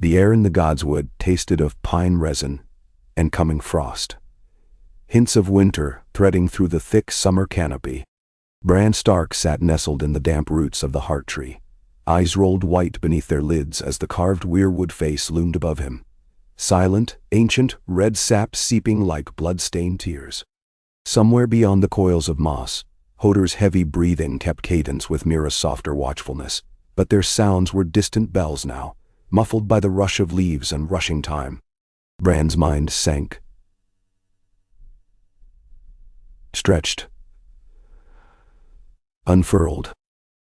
The air in the godswood tasted of pine resin and coming frost. Hints of winter threading through the thick summer canopy. Bran Stark sat nestled in the damp roots of the heart tree. Eyes rolled white beneath their lids as the carved weirwood face loomed above him. Silent, ancient, red sap seeping like blood-stained tears. Somewhere beyond the coils of moss, Hodor's heavy breathing kept cadence with Mira's softer watchfulness, but their sounds were distant bells now, muffled by the rush of leaves and rushing time. Bran's mind sank. Stretched. Unfurled.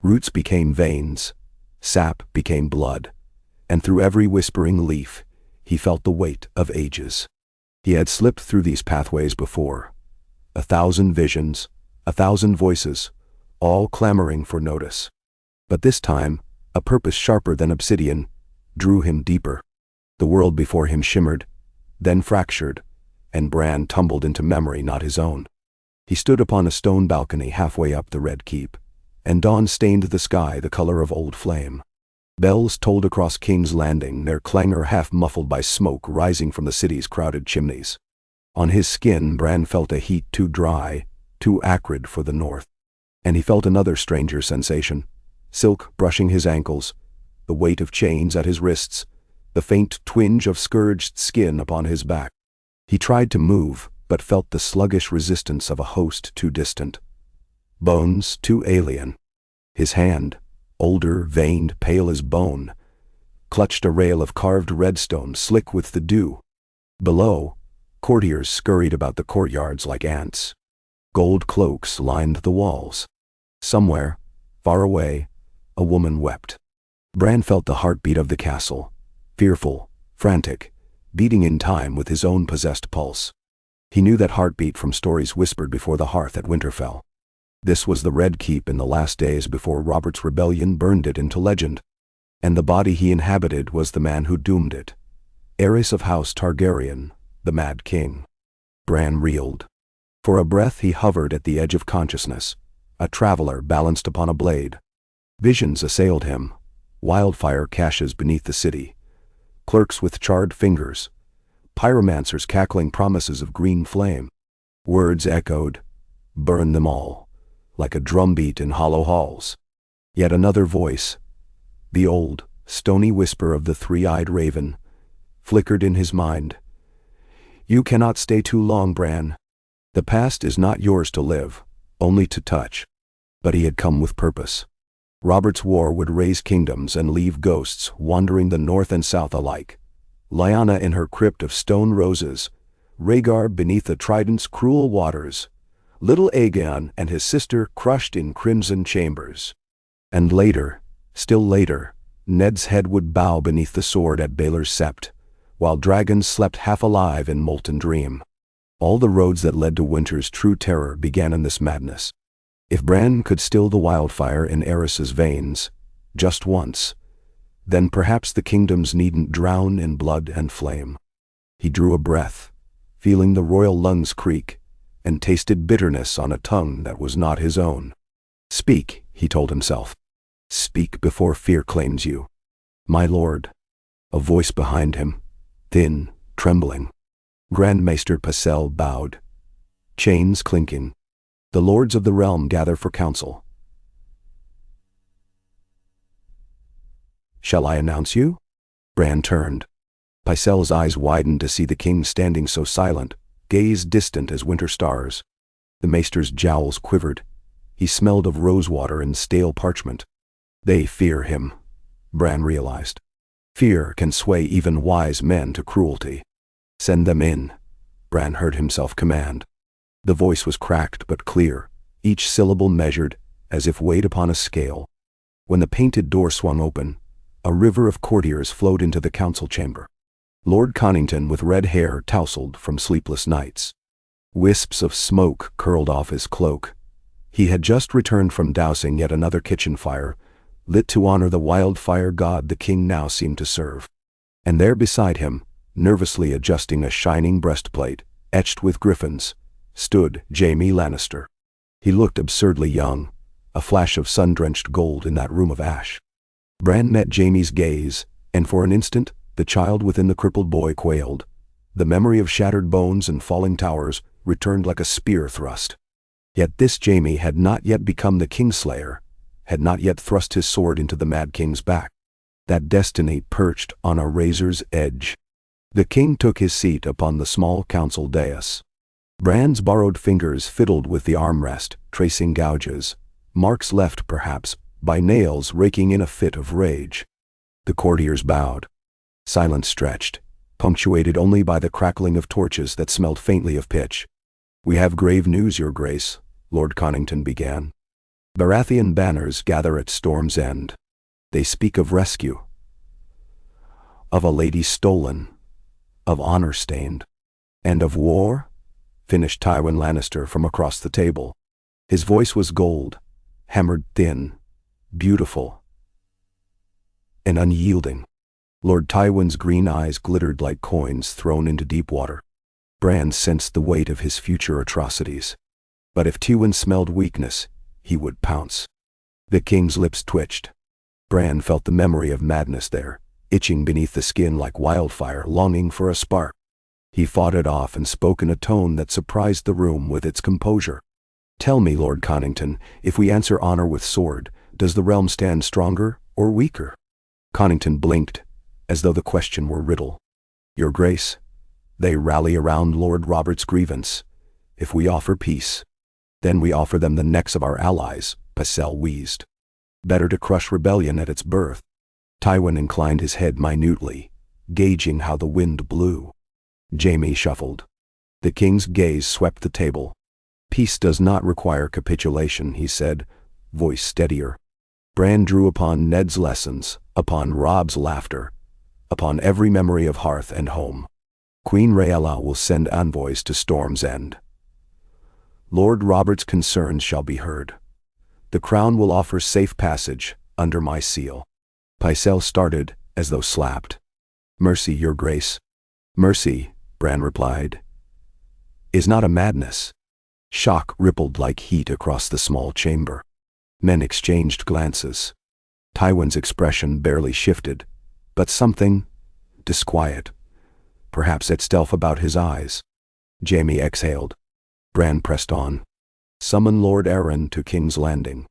Roots became veins, sap became blood, and through every whispering leaf, he felt the weight of ages. He had slipped through these pathways before. 1,000 visions, 1,000 voices, all clamoring for notice. But this time, a purpose sharper than obsidian drew him deeper. The world before him shimmered, then fractured, and Bran tumbled into memory not his own. He stood upon a stone balcony halfway up the Red Keep, and dawn stained the sky the color of old flame. Bells tolled across King's Landing, their clangor half muffled by smoke rising from the city's crowded chimneys. On his skin, Bran felt a heat too dry, too acrid for the north. And he felt another stranger sensation, silk brushing his ankles, the weight of chains at his wrists, the faint twinge of scourged skin upon his back. He tried to move, but felt the sluggish resistance of a host too distant. Bones too alien. His hand, older, veined, pale as bone, clutched a rail of carved redstone slick with the dew. Below, courtiers scurried about the courtyards like ants. Gold cloaks lined the walls. Somewhere, far away, a woman wept. Bran felt the heartbeat of the castle, fearful, frantic, beating in time with his own possessed pulse. He knew that heartbeat from stories whispered before the hearth at Winterfell. This was the Red Keep in the last days before Robert's rebellion burned it into legend. And the body he inhabited was the man who doomed it. Heiress of House Targaryen, the Mad King. Bran reeled. For a breath he hovered at the edge of consciousness, a traveler balanced upon a blade. Visions assailed him, wildfire caches beneath the city, clerks with charred fingers, pyromancers cackling promises of green flame. Words echoed, "Burn them all," like a drumbeat in hollow halls. Yet another voice, the old, stony whisper of the three-eyed raven, flickered in his mind. "You cannot stay too long, Bran. The past is not yours to live, only to touch." But he had come with purpose. Robert's war would raise kingdoms and leave ghosts wandering the north and south alike. Lyanna in her crypt of stone roses, Rhaegar beneath the trident's cruel waters, little Aegon and his sister crushed in crimson chambers. And later, still later, Ned's head would bow beneath the sword at Baelor's Sept, while dragons slept half alive in molten dream. All the roads that led to winter's true terror began in this madness. If Bran could still the wildfire in Aerys's veins, just once, then perhaps the kingdoms needn't drown in blood and flame. He drew a breath, feeling the royal lungs creak, and tasted bitterness on a tongue that was not his own. "Speak," he told himself. "Speak before fear claims you." "My lord." A voice behind him, thin, trembling. Grand Maester Pycelle bowed. Chains clinking. "The lords of the realm gather for council." "Shall I announce you?" Bran turned. Pycelle's eyes widened to see the king standing so silent, gaze distant as winter stars. The maester's jowls quivered. He smelled of rosewater and stale parchment. They fear him, Bran realized. Fear can sway even wise men to cruelty. "Send them in," Bran heard himself command. The voice was cracked but clear, each syllable measured, as if weighed upon a scale. When the painted door swung open, a river of courtiers flowed into the council chamber. Lord Connington with red hair tousled from sleepless nights. Wisps of smoke curled off his cloak. He had just returned from dousing yet another kitchen fire, lit to honor the wildfire god the king now seemed to serve. And there beside him, nervously adjusting a shining breastplate, etched with griffins, stood Jaime Lannister. He looked absurdly young, a flash of sun-drenched gold in that room of ash. Bran met Jaime's gaze, and for an instant, The child within the crippled boy quailed. The memory of shattered bones and falling towers returned like a spear thrust. Yet this Jaime had not yet become the Kingslayer, had not yet thrust his sword into the Mad King's back. That destiny perched on a razor's edge. The king took his seat upon the small council dais. Bran's borrowed fingers fiddled with the armrest, tracing gouges, marks left perhaps by nails raking in a fit of rage. The courtiers bowed. Silence stretched, punctuated only by the crackling of torches that smelled faintly of pitch. "We have grave news, Your Grace," Lord Conington began. "Baratheon banners gather at Storm's End. They speak of rescue, of a lady stolen, of honor stained, and of war," finished Tywin Lannister from across the table. His voice was gold, hammered thin, beautiful, and unyielding. Lord Tywin's green eyes glittered like coins thrown into deep water. Bran sensed the weight of his future atrocities. But if Tywin smelled weakness, he would pounce. The king's lips twitched. Bran felt the memory of madness there, itching beneath the skin like wildfire, longing for a spark. He fought it off and spoke in a tone that surprised the room with its composure. "Tell me, Lord Conington, if we answer honor with sword, does the realm stand stronger or weaker?" Conington blinked, as though the question were riddle. "Your Grace, they rally around Lord Robert's grievance. If we offer peace, then we offer them the necks of our allies," Pycelle wheezed. "Better to crush rebellion at its birth." Tywin inclined his head minutely, gauging how the wind blew. Jaime shuffled. The king's gaze swept the table. "Peace does not require capitulation," he said, voice steadier. Bran drew upon Ned's lessons, upon Robb's laughter, upon every memory of hearth and home. "Queen Rhaella will send envoys to Storm's End. Lord Robert's concerns shall be heard. The crown will offer safe passage under my seal." Pycelle started as though slapped. "Mercy, Your Grace." "Mercy," Bran replied, "is not a madness." Shock rippled like heat across the small chamber. Men exchanged glances. Tywin's expression barely shifted, but something, disquiet, perhaps at stealth about his eyes. Jaime exhaled. Bran pressed on. "Summon Lord Arryn to King's Landing.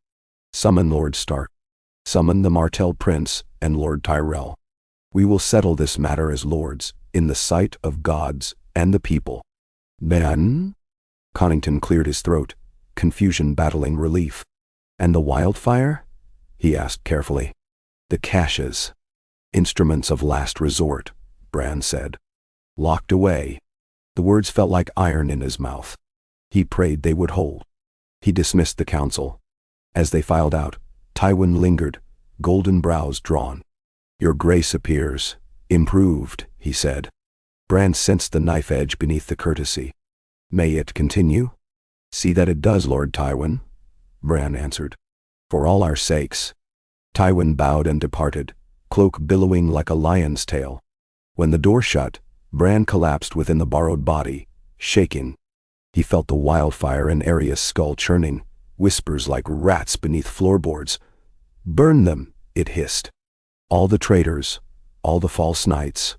Summon Lord Stark. Summon the Martell Prince and Lord Tyrell. We will settle this matter as lords, in the sight of gods and the people." "Ben?" Conington cleared his throat, confusion battling relief. "And the wildfire?" he asked carefully. "The caches. Instruments of last resort," Bran said. "Locked away." The words felt like iron in his mouth. He prayed they would hold. He dismissed the council. As they filed out, Tywin lingered, golden brows drawn. "Your Grace appears improved," he said. Bran sensed the knife edge beneath the courtesy. "May it continue?" "See that it does, Lord Tywin," Bran answered. "For all our sakes." Tywin bowed and departed, cloak billowing like a lion's tail. When the door shut, Bran collapsed within the borrowed body, shaking. He felt the wildfire in Arya's skull churning, whispers like rats beneath floorboards. "Burn them," it hissed. All the traitors, all the false knights,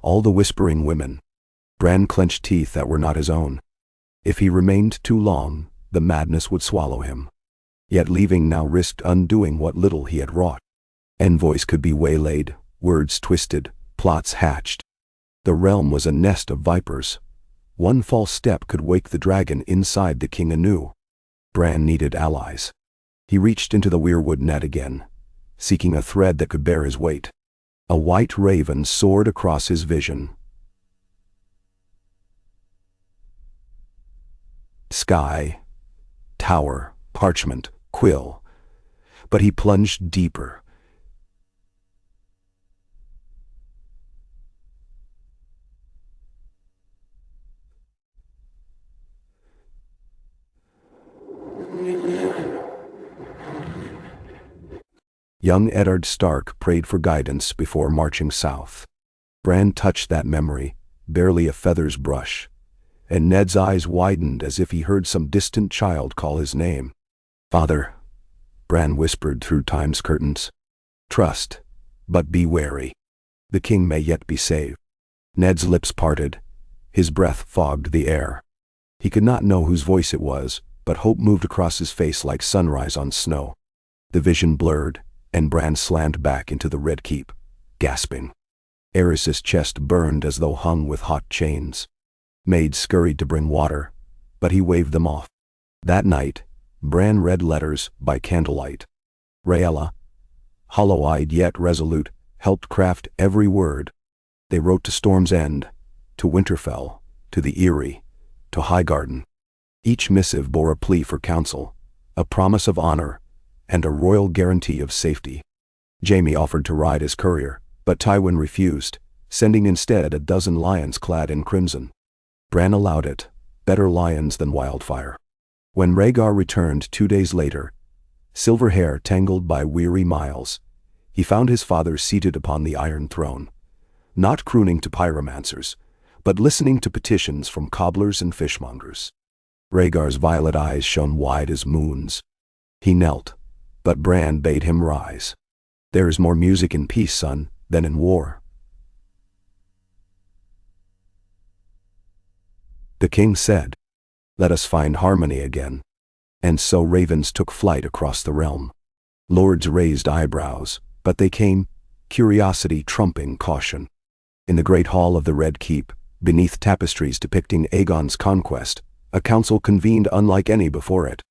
all the whispering women. Bran clenched teeth that were not his own. If he remained too long, the madness would swallow him. Yet leaving now risked undoing what little he had wrought. Envoys could be waylaid, words twisted, plots hatched. The realm was a nest of vipers. One false step could wake the dragon inside the king anew. Bran needed allies. He reached into the weirwood net again, seeking a thread that could bear his weight. A white raven soared across his vision. Sky, tower, parchment, quill. But he plunged deeper. Young Eddard Stark prayed for guidance before marching south. Bran touched that memory, barely a feather's brush, and Ned's eyes widened as if he heard some distant child call his name. "Father," Bran whispered through time's curtains. "Trust, but be wary." The king may yet be saved. Ned's lips parted. His breath fogged the air. He could not know whose voice it was, but hope moved across his face like sunrise on snow. The vision blurred, and Bran slammed back into the Red Keep, gasping. Aerys's chest burned as though hung with hot chains. Maids scurried to bring water, but he waved them off. That night, Bran read letters by candlelight. Rhaella, hollow-eyed yet resolute, helped craft every word. They wrote to Storm's End, to Winterfell, to the Eyrie, to Highgarden. Each missive bore a plea for counsel, a promise of honor, and a royal guarantee of safety. Jaime offered to ride as courier, but Tywin refused, sending instead a dozen lions clad in crimson. Bran allowed it, better lions than wildfire. When Rhaegar returned 2 days later, silver hair tangled by weary miles, he found his father seated upon the Iron Throne, not crooning to pyromancers, but listening to petitions from cobblers and fishmongers. Rhaegar's violet eyes shone wide as moons. He knelt, but Bran bade him rise. There is more music in peace, son, than in war. The king said, "Let us find harmony again." And so ravens took flight across the realm. Lords raised eyebrows, but they came, curiosity trumping caution. In the great hall of the Red Keep, beneath tapestries depicting Aegon's conquest, a council convened unlike any before it.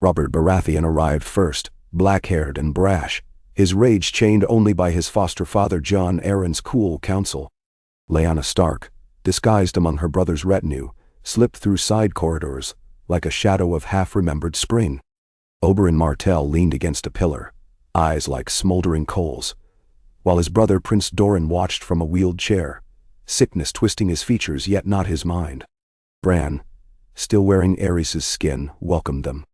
Robert Baratheon arrived first, black-haired and brash, his rage chained only by his foster father Jon Arryn's cool counsel. Lyanna Stark, disguised among her brother's retinue, slipped through side corridors, like a shadow of half-remembered spring. Oberyn Martell leaned against a pillar, eyes like smoldering coals, while his brother Prince Doran watched from a wheeled chair, sickness twisting his features yet not his mind. Bran, still wearing Aerys's skin, welcomed them.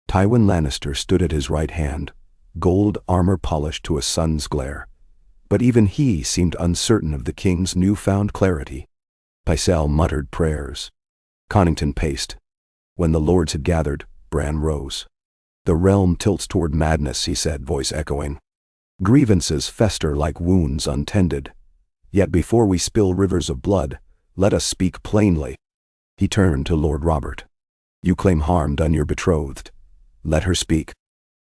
Tywin Lannister stood at his right hand, gold armor polished to a sun's glare, but even he seemed uncertain of the king's newfound clarity. Pycelle muttered prayers. Connington paced. When the lords had gathered, Bran rose. "The realm tilts toward madness," he said, voice echoing. "Grievances fester like wounds untended. Yet before we spill rivers of blood, let us speak plainly." He turned to Lord Robert. "You claim harm done your betrothed. Let her speak."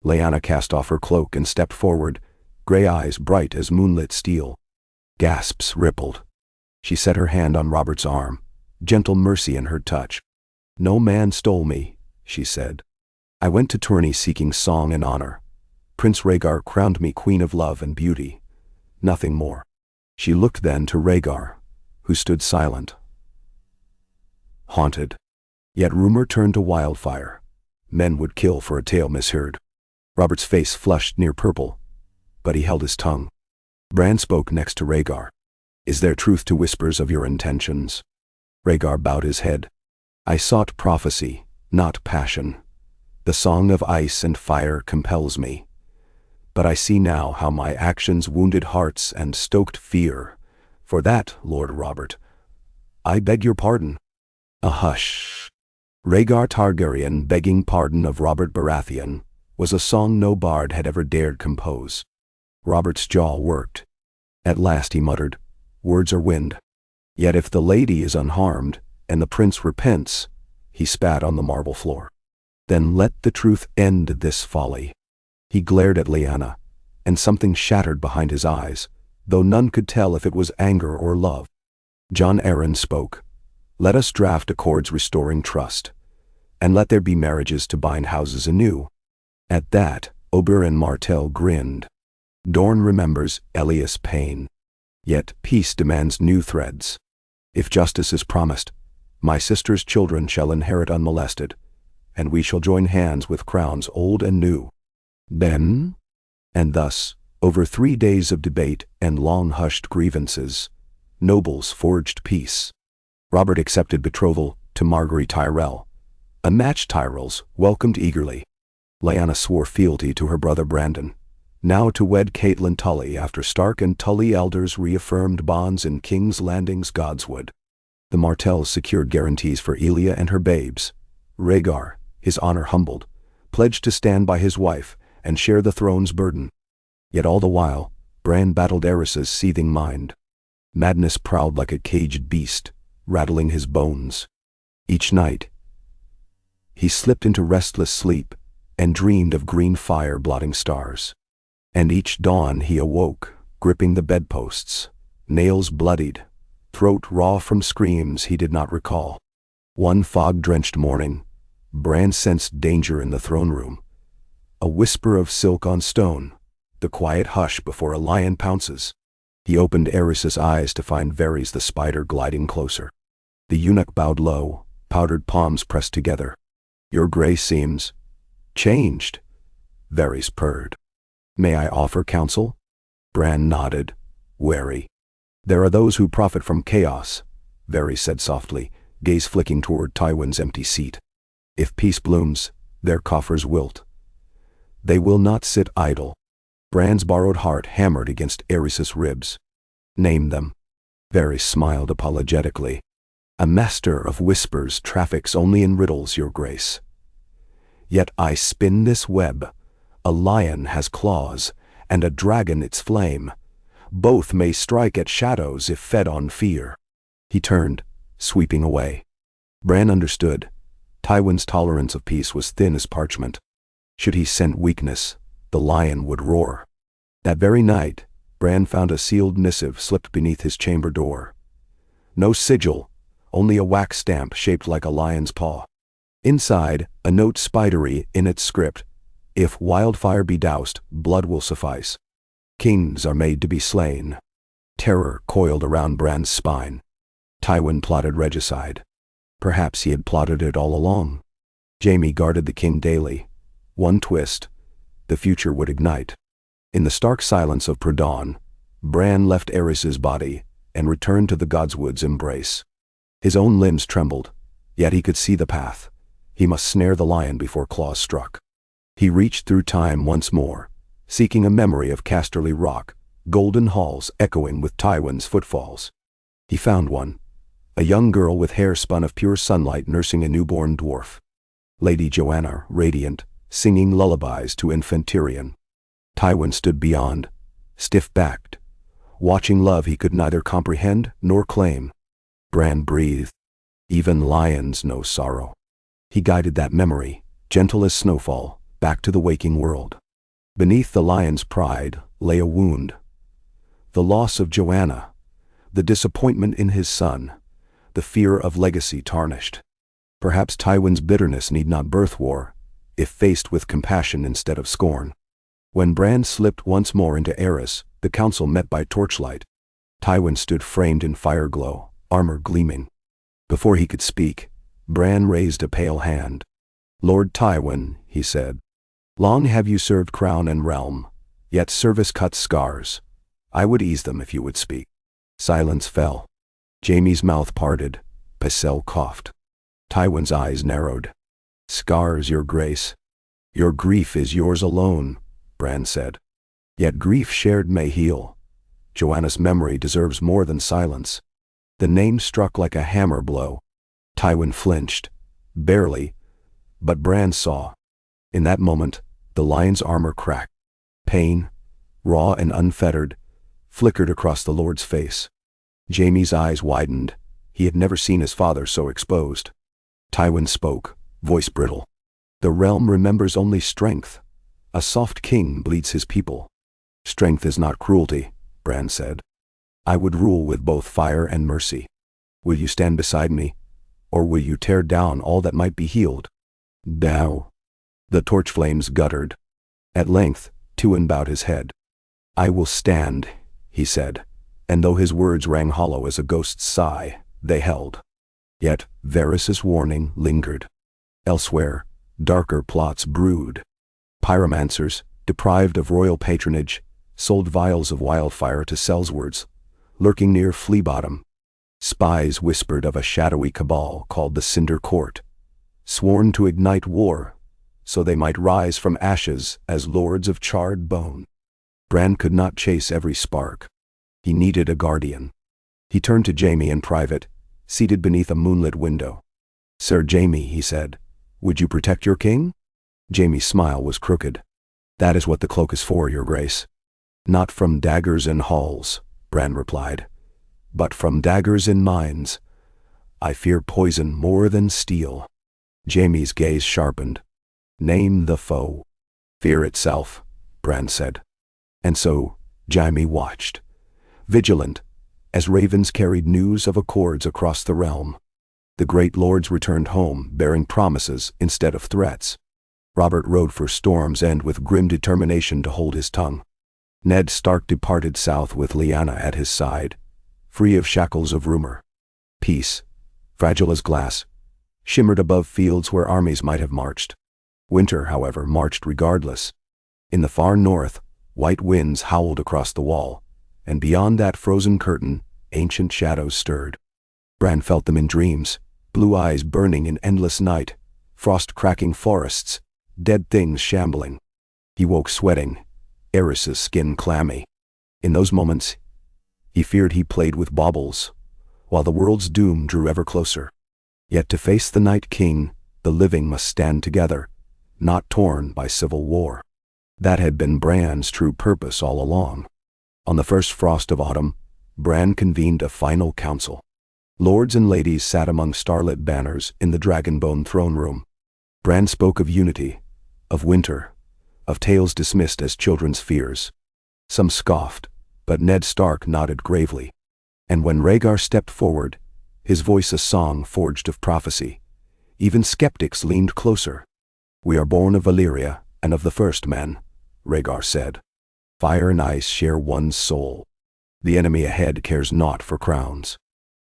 Lyanna cast off her cloak and stepped forward, gray eyes bright as moonlit steel. Gasps rippled. She set her hand on Robert's arm, gentle mercy in her touch. "No man stole me," she said. "I went to tourney seeking song and honor. Prince Rhaegar crowned me queen of love and beauty. Nothing more." She looked then to Rhaegar, who stood silent, haunted. Yet rumor turned to wildfire. Men would kill for a tale misheard. Robert's face flushed near purple, but he held his tongue. Bran spoke next to Rhaegar. "Is there truth to whispers of your intentions?" Rhaegar bowed his head. "I sought prophecy, not passion. The song of ice and fire compels me. But I see now how my actions wounded hearts and stoked fear. For that, Lord Robert, I beg your pardon." A hush. Rhaegar Targaryen begging pardon of Robert Baratheon was a song no bard had ever dared compose. Robert's jaw worked. At last he muttered, "Words are wind. Yet if the lady is unharmed, and the prince repents," he spat on the marble floor, "then let the truth end this folly." He glared at Lyanna, and something shattered behind his eyes, though none could tell if it was anger or love. Jon Arryn spoke. "Let us draft accords restoring trust, and let there be marriages to bind houses anew." At that, Oberyn Martell grinned. Dorne remembers Elias pain. Yet peace demands new threads. If justice is promised, my sister's children shall inherit unmolested, and we shall join hands with crowns old and new. Then, and thus, over 3 days of debate and long-hushed grievances, nobles forged peace. Robert accepted betrothal to Margaery Tyrell. A match Tyrells welcomed eagerly. Lyanna swore fealty to her brother Brandon, now to wed Catelyn Tully after Stark and Tully elders reaffirmed bonds in King's Landing's Godswood. The Martells secured guarantees for Elia and her babes. Rhaegar, his honor humbled, pledged to stand by his wife and share the throne's burden. Yet all the while, Bran battled Eris's seething mind. Madness prowled like a caged beast, rattling his bones. Each night, he slipped into restless sleep and dreamed of green fire blotting stars. And each dawn he awoke, gripping the bedposts, nails bloodied, throat raw from screams he did not recall. One fog-drenched morning, Bran sensed danger in the throne room. A whisper of silk on stone, the quiet hush before a lion pounces. He opened Eris's eyes to find Varys the spider gliding closer. The eunuch bowed low, powdered palms pressed together. "Your grace seems changed," Varys purred. "May I offer counsel?" Bran nodded, wary. "There are those who profit from chaos," Varys said softly, gaze flicking toward Tywin's empty seat. "If peace blooms, their coffers wilt. They will not sit idle." Bran's borrowed heart hammered against Eris's ribs. "Name them." Varys smiled apologetically. "A master of whispers traffics only in riddles, your grace. Yet I spin this web. A lion has claws, and a dragon its flame. Both may strike at shadows if fed on fear." He turned, sweeping away. Bran understood. Tywin's tolerance of peace was thin as parchment. Should he scent weakness, the lion would roar. That very night, Bran found a sealed missive slipped beneath his chamber door. No sigil, only a wax stamp shaped like a lion's paw. Inside, a note spidery in its script: "If wildfire be doused, blood will suffice. Kings are made to be slain." Terror coiled around Bran's spine. Tywin plotted regicide. Perhaps he had plotted it all along. Jaime guarded the king daily. One twist, the future would ignite. In the stark silence of pre-dawn, Bran left Eris's body and returned to the Godswood's embrace. His own limbs trembled, yet he could see the path. He must snare the lion before claws struck. He reached through time once more, seeking a memory of Casterly Rock, golden halls echoing with Tywin's footfalls. He found one, a young girl with hair spun of pure sunlight nursing a newborn dwarf. Lady Joanna, radiant, singing lullabies to infant Tyrion. Tywin stood beyond, stiff-backed, watching love he could neither comprehend nor claim. Bran breathed. Even lions know sorrow. He guided that memory, gentle as snowfall, back to the waking world. Beneath the lion's pride lay a wound. The loss of Joanna, the disappointment in his son, the fear of legacy tarnished. Perhaps Tywin's bitterness need not birth war, if faced with compassion instead of scorn. When Bran slipped once more into Eris, the council met by torchlight. Tywin stood framed in fire glow, armor gleaming. Before he could speak, Bran raised a pale hand. "Lord Tywin," he said, "long have you served crown and realm, yet service cuts scars. I would ease them if you would speak." Silence fell. Jaime's mouth parted. Pycelle coughed. Tywin's eyes narrowed. "Scars, your grace. Your grief is yours alone," Bran said. "Yet grief shared may heal. Joanna's memory deserves more than silence." The name struck like a hammer blow. Tywin flinched, barely, but Bran saw. In that moment, the lion's armor cracked. Pain, raw and unfettered, flickered across the Lord's face. Jaime's eyes widened. He had never seen his father so exposed. Tywin spoke, voice brittle. "The realm remembers only strength. A soft king bleeds his people." "Strength is not cruelty," Bran said. "I would rule with both fire and mercy. Will you stand beside me, or will you tear down all that might be healed?" "Thou." The torch flames guttered. At length, Tywin bowed his head. "I will stand," he said, and though his words rang hollow as a ghost's sigh, they held. Yet Varys's warning lingered. Elsewhere, darker plots brewed. Pyromancers, deprived of royal patronage, sold vials of wildfire to Sellswards, lurking near Flea Bottom. Spies whispered of a shadowy cabal called the Cinder Court, sworn to ignite war, so they might rise from ashes as lords of charred bone. Bran could not chase every spark. He needed a guardian. He turned to Jaime in private, seated beneath a moonlit window. "Sir Jaime," he said, "would you protect your king?" Jaime's smile was crooked. "That is what the cloak is for, your grace." Not from daggers in halls, Bran replied, but from daggers in mines. I fear poison more than steel. Jaime's gaze sharpened. Name the foe. Fear itself, Bran said. And so, Jaime watched, vigilant, as ravens carried news of accords across the realm. The great lords returned home, bearing promises instead of threats. Robert rode for Storm's End with grim determination to hold his tongue. Ned Stark departed south with Lyanna at his side, free of shackles of rumor. Peace, fragile as glass, shimmered above fields where armies might have marched. Winter, however, marched regardless. In the far north, white winds howled across the wall, and beyond that frozen curtain, ancient shadows stirred. Bran felt them in dreams, blue eyes burning in endless night, frost-cracking forests, dead things shambling. He woke sweating, Aerys's skin clammy. In those moments, he feared he played with baubles, while the world's doom drew ever closer. Yet to face the Night King, the living must stand together, not torn by civil war. That had been Bran's true purpose all along. On the first frost of autumn, Bran convened a final council. Lords and ladies sat among starlit banners in the Dragonbone throne room. Bran spoke of unity, of winter, of tales dismissed as children's fears. Some scoffed, but Ned Stark nodded gravely. And when Rhaegar stepped forward, his voice a song forged of prophecy, even skeptics leaned closer. We are born of Valyria and of the first men, Rhaegar said. Fire and ice share one soul. The enemy ahead cares naught for crowns.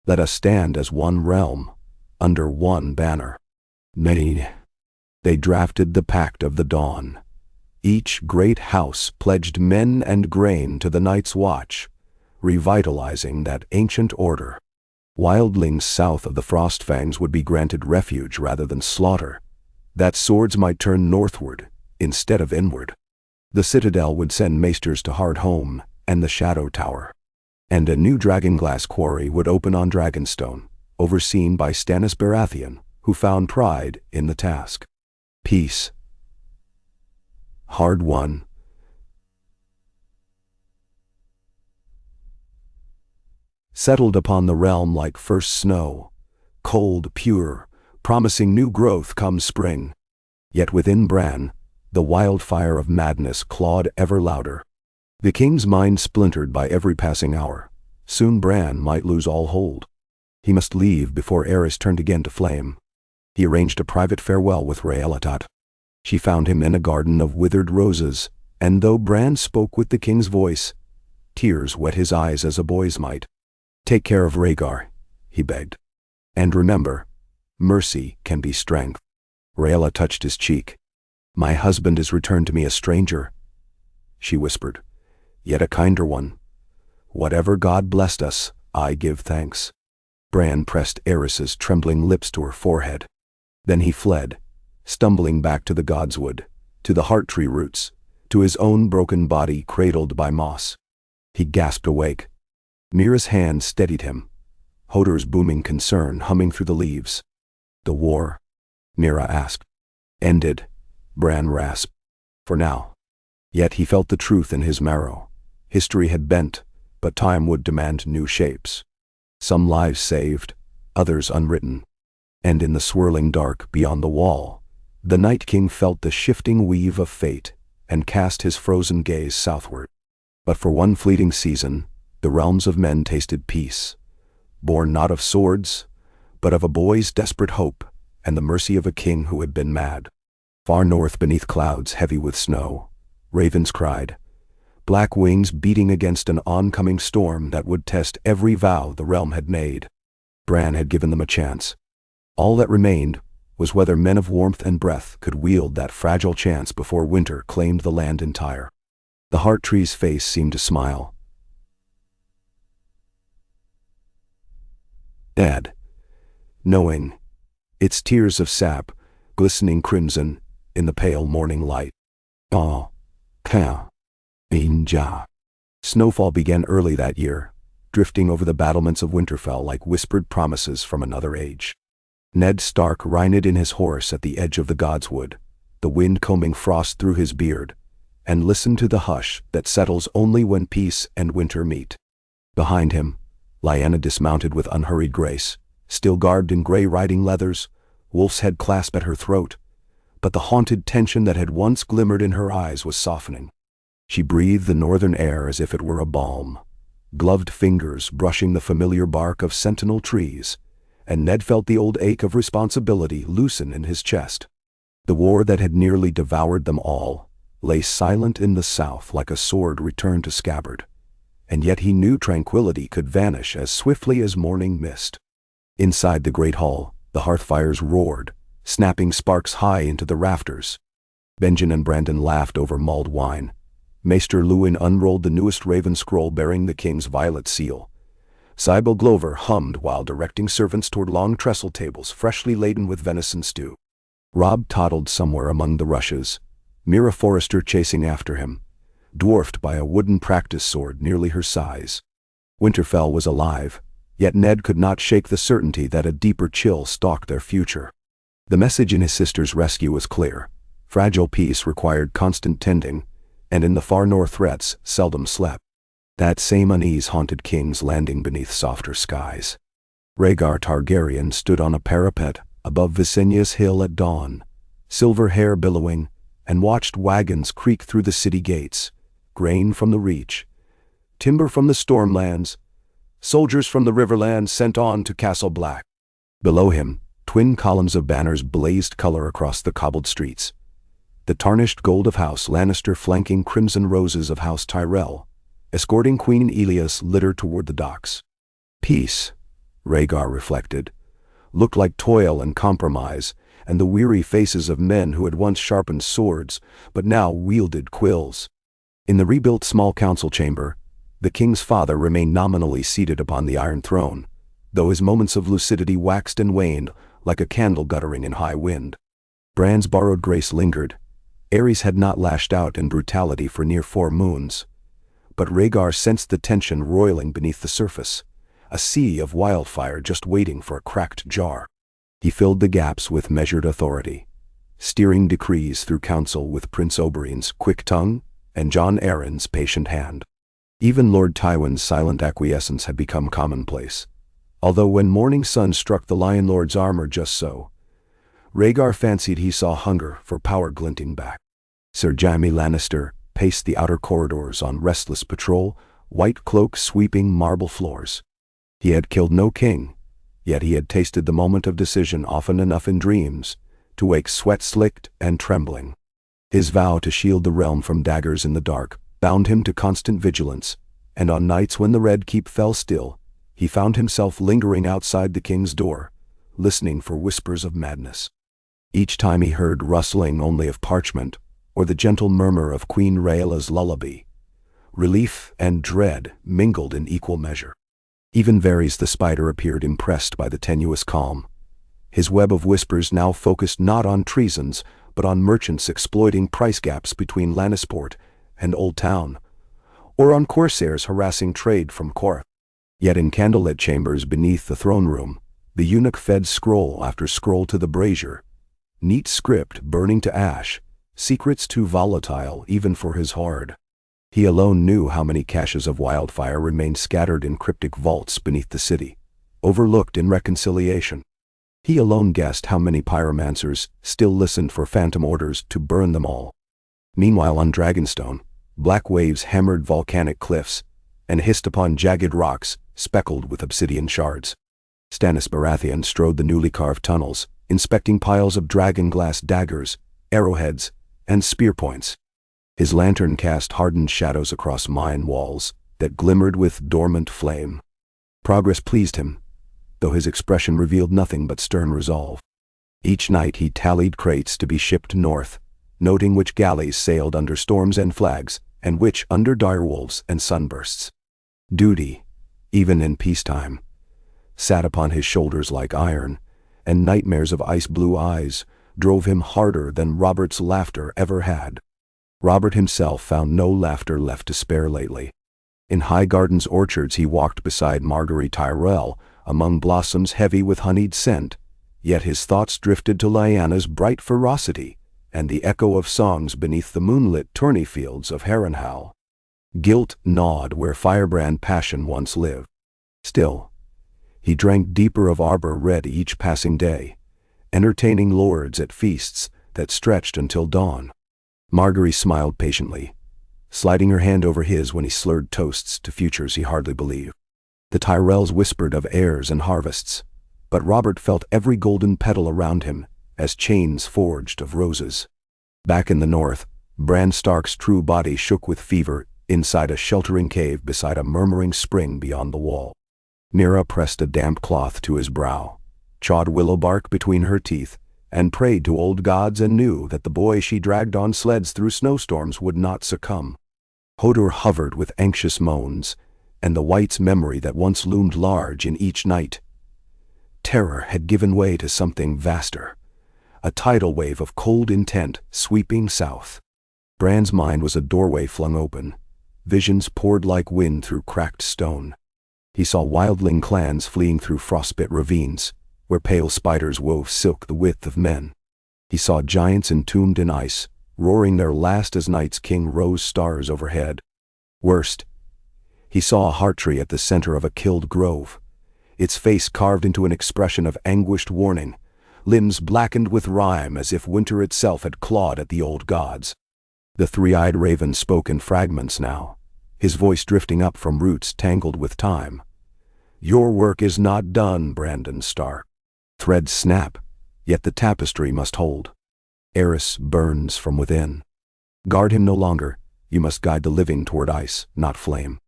Let us stand as one realm, under one banner. Many. They drafted the Pact of the Dawn. Each great house pledged men and grain to the Night's Watch, revitalizing that ancient order. Wildlings south of the Frostfangs would be granted refuge rather than slaughter, that swords might turn northward instead of inward. The Citadel would send maesters to Hardhome and the Shadow Tower. And a new dragonglass quarry would open on Dragonstone, overseen by Stannis Baratheon, who found pride in the task. Peace. Hard won. Settled upon the realm like first snow, cold, pure, promising new growth come spring. Yet within Bran, the wildfire of madness clawed ever louder. The king's mind splintered by every passing hour. Soon Bran might lose all hold. He must leave before Aerys turned again to flame. He arranged a private farewell with Rhaellatat. She found him in a garden of withered roses, and though Bran spoke with the king's voice, tears wet his eyes as a boy's might. Take care of Rhaegar, he begged. And remember, mercy can be strength. Rhaella touched his cheek. My husband is returned to me a stranger, she whispered, yet a kinder one. Whatever God blessed us, I give thanks. Bran pressed Aerys's trembling lips to her forehead. Then he fled, stumbling back to the godswood, to the heart tree roots, to his own broken body cradled by moss. He gasped awake. Mira's hand steadied him, Hodor's booming concern humming through the leaves. The war? Mira asked. Ended, Bran rasped. For now. Yet he felt the truth in his marrow. History had bent, but time would demand new shapes. Some lives saved, others unwritten. And in the swirling dark beyond the wall, the Night King felt the shifting weave of fate and cast his frozen gaze southward. But for one fleeting season, the realms of men tasted peace, born not of swords, but of a boy's desperate hope and the mercy of a king who had been mad. Far north beneath clouds heavy with snow, ravens cried, black wings beating against an oncoming storm that would test every vow the realm had made. Bran had given them a chance. All that remained was whether men of warmth and breath could wield that fragile chance before winter claimed the land entire. The heart tree's face seemed to smile. Dad, knowing, its tears of sap, glistening crimson in the pale morning light. Oh, ka, inja. Snowfall began early that year, drifting over the battlements of Winterfell like whispered promises from another age. Ned Stark reined in his horse at the edge of the godswood, the wind combing frost through his beard, and listen to the hush that settles only when peace and winter meet. Behind him, Lyanna dismounted with unhurried grace, still garbed in gray riding leathers, wolf's head clasped at her throat, but the haunted tension that had once glimmered in her eyes was softening. She breathed the northern air as if it were a balm, gloved fingers brushing the familiar bark of sentinel trees, and Ned felt the old ache of responsibility loosen in his chest. The war that had nearly devoured them all lay silent in the south like a sword returned to scabbard, and yet he knew tranquility could vanish as swiftly as morning mist. Inside the great hall, the hearth fires roared, snapping sparks high into the rafters. Benjen and Brandon laughed over mulled wine. Maester Lewin unrolled the newest raven scroll bearing the king's violet seal. Sybil Glover hummed while directing servants toward long trestle tables freshly laden with venison stew. Robb toddled somewhere among the rushes, Mira Forrester chasing after him, dwarfed by a wooden practice sword nearly her size. Winterfell was alive, yet Ned could not shake the certainty that a deeper chill stalked their future. The message in his sister's rescue was clear. Fragile peace required constant tending, and in the far north threats seldom slept. That same unease haunted King's Landing beneath softer skies. Rhaegar Targaryen stood on a parapet above Visenya's hill at dawn, silver hair billowing, and watched wagons creak through the city gates, grain from the Reach, timber from the Stormlands, soldiers from the Riverlands sent on to Castle Black. Below him, twin columns of banners blazed color across the cobbled streets, the tarnished gold of House Lannister flanking crimson roses of House Tyrell, escorting Queen Elias litter toward the docks. Peace, Rhaegar reflected, looked like toil and compromise, and the weary faces of men who had once sharpened swords, but now wielded quills. In the rebuilt small council chamber, the king's father remained nominally seated upon the Iron Throne, though his moments of lucidity waxed and waned like a candle guttering in high wind. Bran's borrowed grace lingered. Aerys had not lashed out in brutality for near 4 moons. But Rhaegar sensed the tension roiling beneath the surface, a sea of wildfire just waiting for a cracked jar. He filled the gaps with measured authority, steering decrees through council with Prince Oberyn's quick tongue and Jon Arryn's patient hand. Even Lord Tywin's silent acquiescence had become commonplace, although when morning sun struck the Lion Lord's armor just so, Rhaegar fancied he saw hunger for power glinting back. Sir Jaime Lannister paced the outer corridors on restless patrol, white cloak sweeping marble floors. He had killed no king, yet he had tasted the moment of decision often enough in dreams to wake sweat-slicked and trembling. His vow to shield the realm from daggers in the dark bound him to constant vigilance, and on nights when the Red Keep fell still, he found himself lingering outside the king's door, listening for whispers of madness. Each time he heard rustling only of parchment or the gentle murmur of Queen Rhaella's lullaby, relief and dread mingled in equal measure. Even Varys the Spider appeared impressed by the tenuous calm. His web of whispers now focused not on treasons, but on merchants exploiting price gaps between Lannisport and Old Town, or on corsairs harassing trade from Korth. Yet in candlelit chambers beneath the throne room, the eunuch fed scroll after scroll to the brazier, neat script burning to ash, secrets too volatile even for his hoard. He alone knew how many caches of wildfire remained scattered in cryptic vaults beneath the city, overlooked in reconciliation. He alone guessed how many pyromancers still listened for phantom orders to burn them all. Meanwhile on Dragonstone, black waves hammered volcanic cliffs and hissed upon jagged rocks speckled with obsidian shards. Stannis Baratheon strode the newly carved tunnels, inspecting piles of dragon-glass daggers, arrowheads, and spear points. His lantern cast hardened shadows across mine walls that glimmered with dormant flame. Progress pleased him, though his expression revealed nothing but stern resolve. Each night he tallied crates to be shipped north, noting which galleys sailed under storms and flags, and which under direwolves and sunbursts. Duty, even in peacetime, sat upon his shoulders like iron, and nightmares of ice-blue eyes drove him harder than Robert's laughter ever had. Robert himself found no laughter left to spare lately. In Highgarden's orchards he walked beside Marguerite Tyrell, among blossoms heavy with honeyed scent, yet his thoughts drifted to Lyanna's bright ferocity and the echo of songs beneath the moonlit tourney fields of Harrenhal. Guilt gnawed where firebrand passion once lived. Still, he drank deeper of arbor red each passing day, entertaining lords at feasts that stretched until dawn. Marguerite smiled patiently, sliding her hand over his when he slurred toasts to futures he hardly believed. The Tyrells whispered of heirs and harvests, but Robert felt every golden petal around him as chains forged of roses. Back in the north, Bran Stark's true body shook with fever inside a sheltering cave beside a murmuring spring beyond the wall. Mira pressed a damp cloth to his brow, chawed willow bark between her teeth, and prayed to old gods and knew that the boy she dragged on sleds through snowstorms would not succumb. Hodor hovered with anxious moans, and the White's memory that once loomed large in each night. Terror had given way to something vaster, a tidal wave of cold intent sweeping south. Bran's mind was a doorway flung open. Visions poured like wind through cracked stone. He saw wildling clans fleeing through frostbit ravines, where pale spiders wove silk the width of men. He saw giants entombed in ice, roaring their last as night's king rose stars overhead. Worst, he saw a heart tree at the center of a killed grove, its face carved into an expression of anguished warning, limbs blackened with rime as if winter itself had clawed at the old gods. The three-eyed raven spoke in fragments now, his voice drifting up from roots tangled with time. Your work is not done, Brandon Stark. Threads snap, yet the tapestry must hold. Eris burns from within. Guard him no longer, you must guide the living toward ice, not flame.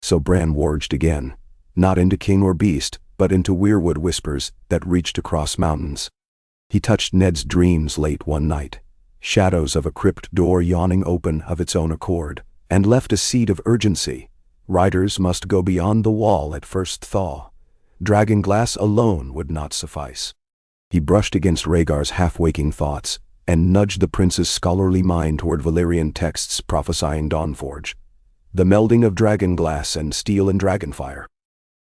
So Bran warged again, not into king or beast, but into weirwood whispers that reached across mountains. He touched Ned's dreams late one night, shadows of a crypt door yawning open of its own accord, and left a seed of urgency. Riders must go beyond the wall at first thaw. Dragonglass alone would not suffice. He brushed against Rhaegar's half-waking thoughts, and nudged the prince's scholarly mind toward Valyrian texts prophesying Dawnforge, the melding of dragonglass and steel and dragonfire.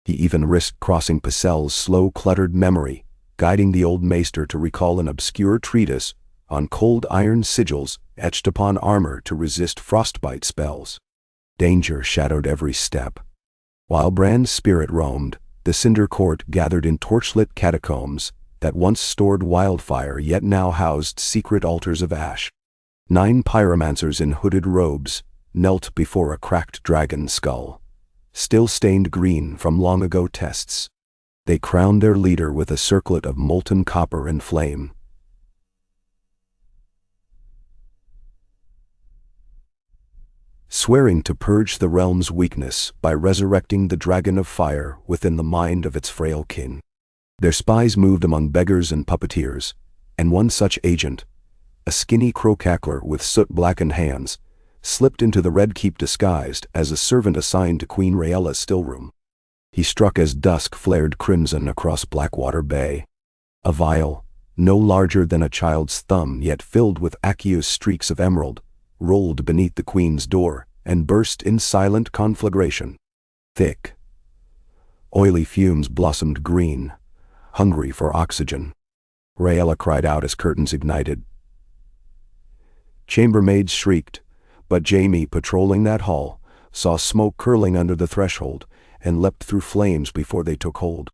He even risked crossing Pycelle's slow, cluttered memory, guiding the old maester to recall an obscure treatise on cold iron sigils etched upon armor to resist frostbite spells. Danger shadowed every step. While Bran's spirit roamed, the Cinder Court gathered in torchlit catacombs that once stored wildfire yet now housed secret altars of ash. 9 pyromancers in hooded robes knelt before a cracked dragon skull, still stained green from long-ago tests. They crowned their leader with a circlet of molten copper and flame. Swearing to purge the realm's weakness by resurrecting the dragon of fire within the mind of its frail kin. Their spies moved among beggars and puppeteers, and one such agent, a skinny crow-cackler with soot-blackened hands, slipped into the Red Keep disguised as a servant assigned to Queen Rhaella's stillroom. He struck as dusk flared crimson across Blackwater Bay. A vial, no larger than a child's thumb yet filled with aqueous streaks of emerald, rolled beneath the queen's door and burst in silent conflagration. Thick, oily fumes blossomed green, hungry for oxygen. Rhaella cried out as curtains ignited. Chambermaids shrieked, but Jaime, patrolling that hall, saw smoke curling under the threshold and leapt through flames before they took hold.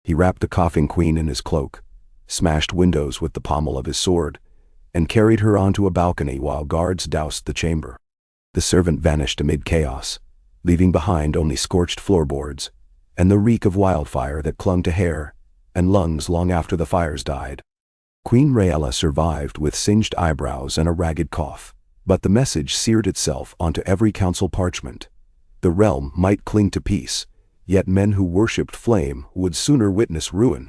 He wrapped the coughing queen in his cloak, smashed windows with the pommel of his sword, and carried her onto a balcony while guards doused the chamber. The servant vanished amid chaos, leaving behind only scorched floorboards and the reek of wildfire that clung to hair and lungs long after the fires died. Queen Rhaella survived with singed eyebrows and a ragged cough, but the message seared itself onto every council parchment. The realm might cling to peace, yet men who worshipped flame would sooner witness ruin.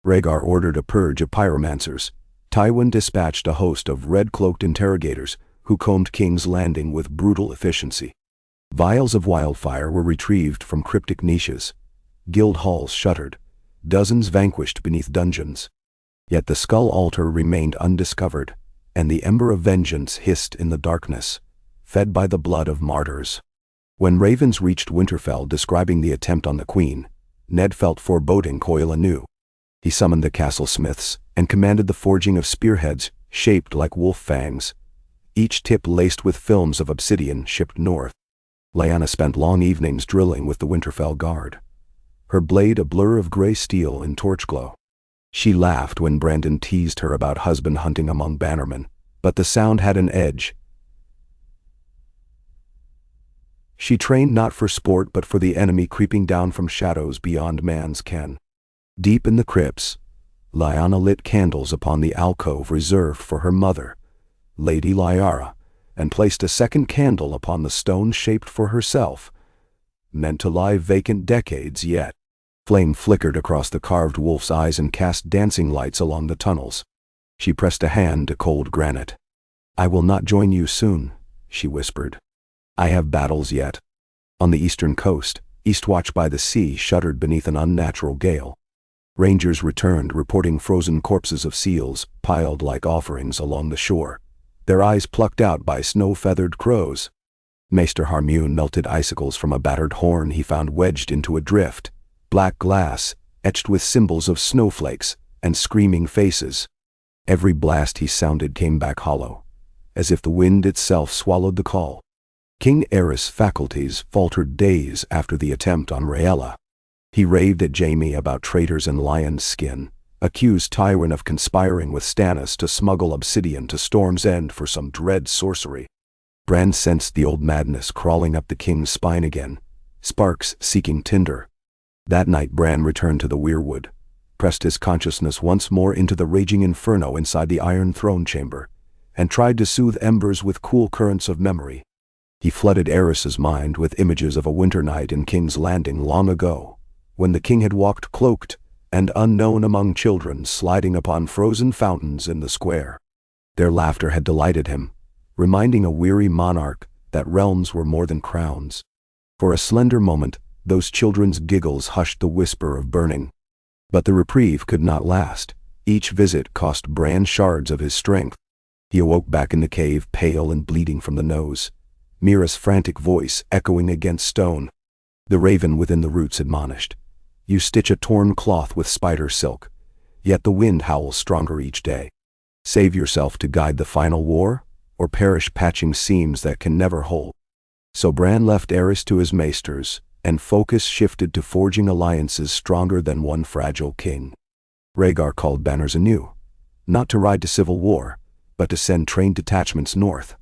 Rhaegar ordered a purge of pyromancers. Tywin dispatched a host of red-cloaked interrogators who combed King's Landing with brutal efficiency. Vials of wildfire were retrieved from cryptic niches. Guild halls shuttered, dozens vanquished beneath dungeons. Yet the skull altar remained undiscovered, and the ember of vengeance hissed in the darkness, fed by the blood of martyrs. When ravens reached Winterfell describing the attempt on the queen, Ned felt foreboding coil anew. He summoned the castle smiths and commanded the forging of spearheads shaped like wolf fangs, each tip laced with films of obsidian shipped north. Lyanna spent long evenings drilling with the Winterfell guard, her blade a blur of gray steel in torch glow. She laughed when Brandon teased her about husband hunting among bannermen, but the sound had an edge. She trained not for sport but for the enemy creeping down from shadows beyond man's ken. Deep in the crypts, Lyanna lit candles upon the alcove reserved for her mother, Lady Lyara, and placed a second candle upon the stone shaped for herself, meant to lie vacant decades yet. Flame flickered across the carved wolf's eyes and cast dancing lights along the tunnels. She pressed a hand to cold granite. "I will not join you soon," she whispered. "I have battles yet." On the eastern coast, Eastwatch by the sea shuddered beneath an unnatural gale. Rangers returned, reporting frozen corpses of seals piled like offerings along the shore, their eyes plucked out by snow-feathered crows. Maester Harmune melted icicles from a battered horn he found wedged into a drift, black glass, etched with symbols of snowflakes and screaming faces. Every blast he sounded came back hollow, as if the wind itself swallowed the call. King Aerys' faculties faltered days after the attempt on Rhaella. He raved at Jaime about traitors in lion's skin, accused Tywin of conspiring with Stannis to smuggle obsidian to Storm's End for some dread sorcery. Bran sensed the old madness crawling up the king's spine again, sparks seeking tinder. That night Bran returned to the weirwood, pressed his consciousness once more into the raging inferno inside the Iron Throne chamber, and tried to soothe embers with cool currents of memory. He flooded Aerys' mind with images of a winter night in King's Landing long ago, when the king had walked cloaked and unknown among children sliding upon frozen fountains in the square. Their laughter had delighted him, reminding a weary monarch that realms were more than crowns. For a slender moment, those children's giggles hushed the whisper of burning. But the reprieve could not last. Each visit cost Bran shards of his strength. He awoke back in the cave, pale and bleeding from the nose, Mira's frantic voice echoing against stone. The raven within the roots admonished, "You stitch a torn cloth with spider silk, yet the wind howls stronger each day. Save yourself to guide the final war, or perish patching seams that can never hold." So Bran left Aerys to his maesters, and focus shifted to forging alliances stronger than one fragile king. Rhaegar called banners anew, not to ride to civil war, but to send trained detachments north.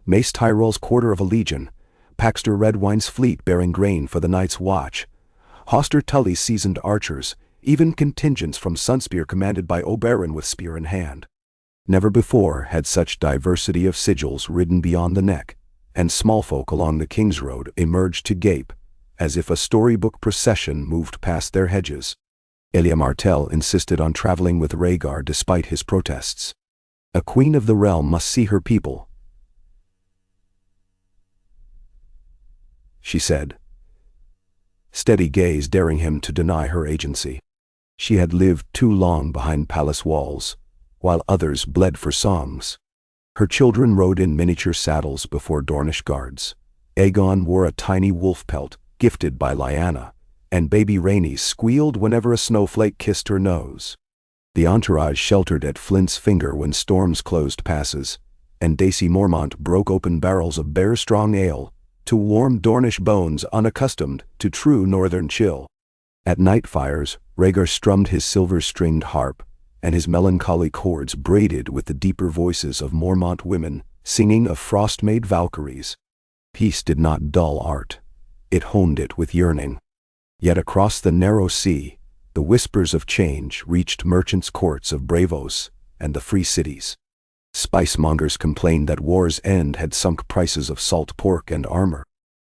Mace Tyrell's quarter of a legion, Paxter Redwine's fleet bearing grain for the night's watch, Hoster Tully's seasoned archers, even contingents from Sunspear commanded by Oberyn with spear in hand. Never before had such diversity of sigils ridden beyond the neck, and small folk along the King's Road emerged to gape, as if a storybook procession moved past their hedges. Elia Martell insisted on traveling with Rhaegar despite his protests. A queen of the realm must see her people, she said, steady gaze daring him to deny her agency. She had lived too long behind palace walls, while others bled for songs. Her children rode in miniature saddles before Dornish guards. Aegon wore a tiny wolf pelt, gifted by Lyanna, and baby Rhaenys squealed whenever a snowflake kissed her nose. The entourage sheltered at Flint's Finger when storms closed passes, and Daisy Mormont broke open barrels of bear-strong ale to warm Dornish bones unaccustomed to true northern chill. At night fires, Rhaegar strummed his silver-stringed harp, and his melancholy chords braided with the deeper voices of Mormont women singing of frost-made Valkyries. Peace did not dull art. It honed it with yearning. Yet across the narrow sea, the whispers of change reached merchants' courts of Braavos and the free cities. Spicemongers complained that war's end had sunk prices of salt pork and armor.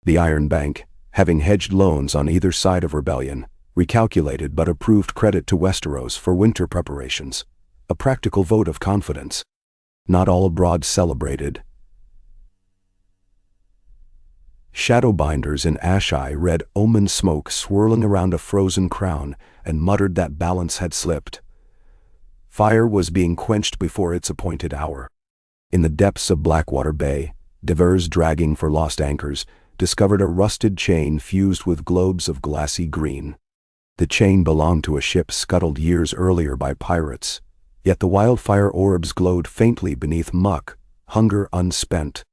The Iron Bank, having hedged loans on either side of rebellion, recalculated but approved credit to Westeros for winter preparations, a practical vote of confidence. Not all abroad celebrated. Shadowbinders in Ashai read omen smoke swirling around a frozen crown and muttered that balance had slipped. Fire was being quenched before its appointed hour. In the depths of Blackwater Bay, divers dragging for lost anchors discovered a rusted chain fused with globes of glassy green. The chain belonged to a ship scuttled years earlier by pirates, Yet the wildfire orbs glowed faintly beneath muck, hunger unspent.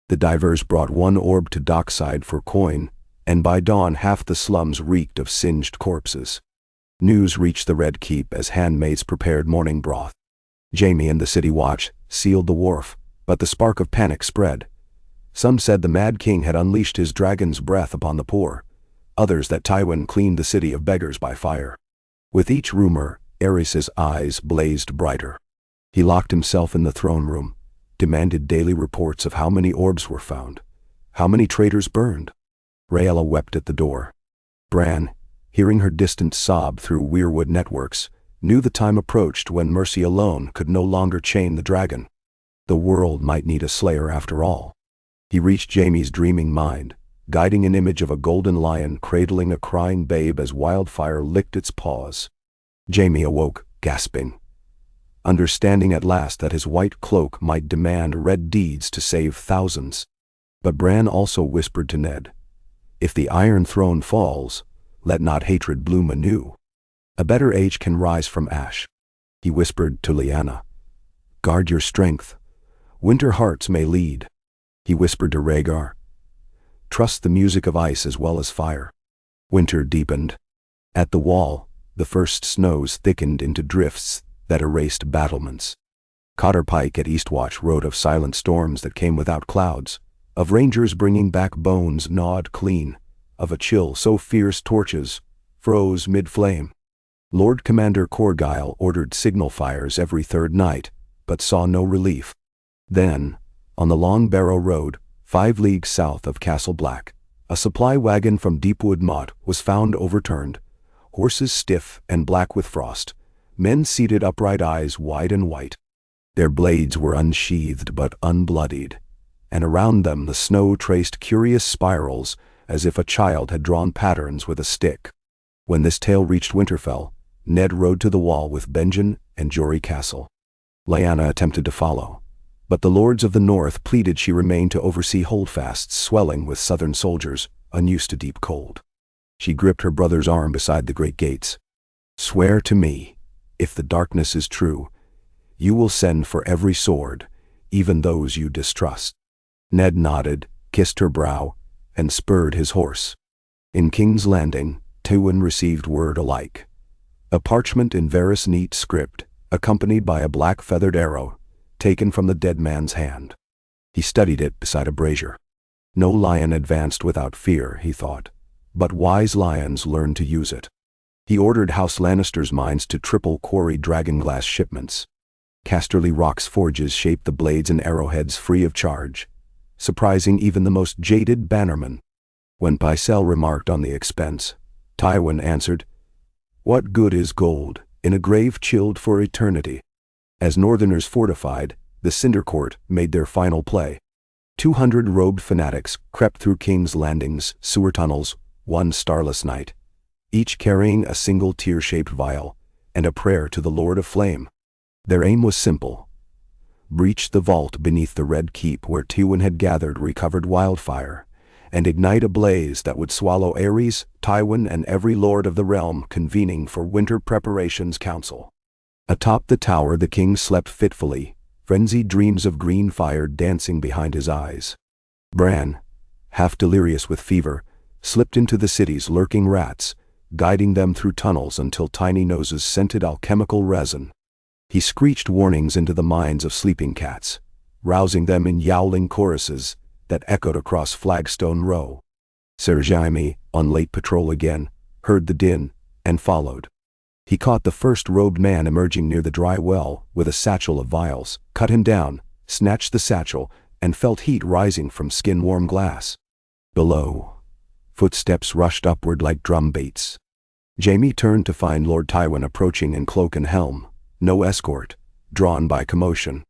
The divers brought one orb to dockside for coin, and by dawn half the slums reeked of singed corpses. News reached the Red Keep as handmaids prepared morning broth. Jaime and the city watch sealed the wharf, but the spark of panic spread. Some said the Mad King had unleashed his dragon's breath upon the poor, others that Tywin cleaned the city of beggars by fire. With each rumor, Aerys's eyes blazed brighter. He locked himself in the throne room, demanded daily reports of how many orbs were found, how many traitors burned. Rhaella wept at the door. Bran, hearing her distant sob through weirwood networks, knew the time approached when mercy alone could no longer chain the dragon. The world might need a slayer after all. He reached Jaime's dreaming mind, guiding an image of a golden lion cradling a crying babe as wildfire licked its paws. Jaime awoke, gasping, understanding at last that his white cloak might demand red deeds to save thousands. But Bran also whispered to Ned, "If the Iron Throne falls, let not hatred bloom anew. A better age can rise from ash." He whispered to Lyanna, "Guard your strength. Winter hearts may lead." He whispered to Rhaegar, "Trust the music of ice as well as fire." Winter deepened. At the wall, the first snows thickened into drifts that erased battlements. Cotter Pike at Eastwatch wrote of silent storms that came without clouds, of rangers bringing back bones gnawed clean, of a chill so fierce torches froze mid-flame. Lord Commander Corgyle ordered signal fires every third night, but saw no relief. Then, on the Long Barrow Road, 5 leagues south of Castle Black, a supply wagon from Deepwood Motte was found overturned, horses stiff and black with frost, men seated upright, eyes wide and white. Their blades were unsheathed but unbloodied, and around them the snow traced curious spirals as if a child had drawn patterns with a stick. When this tale reached Winterfell, Ned rode to the wall with Benjen and Jory Castle. Lyanna attempted to follow, but the lords of the north pleaded she remain to oversee holdfasts swelling with southern soldiers, unused to deep cold. She gripped her brother's arm beside the great gates. "Swear to me, if the darkness is true, you will send for every sword, even those you distrust." Ned nodded, kissed her brow, and spurred his horse. In King's Landing, Tywin received word alike. A parchment in Varys neat script, accompanied by a black feathered arrow, taken from the dead man's hand. He studied it beside a brazier. No lion advanced without fear, he thought, but wise lions learned to use it. He ordered House Lannister's mines to triple quarry dragonglass shipments. Casterly Rock's forges shaped the blades and arrowheads free of charge, surprising even the most jaded bannerman. When Pycelle remarked on the expense, Tywin answered, "What good is gold in a grave chilled for eternity?" As Northerners fortified, the Cinder Court made their final play. 200 robed fanatics crept through King's Landing's sewer tunnels one starless night, each carrying a single tear-shaped vial and a prayer to the Lord of Flame. Their aim was simple: breach the vault beneath the Red Keep where Tywin had gathered recovered wildfire, and ignite a blaze that would swallow Aerys, Tywin, and every lord of the realm convening for winter preparations council. Atop the tower the king slept fitfully, frenzied dreams of green fire dancing behind his eyes. Bran, half delirious with fever, slipped into the city's lurking rats, guiding them through tunnels until tiny noses scented alchemical resin. He screeched warnings into the minds of sleeping cats, rousing them in yowling choruses that echoed across Flagstone Row. Ser Jaime, on late patrol again, heard the din and followed. He caught the first robed man emerging near the dry well with a satchel of vials, cut him down, snatched the satchel, and felt heat rising from skin-warm glass. Below, footsteps rushed upward like drum beats. Jaime turned to find Lord Tywin approaching in cloak and helm, no escort, drawn by commotion.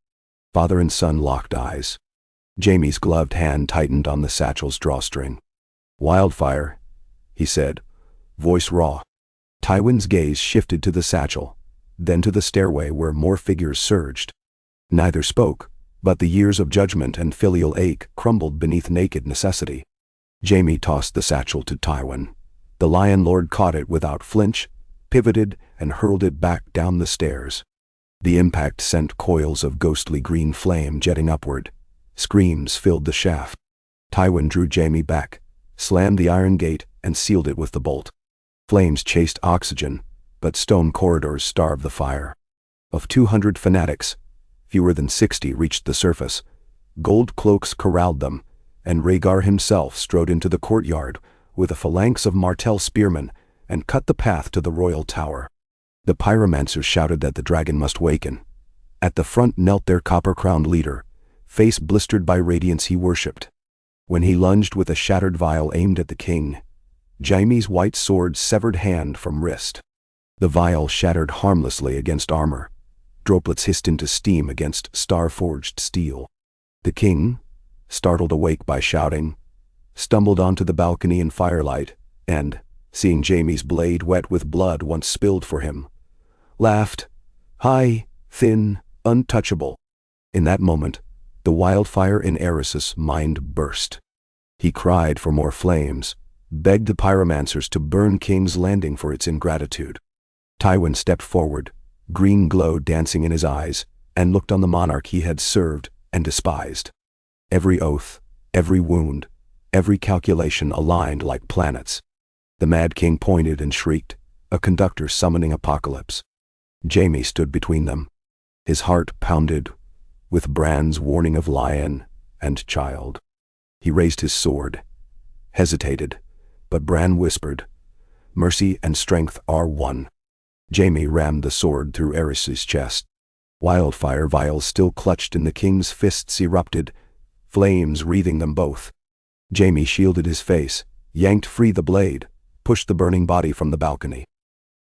Father and son locked eyes. Jaime's gloved hand tightened on the satchel's drawstring. "Wildfire," he said, voice raw. Tywin's gaze shifted to the satchel, then to the stairway where more figures surged. Neither spoke, but the years of judgment and filial ache crumbled beneath naked necessity. Jaime tossed the satchel to Tywin. The Lion Lord caught it without flinch, pivoted, and hurled it back down the stairs. The impact sent coils of ghostly green flame jetting upward. Screams filled the shaft. Tywin drew Jaime back, slammed the iron gate, and sealed it with the bolt. Flames chased oxygen, but stone corridors starved the fire. Of 200 fanatics, fewer than 60 reached the surface. Gold cloaks corralled them, and Rhaegar himself strode into the courtyard with a phalanx of Martell spearmen and cut the path to the royal tower. The pyromancers shouted that the dragon must waken. At the front knelt their copper-crowned leader, face blistered by radiance he worshipped. When he lunged with a shattered vial aimed at the king, Jaime's white sword severed hand from wrist. The vial shattered harmlessly against armor. Droplets hissed into steam against star-forged steel. The king, startled awake by shouting, stumbled onto the balcony in firelight, and, seeing Jaime's blade wet with blood once spilled for him, laughed, high, thin, untouchable. In that moment, the wildfire in Eris's mind burst. He cried for more flames, begged the pyromancers to burn King's Landing for its ingratitude. Tywin stepped forward, green glow dancing in his eyes, and looked on the monarch he had served and despised. Every oath, every wound, every calculation aligned like planets. The Mad King pointed and shrieked, a conductor summoning apocalypse. Jaime stood between them. His heart pounded with Bran's warning of lion and child. He raised his sword, hesitated, but Bran whispered, "Mercy and strength are one." Jaime rammed the sword through Eris's chest. Wildfire vials still clutched in the king's fists erupted, flames wreathing them both. Jaime shielded his face, yanked free the blade, pushed the burning body from the balcony.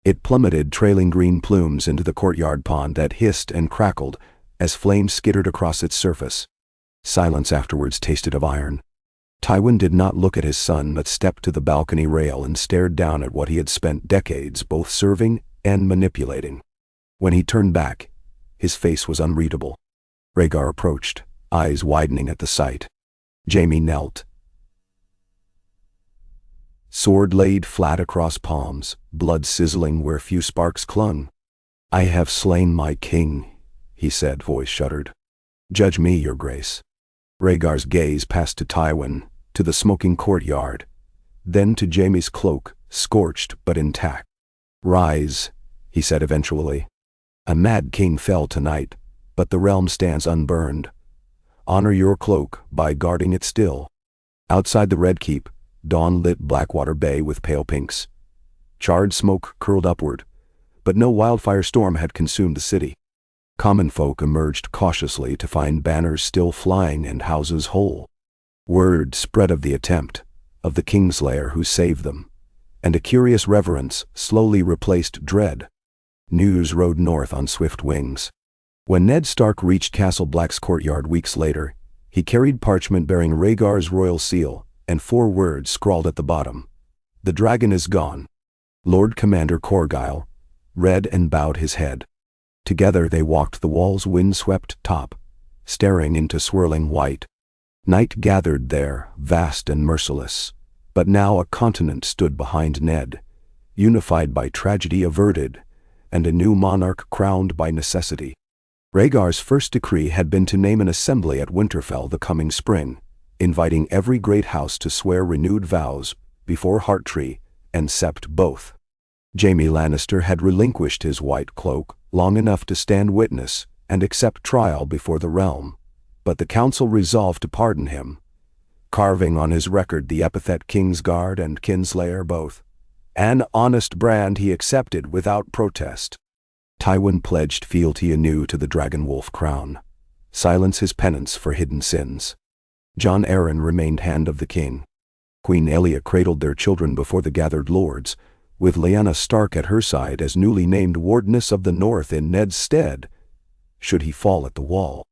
It plummeted trailing green plumes into the courtyard pond that hissed and crackled as flames skittered across its surface. Silence afterwards tasted of iron. Tywin did not look at his son but stepped to the balcony rail and stared down at what he had spent decades both serving and manipulating. When he turned back, his face was unreadable. Rhaegar approached, eyes widening at the sight. Jaime knelt, sword laid flat across palms, blood sizzling where few sparks clung. "I have slain my king," he said, voice shuddered. "Judge me, your grace." Rhaegar's gaze passed to Tywin, to the smoking courtyard, then to Jaime's cloak, scorched but intact. "Rise," he said eventually. "A mad king fell tonight, but the realm stands unburned. Honor your cloak by guarding it still." Outside the Red Keep, dawn lit Blackwater Bay with pale pinks. Charred smoke curled upward, but no wildfire storm had consumed the city. Common folk emerged cautiously to find banners still flying and houses whole. Word spread of the attempt, of the Kingslayer who saved them, and a curious reverence slowly replaced dread. News rode north on swift wings. When Ned Stark reached Castle Black's courtyard weeks later, he carried parchment bearing Rhaegar's royal seal and 4 words scrawled at the bottom. "The dragon is gone." Lord Commander Corgyle read and bowed his head. Together they walked the wall's wind-swept top, staring into swirling white. Night gathered there, vast and merciless, but now a continent stood behind Ned, unified by tragedy averted, and a new monarch crowned by necessity. Rhaegar's first decree had been to name an assembly at Winterfell the coming spring, inviting every great house to swear renewed vows before Hearttree and Sept both. Jaime Lannister had relinquished his white cloak long enough to stand witness and accept trial before the realm, but the council resolved to pardon him, carving on his record the epithet Kingsguard and Kinslayer both. An honest brand he accepted without protest. Tywin pledged fealty anew to the Dragonwolf crown, silence his penance for hidden sins. Jon Arryn remained Hand of the King. Queen Aelia cradled their children before the gathered lords, with Lyanna Stark at her side as newly named Wardness of the North in Ned's stead, should he fall at the wall.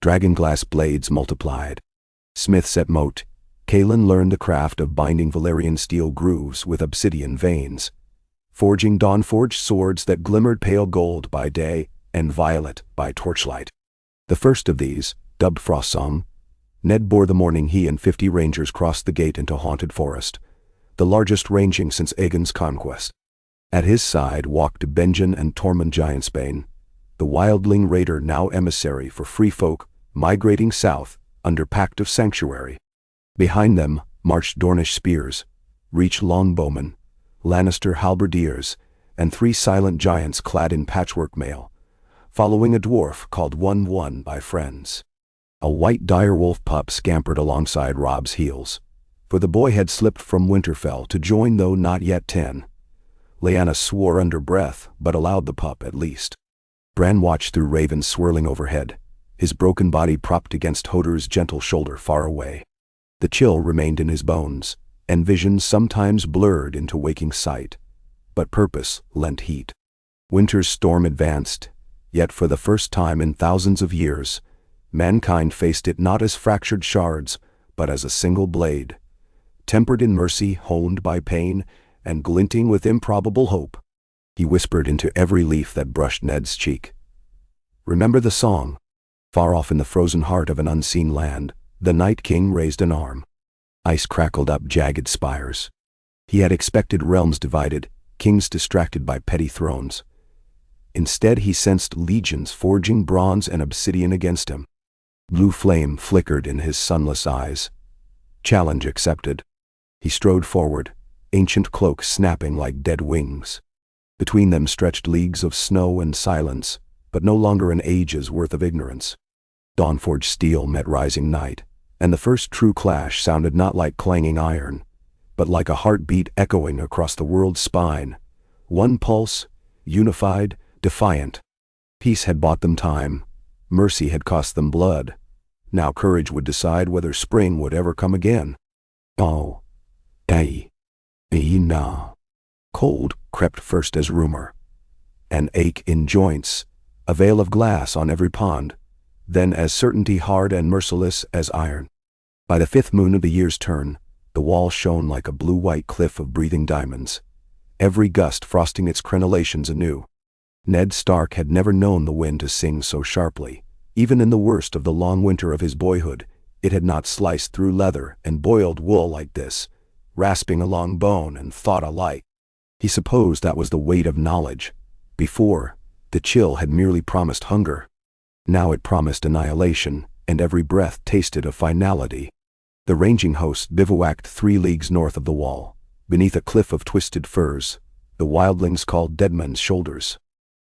Dragonglass blades multiplied. Smiths at Moat, Kaelin learned the craft of binding Valyrian steel grooves with obsidian veins, forging dawn-forged swords that glimmered pale gold by day and violet by torchlight. The first of these, dubbed Frostsong, Ned bore the morning he and 50 rangers crossed the gate into Haunted Forest, the largest ranging since Aegon's conquest. At his side walked Benjen and Tormund Giantsbane, the wildling raider now emissary for free folk migrating south under pact of sanctuary. Behind them marched Dornish spears, Reach longbowmen, Lannister halberdiers, and 3 silent giants clad in patchwork mail, following a dwarf called 1-1 by friends. A white direwolf pup scampered alongside Robb's heels, for the boy had slipped from Winterfell to join, though not yet 10. Lyanna swore under breath, but allowed the pup at least. Bran watched through ravens swirling overhead, his broken body propped against Hodor's gentle shoulder far away. The chill remained in his bones, and visions sometimes blurred into waking sight, but purpose lent heat. Winter's storm advanced, yet for the first time in thousands of years, mankind faced it not as fractured shards, but as a single blade, tempered in mercy, honed by pain, and glinting with improbable hope. He whispered into every leaf that brushed Ned's cheek. "Remember the song?" Far off in the frozen heart of an unseen land, the Night King raised an arm. Ice crackled up jagged spires. He had expected realms divided, kings distracted by petty thrones. Instead he sensed legions forging bronze and obsidian against him. Blue flame flickered in his sunless eyes. Challenge accepted. He strode forward, ancient cloak snapping like dead wings. Between them stretched leagues of snow and silence, but no longer an age's worth of ignorance. Dawnforged steel met rising night, and the first true clash sounded not like clanging iron, but like a heartbeat echoing across the world's spine. One pulse, unified, defiant. Peace had bought them time. Mercy had cost them blood. Now courage would decide whether spring would ever come again. Oh, nah. Cold crept first as rumor. An ache in joints, a veil of glass on every pond, then as certainty hard and merciless as iron. By the 5th moon of the year's turn, the wall shone like a blue-white cliff of breathing diamonds, every gust frosting its crenellations anew. Ned Stark had never known the wind to sing so sharply. Even in the worst of the long winter of his boyhood, it had not sliced through leather and boiled wool like this, rasping along bone and thought alike. He supposed that was the weight of knowledge. Before, the chill had merely promised hunger. Now it promised annihilation, and every breath tasted of finality. The ranging host bivouacked 3 leagues north of the wall, beneath a cliff of twisted firs, the wildlings called Deadman's Shoulders.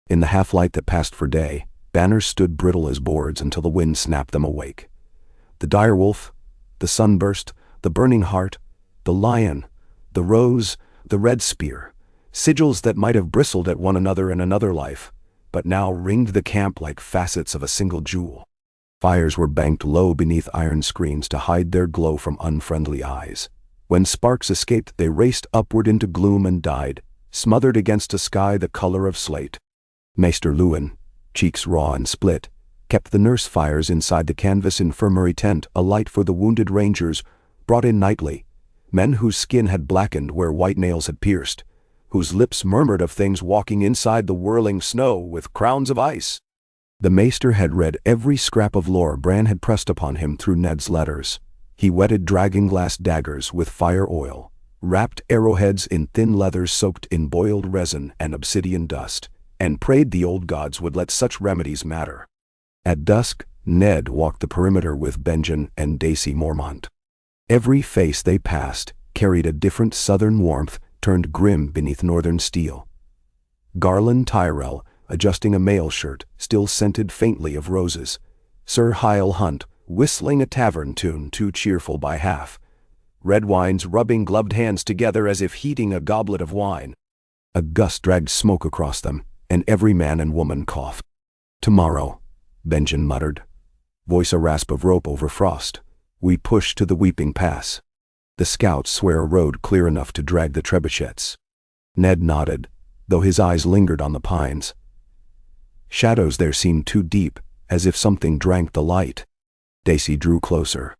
In the half-light that passed for day, banners stood brittle as boards until the wind snapped them awake. The direwolf, the sunburst, the burning heart, the lion, the rose, the red spear, sigils that might have bristled at one another in another life, but now ringed the camp like facets of a single jewel. Fires were banked low beneath iron screens to hide their glow from unfriendly eyes. When sparks escaped, they raced upward into gloom and died, smothered against a sky the color of slate. Maester Luwin, cheeks raw and split, kept the nurse fires inside the canvas infirmary tent alight for the wounded rangers brought in nightly, men whose skin had blackened where white nails had pierced, whose lips murmured of things walking inside the whirling snow with crowns of ice. The maester had read every scrap of lore Bran had pressed upon him through Ned's letters. He wetted dragonglass daggers with fire oil, wrapped arrowheads in thin leathers soaked in boiled resin and obsidian dust, and prayed the old gods would let such remedies matter. At dusk, Ned walked the perimeter with Benjen and Daisy Mormont. Every face they passed carried a different southern warmth turned grim beneath northern steel. Garland Tyrell, adjusting a mail shirt, still scented faintly of roses. Sir Hyle Hunt, whistling a tavern tune too cheerful by half. Redwynes rubbing gloved hands together as if heating a goblet of wine. A gust dragged smoke across them, and every man and woman coughed. "Tomorrow," Benjen muttered, voice a rasp of rope over frost, "we push to the Weeping Pass. The scouts swear a road clear enough to drag the trebuchets." Ned nodded, though his eyes lingered on the pines. Shadows there seemed too deep, as if something drank the light. Daisy drew closer.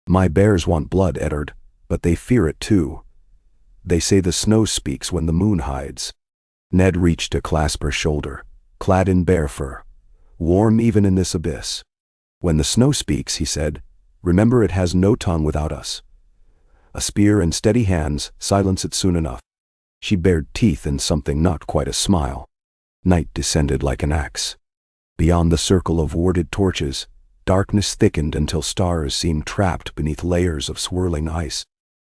"My bears want blood, Eddard, but they fear it too. They say the snow speaks when the moon hides." Ned reached to clasp her shoulder, clad in bear fur, warm even in this abyss. "When the snow speaks," he said, "remember it has no tongue without us. A spear and steady hands silence it soon enough." She bared teeth in something not quite a smile. Night descended like an axe. Beyond the circle of warded torches, darkness thickened until stars seemed trapped beneath layers of swirling ice.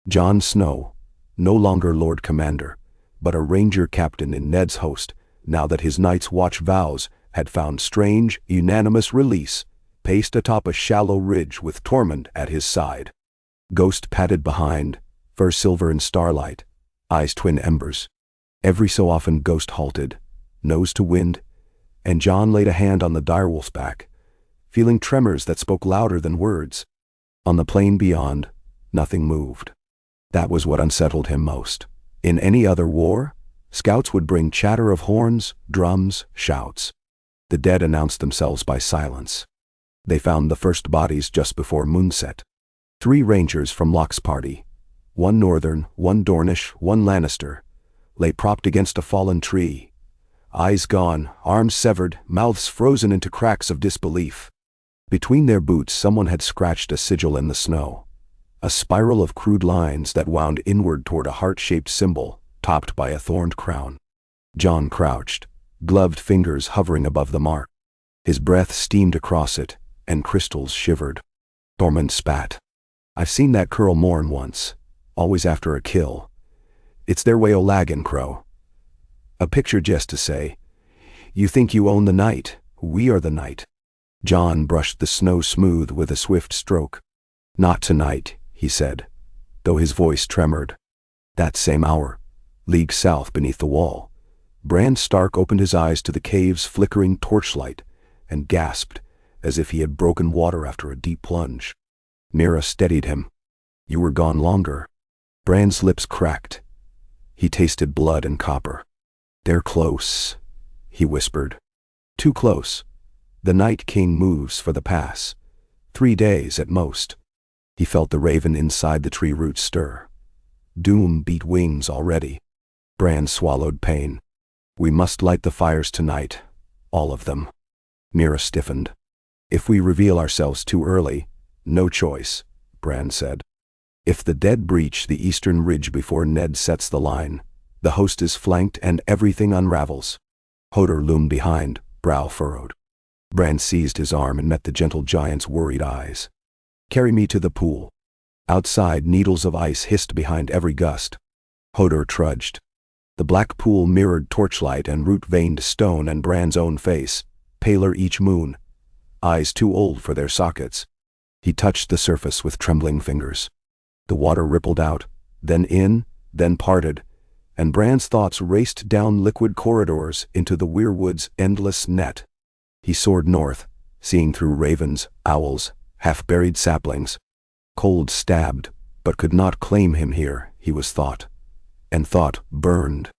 Jon Snow, no longer Lord Commander, but a ranger captain in Ned's host, now that his Night's Watch vows had found strange, unanimous release, paced atop a shallow ridge with Tormund at his side. Ghost padded behind, fur silver in starlight, eyes twin embers. Every so often Ghost halted, nose to wind, and Jon laid a hand on the direwolf's back, feeling tremors that spoke louder than words. On the plain beyond, nothing moved. That was what unsettled him most. In any other war, scouts would bring chatter of horns, drums, shouts. The dead announced themselves by silence. They found the first bodies just before moonset. 3 rangers from Locke's party, 1 Northern, 1 Dornish, 1 Lannister, lay propped against a fallen tree. Eyes gone, arms severed, mouths frozen into cracks of disbelief. Between their boots someone had scratched a sigil in the snow. A spiral of crude lines that wound inward toward a heart-shaped symbol, topped by a thorned crown. Jon crouched, gloved fingers hovering above the mark. His breath steamed across it, and crystals shivered. Tormund spat. "I've seen that curl mourn once, always after a kill. It's their way o' laggin', Crow. A picture just to say, you think you own the night, we are the night." Jon brushed the snow smooth with a swift stroke. "Not tonight," he said, though his voice tremored. That same hour, leagues south beneath the wall, Bran Stark opened his eyes to the cave's flickering torchlight and gasped as if he had broken water after a deep plunge. Mira steadied him. "You were gone longer." Bran's lips cracked. He tasted blood and copper. "They're close," he whispered. "Too close. The Night King moves for the pass. 3 days at most." He felt the raven inside the tree roots stir. Doom beat wings already. Bran swallowed pain. "We must light the fires tonight. All of them." Mira stiffened. "If we reveal ourselves too early, no choice," Bran said. "If the dead breach the eastern ridge before Ned sets the line, the host is flanked and everything unravels." Hodor loomed behind, brow furrowed. Bran seized his arm and met the gentle giant's worried eyes. "Carry me to the pool." Outside, needles of ice hissed behind every gust. Hodor trudged. The black pool mirrored torchlight and root-veined stone and Bran's own face, paler each moon, eyes too old for their sockets. He touched the surface with trembling fingers. The water rippled out, then in, then parted, and Bran's thoughts raced down liquid corridors into the weirwood's endless net. He soared north, seeing through ravens, owls, half-buried saplings. Cold stabbed, but could not claim him here, he was thought. And thought burned.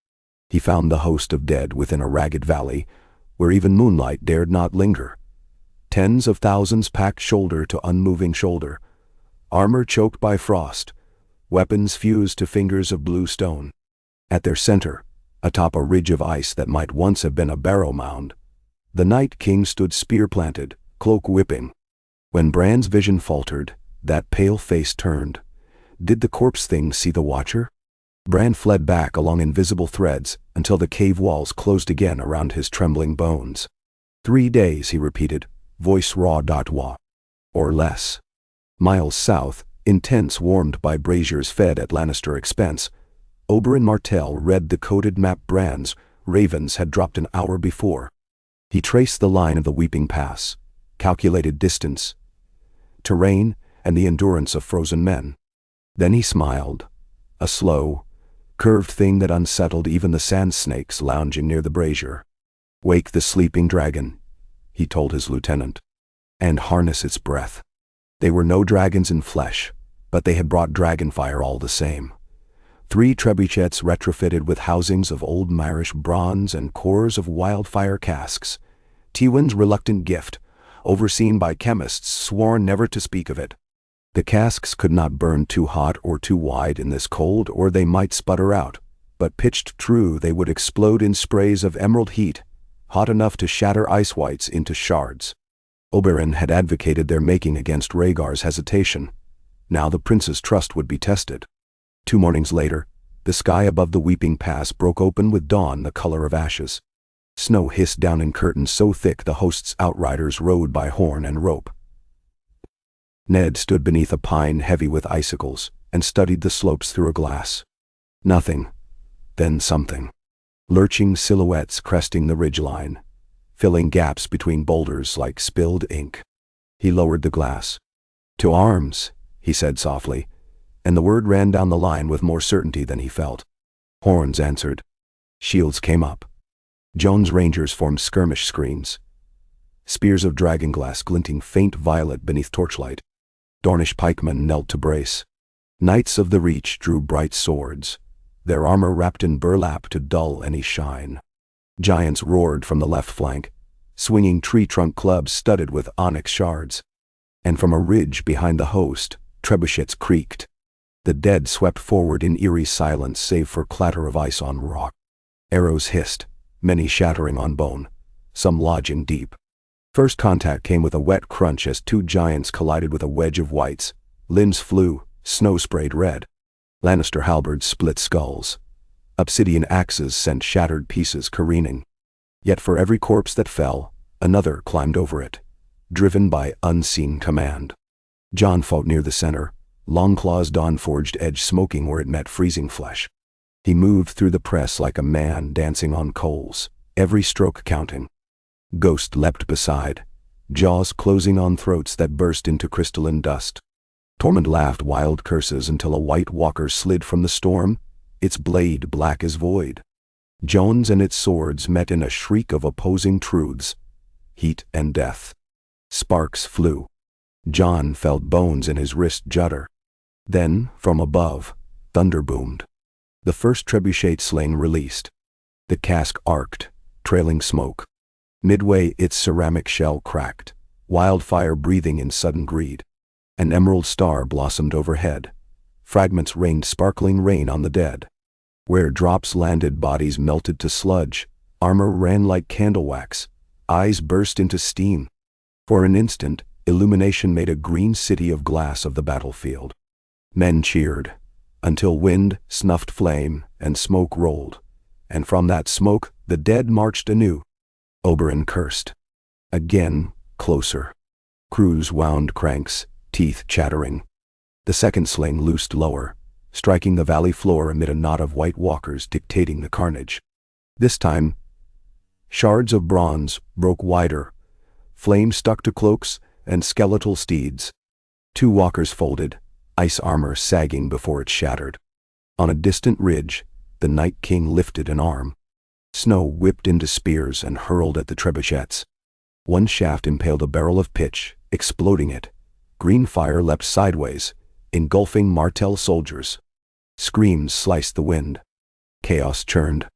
He found the host of dead within a ragged valley, where even moonlight dared not linger. Tens of thousands packed shoulder to unmoving shoulder, armor choked by frost, weapons fused to fingers of blue stone. At their center, atop a ridge of ice that might once have been a barrow mound, the Night King stood spear-planted, cloak whipping. When Bran's vision faltered, that pale face turned. Did the corpse thing see the Watcher? Bran fled back along invisible threads until the cave walls closed again around his trembling bones. 3 days, he repeated, voice raw. Or less. Miles south, in tents warmed by braziers fed at Lannister expense, Oberyn Martell read the coded map Bran's ravens had dropped an hour before. He traced the line of the Weeping Pass, calculated distance, terrain, and the endurance of frozen men. Then he smiled, a slow, curved thing that unsettled even the sand snakes lounging near the brazier. "Wake the sleeping dragon," he told his lieutenant, "and harness its breath." They were no dragons in flesh, but they had brought dragonfire all the same. 3 trebuchets retrofitted with housings of old Myrish bronze and cores of wildfire casks. Tywin's reluctant gift, overseen by chemists sworn never to speak of it. The casks could not burn too hot or too wide in this cold, or they might sputter out, but pitched true they would explode in sprays of emerald heat, hot enough to shatter ice whites into shards. Oberyn had advocated their making against Rhaegar's hesitation. Now the prince's trust would be tested. 2 mornings later, the sky above the Weeping Pass broke open with dawn the color of ashes. Snow hissed down in curtains so thick the host's outriders rode by horn and rope. Ned stood beneath a pine heavy with icicles and studied the slopes through a glass. Nothing, then something. Lurching silhouettes cresting the ridgeline, filling gaps between boulders like spilled ink. He lowered the glass. "To arms," he said softly, and the word ran down the line with more certainty than he felt. Horns answered. Shields came up. Joan's Rangers formed skirmish screens. Spears of dragonglass glinting faint violet beneath torchlight. Dornish pikemen knelt to brace. Knights of the Reach drew bright swords, their armor wrapped in burlap to dull any shine. Giants roared from the left flank, swinging tree-trunk clubs studded with onyx shards. And from a ridge behind the host, trebuchets creaked. The dead swept forward in eerie silence save for clatter of ice on rock. Arrows hissed, many shattering on bone, some lodging deep. First contact came with a wet crunch as two giants collided with a wedge of wights. Limbs flew, snow sprayed red. Lannister halberds split skulls. Obsidian axes sent shattered pieces careening. Yet for every corpse that fell, another climbed over it, driven by unseen command. Jon fought near the center, Longclaw's dawn-forged edge smoking where it met freezing flesh. He moved through the press like a man dancing on coals, every stroke counting. Ghost leapt beside, jaws closing on throats that burst into crystalline dust. Tormund laughed wild curses until a white walker slid from the storm, its blade black as void. Jones and its swords met in a shriek of opposing truths, heat and death. Sparks flew. Jon felt bones in his wrist judder. Then, from above, thunder boomed. The first trebuchet sling released. The cask arced, trailing smoke. Midway its ceramic shell cracked, wildfire breathing in sudden greed. An emerald star blossomed overhead. Fragments rained sparkling rain on the dead. Where drops landed, bodies melted to sludge, armor ran like candle wax, eyes burst into steam. For an instant, illumination made a green city of glass of the battlefield. Men cheered, until wind snuffed flame and smoke rolled, and from that smoke the dead marched anew. Oberyn cursed. Again, closer. Crews wound cranks, teeth chattering. The second sling loosed lower, striking the valley floor amid a knot of white walkers dictating the carnage. This time, shards of bronze broke wider, flame stuck to cloaks and skeletal steeds. Two walkers folded, ice armor sagging before it shattered. On a distant ridge, the Night King lifted an arm. Snow whipped into spears and hurled at the trebuchets. One shaft impaled a barrel of pitch, exploding it. Green fire leapt sideways, engulfing Martell soldiers. Screams sliced the wind. Chaos churned.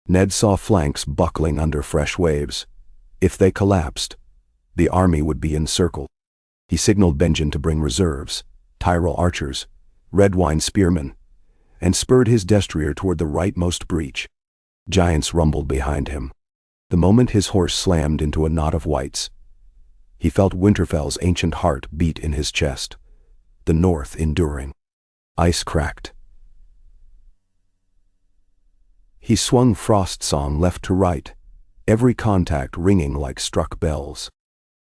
Ned saw flanks buckling under fresh waves. If they collapsed, the army would be encircled. He signaled Benjen to bring reserves, Tyrell archers, Redwine spearmen, and spurred his destrier toward the rightmost breach. Giants rumbled behind him. The moment his horse slammed into a knot of wights, he felt Winterfell's ancient heart beat in his chest, the north enduring. Ice cracked. He swung Frostsong left to right, every contact ringing like struck bells.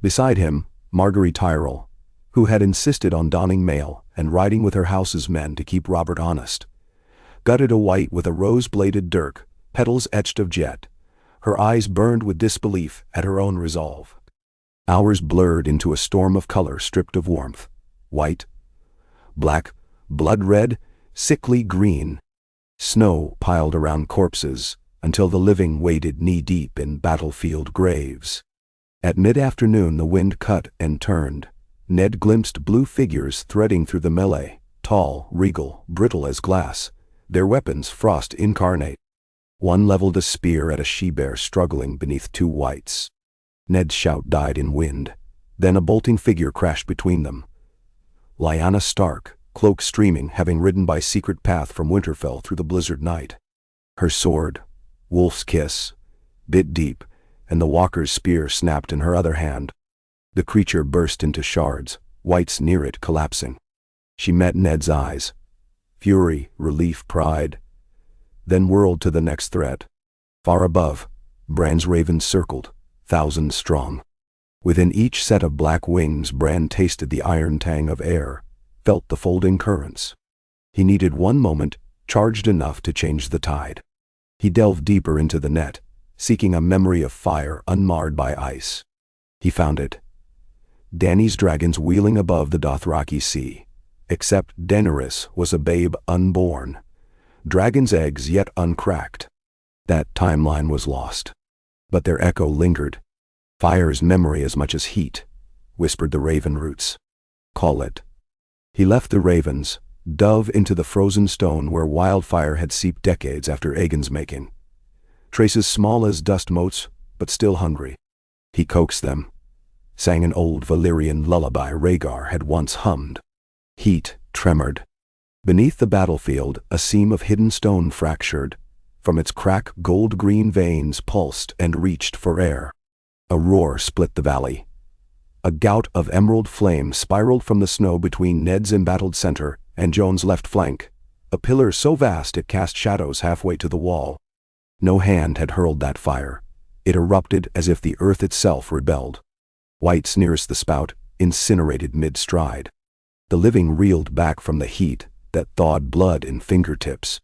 Beside him, Marguerite Tyrell, who had insisted on donning mail and riding with her house's men to keep Robert honest, gutted a wight with a rose-bladed dirk, petals etched of jet. Her eyes burned with disbelief at her own resolve. Hours blurred into a storm of color stripped of warmth. White, black, blood-red, sickly green. Snow piled around corpses until the living waded knee-deep in battlefield graves. At mid-afternoon the wind cut and turned. Ned glimpsed blue figures threading through the melee, tall, regal, brittle as glass, their weapons frost incarnate. One leveled a spear at a she-bear struggling beneath two wights. Ned's shout died in wind. Then a bolting figure crashed between them. Lyanna Stark, cloak streaming, having ridden by secret path from Winterfell through the blizzard night. Her sword, wolf's kiss, bit deep, and the walker's spear snapped in her other hand. The creature burst into shards, wights near it collapsing. She met Ned's eyes. Fury, relief, pride. Then whirled to the next threat. Far above, Bran's ravens circled, thousands strong. Within each set of black wings, Bran tasted the iron tang of air, felt the folding currents. He needed one moment, charged enough to change the tide. He delved deeper into the net, seeking a memory of fire unmarred by ice. He found it. Dany's dragons wheeling above the Dothraki sea. Except Daenerys was a babe unborn. Dragon's eggs yet uncracked. That timeline was lost. But their echo lingered. Fire's memory as much as heat, whispered the raven roots. Call it. He left the ravens, dove into the frozen stone where wildfire had seeped decades after Aegon's making. Traces small as dust motes, but still hungry. He coaxed them, sang an old Valyrian lullaby Rhaegar had once hummed. Heat tremored. Beneath the battlefield, a seam of hidden stone fractured. From its crack, gold-green veins pulsed and reached for air. A roar split the valley. A gout of emerald flame spiraled from the snow between Ned's embattled center and Jon's left flank, a pillar so vast it cast shadows halfway to the wall. No hand had hurled that fire. It erupted as if the earth itself rebelled. Whites nearest the spout incinerated mid-stride. The living reeled back from the heat that thawed blood in fingertips.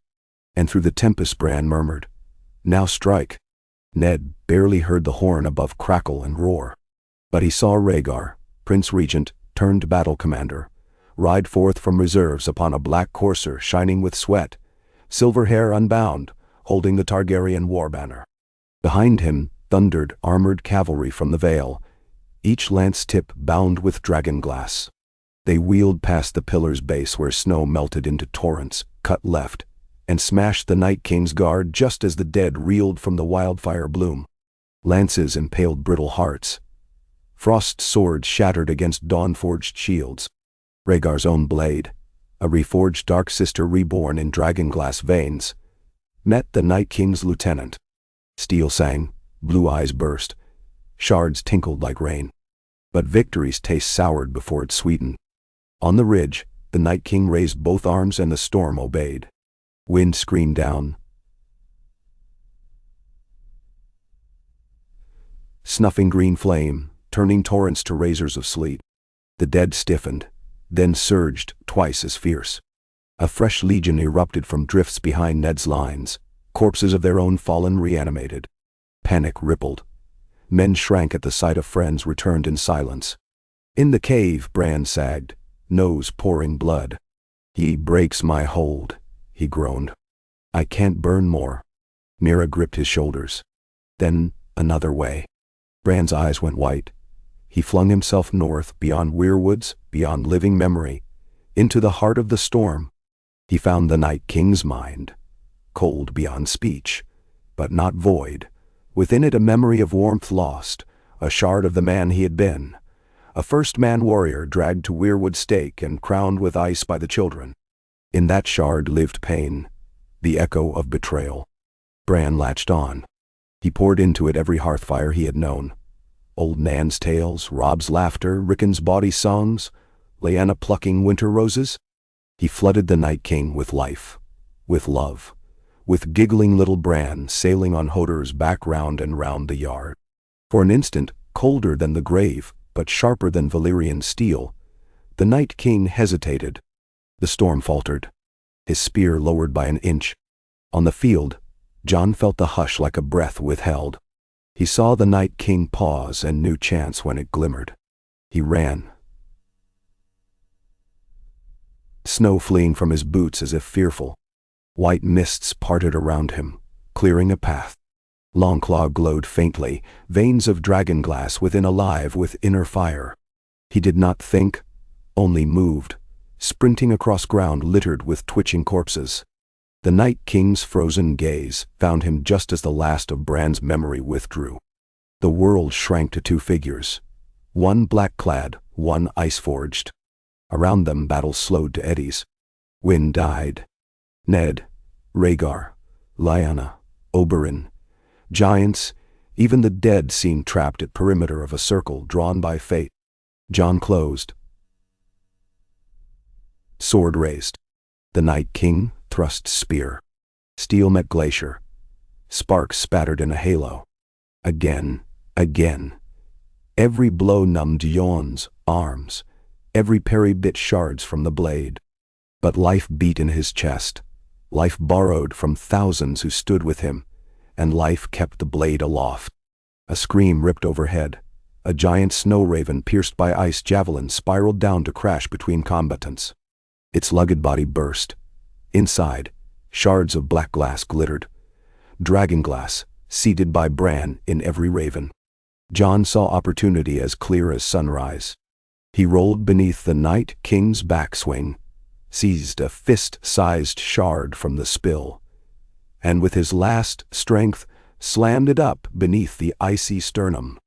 And through the tempest Bran murmured, "Now strike." Ned barely heard the horn above crackle and roar. But he saw Rhaegar, Prince Regent turned battle commander, ride forth from reserves upon a black courser shining with sweat, silver hair unbound, holding the Targaryen war banner. Behind him thundered armored cavalry from the Vale, each lance tip bound with dragon glass. They wheeled past the pillar's base where snow melted into torrents, cut left, and smashed the Night King's guard just as the dead reeled from the wildfire bloom. Lances impaled brittle hearts. Frost swords shattered against dawn-forged shields. Rhaegar's own blade, a reforged dark sister reborn in dragonglass veins, met the Night King's lieutenant. Steel sang, blue eyes burst, shards tinkled like rain. But victory's taste soured before it sweetened. On the ridge, the Night King raised both arms and the storm obeyed. Wind screamed down, snuffing green flame, turning torrents to razors of sleet. The dead stiffened, then surged twice as fierce. A fresh legion erupted from drifts behind Ned's lines, corpses of their own fallen reanimated. Panic rippled. Men shrank at the sight of friends returned in silence. In the cave, Bran sagged, nose pouring blood. "He breaks my hold," he groaned. "I can't burn more." Mira gripped his shoulders. Then another way. Bran's eyes went white. He flung himself north, beyond weirwoods, beyond living memory, into the heart of the storm. He found the Night King's mind, cold beyond speech, but not void. Within it a memory of warmth lost, a shard of the man he had been, a first-man warrior dragged to weirwood stake and crowned with ice by the children. In that shard lived pain, the echo of betrayal. Bran latched on. He poured into it every hearthfire he had known. Old Nan's tales, Robb's laughter, Rickon's bawdy songs, Lyanna plucking winter roses. He flooded the Night King with life, with love, with giggling little Bran sailing on Hodor's back round and round the yard. For an instant, colder than the grave, but sharper than Valyrian steel, the Night King hesitated. The storm faltered, his spear lowered by an inch. On the field, Jon felt the hush like a breath withheld. He saw the Night King pause and knew chance when it glimmered. He ran, snow fleeing from his boots as if fearful. White mists parted around him, clearing a path. Longclaw glowed faintly, veins of dragonglass within alive with inner fire. He did not think, only moved, sprinting across ground littered with twitching corpses. The Night King's frozen gaze found him just as the last of Bran's memory withdrew. The world shrank to two figures, one black-clad, one ice-forged. Around them battle slowed to eddies. Wind died. Ned, Rhaegar, Lyanna, Oberyn, giants, even the dead seemed trapped at perimeter of a circle drawn by fate. Jon closed. Sword raised. The Night King thrust spear. Steel met glacier. Sparks spattered in a halo. Again, again. Every blow numbed Jon's arms. Every parry bit shards from the blade. But life beat in his chest. Life borrowed from thousands who stood with him, and life kept the blade aloft. A scream ripped overhead. A giant snow raven pierced by ice javelins spiraled down to crash between combatants. Its lugged body burst. Inside, shards of black glass glittered. Dragon glass, seeded by Bran in every raven. Jon saw opportunity as clear as sunrise. He rolled beneath the Night King's backswing, seized a fist-sized shard from the spill, and with his last strength slammed it up beneath the icy sternum.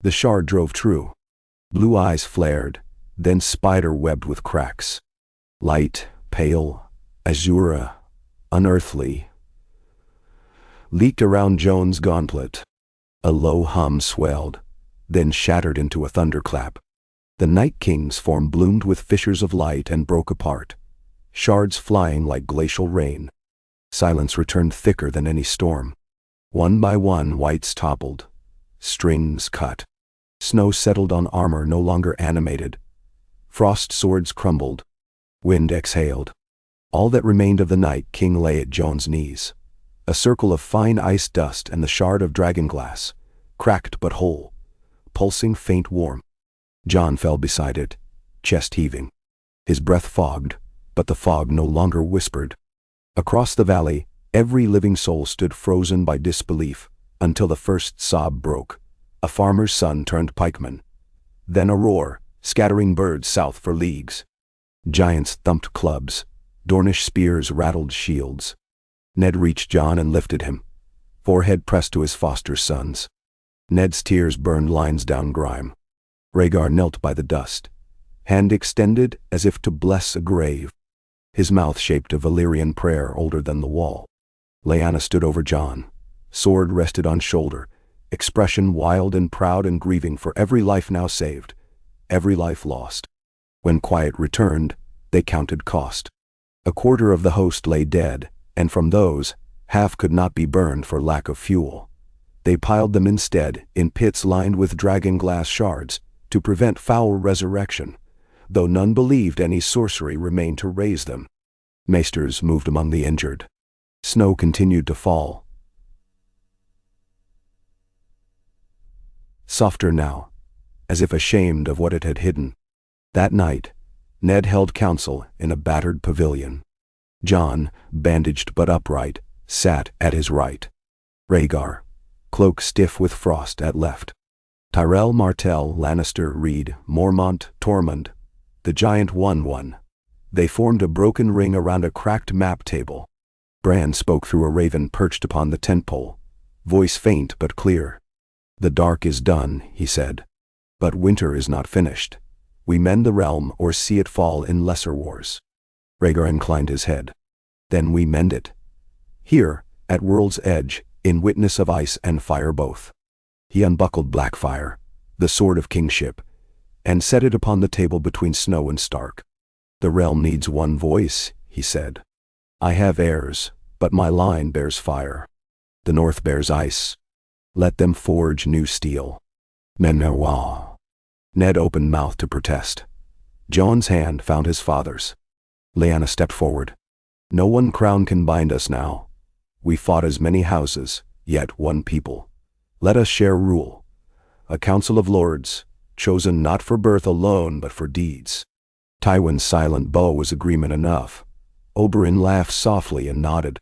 The shard drove true. Blue eyes flared, then spider-webbed with cracks. Light, pale, azura, unearthly, leaked around Jon's gauntlet. A low hum swelled, then shattered into a thunderclap. The Night King's form bloomed with fissures of light and broke apart, shards flying like glacial rain. Silence returned thicker than any storm. One by one, whites toppled, strings cut. Snow settled on armor no longer animated. Frost swords crumbled. Wind exhaled. All that remained of the Night King lay at Jon's knees. A circle of fine ice dust and the shard of dragon glass, cracked but whole, pulsing faint warm. Jon fell beside it, chest heaving. His breath fogged, but the fog no longer whispered. Across the valley, every living soul stood frozen by disbelief, until the first sob broke. A farmer's son turned pikeman. Then a roar, scattering birds south for leagues. Giants thumped clubs. Dornish spears rattled shields. Ned reached Jon and lifted him, forehead pressed to his foster son's. Ned's tears burned lines down grime. Rhaegar knelt by the dust, hand extended as if to bless a grave. His mouth shaped a Valyrian prayer older than the wall. Lyanna stood over Jon, sword rested on shoulder, expression wild and proud and grieving for every life now saved, every life lost. When quiet returned, they counted cost. A quarter of the host lay dead, and from those, half could not be burned for lack of fuel. They piled them instead in pits lined with dragon glass shards to prevent foul resurrection, though none believed any sorcery remained to raise them. Maesters moved among the injured. Snow continued to fall. Softer now, as if ashamed of what it had hidden. That night, Ned held council in a battered pavilion. Jon, bandaged but upright, sat at his right. Rhaegar, cloak stiff with frost, at left. Tyrell, Martell, Lannister, Reed, Mormont, Tormund, the giant won. They formed a broken ring around a cracked map table. Bran spoke through a raven perched upon the tent pole, voice faint but clear. "The dark is done," he said. "But winter is not finished. We mend the realm or see it fall in lesser wars." Rhaegar inclined his head. "Then we mend it. Here, at world's edge, in witness of ice and fire both." He unbuckled Blackfire, the sword of kingship, and set it upon the table between Snow and Stark. "The realm needs one voice," he said. "I have heirs, but my line bears fire. The north bears ice. Let them forge new steel." Memoir. Ned opened mouth to protest. Jon's hand found his father's. Lyanna stepped forward. "No one crown can bind us now. We fought as many houses, yet one people. Let us share rule. A council of lords, chosen not for birth alone but for deeds." Tywin's silent bow was agreement enough. Oberyn laughed softly and nodded.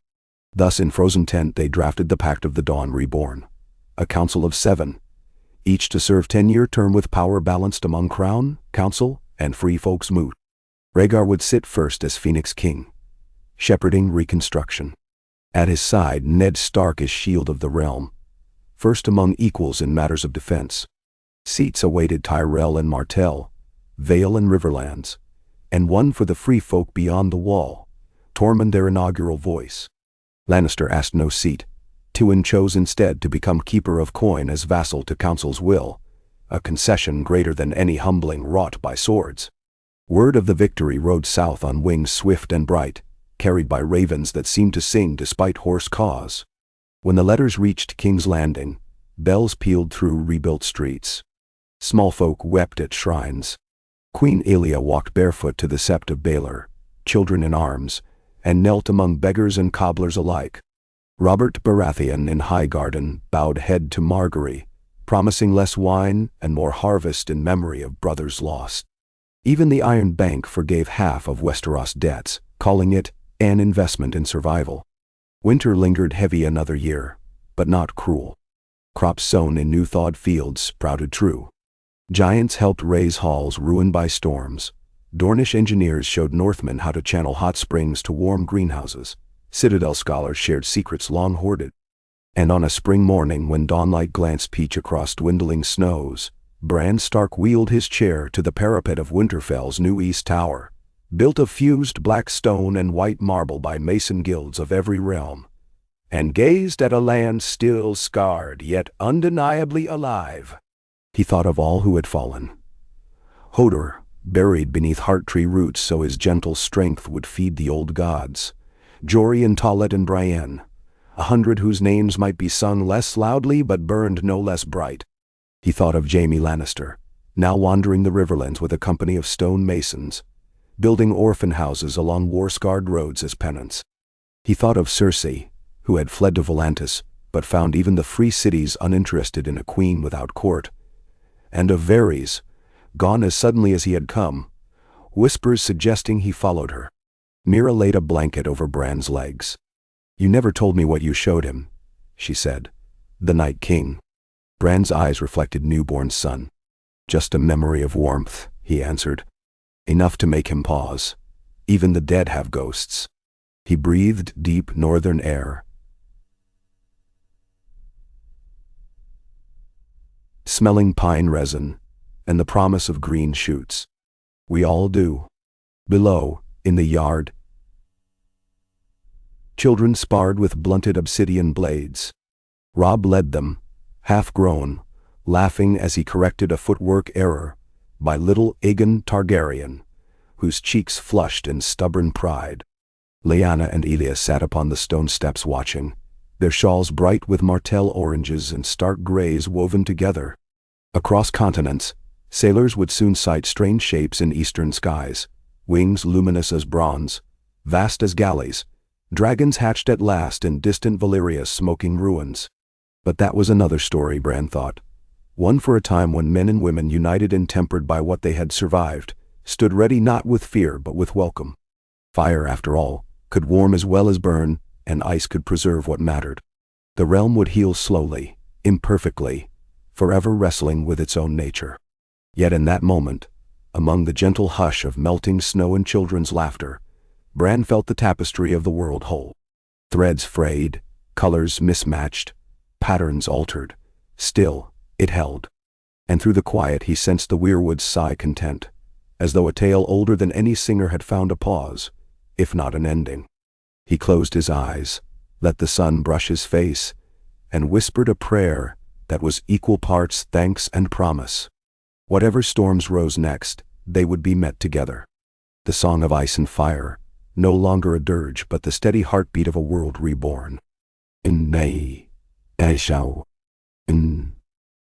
Thus in Frozen Tent they drafted the Pact of the Dawn Reborn. A council of 7, each to serve 10-year term with power balanced among crown, council, and free folks moot. Rhaegar would sit first as Phoenix King, shepherding reconstruction. At his side, Ned Stark as shield of the realm, first among equals in matters of defense. Seats awaited Tyrell and Martell, Vale and Riverlands, and one for the free folk beyond the wall, Tormund their inaugural voice. Lannister asked no seat. Tywin chose instead to become keeper of coin as vassal to council's will, a concession greater than any humbling wrought by swords. Word of the victory rode south on wings swift and bright, carried by ravens that seemed to sing despite hoarse caws. When the letters reached King's Landing, Bells pealed through rebuilt streets. Small folk wept at shrines. Queen Aelia walked barefoot to the sept of Baelor, children in arms, and knelt among beggars and cobblers alike. Robert Baratheon in Highgarden bowed head to Margaery, promising less wine and more harvest in memory of brothers lost. Even the Iron Bank forgave half of Westeros' debts, calling it an investment in survival. Winter lingered heavy another year, but not cruel. Crops sown in new-thawed fields sprouted true. Giants helped raise halls ruined by storms. Dornish engineers showed Northmen how to channel hot springs to warm greenhouses. Citadel scholars shared secrets long hoarded. And on a spring morning when dawnlight glanced peach across dwindling snows, Bran Stark wheeled his chair to the parapet of Winterfell's new East Tower, built of fused black stone and white marble by mason guilds of every realm, and gazed at a land still scarred yet undeniably alive. He thought of all who had fallen. Hodor, buried beneath heart-tree roots so his gentle strength would feed the old gods. Jory and Tollet and Brienne, 100 whose names might be sung less loudly but burned no less bright. He thought of Jaime Lannister, now wandering the riverlands with a company of stone masons, building orphan houses along war-scarred roads as penance. He thought of Cersei, who had fled to Volantis, but found even the free cities uninterested in a queen without court, and of Varys, gone as suddenly as he had come, whispers suggesting he followed her. Mira laid a blanket over Bran's legs. "You never told me what you showed him," she said. "The Night King." Bran's eyes reflected newborn sun. "Just a memory of warmth," he answered. "Enough to make him pause. Even the dead have ghosts." He breathed deep northern air, smelling pine resin and the promise of green shoots. "We all do." Below, in the yard, children sparred with blunted obsidian blades. Robb led them, half-grown, laughing as he corrected a footwork error by little Aegon Targaryen, whose cheeks flushed in stubborn pride. Lyanna and Elia sat upon the stone steps watching, their shawls bright with martell oranges and stark grays woven together. Across continents, sailors would soon sight strange shapes in eastern skies, wings luminous as bronze, vast as galleys, dragons hatched at last in distant Valyria's smoking ruins. But that was another story, Bran thought. One for a time when men and women, united and tempered by what they had survived, stood ready not with fear but with welcome. Fire, after all, could warm as well as burn, and ice could preserve what mattered. The realm would heal slowly, imperfectly, forever wrestling with its own nature. Yet in that moment, among the gentle hush of melting snow and children's laughter, Bran felt the tapestry of the world whole. Threads frayed, colors mismatched, patterns altered. Still, it held. And through the quiet he sensed the weirwood's sigh content, as though a tale older than any singer had found a pause, if not an ending. He closed his eyes, let the sun brush his face, and whispered a prayer that was equal parts thanks and promise. Whatever storms rose next, they would be met together. The song of ice and fire, no longer a dirge but the steady heartbeat of a world reborn.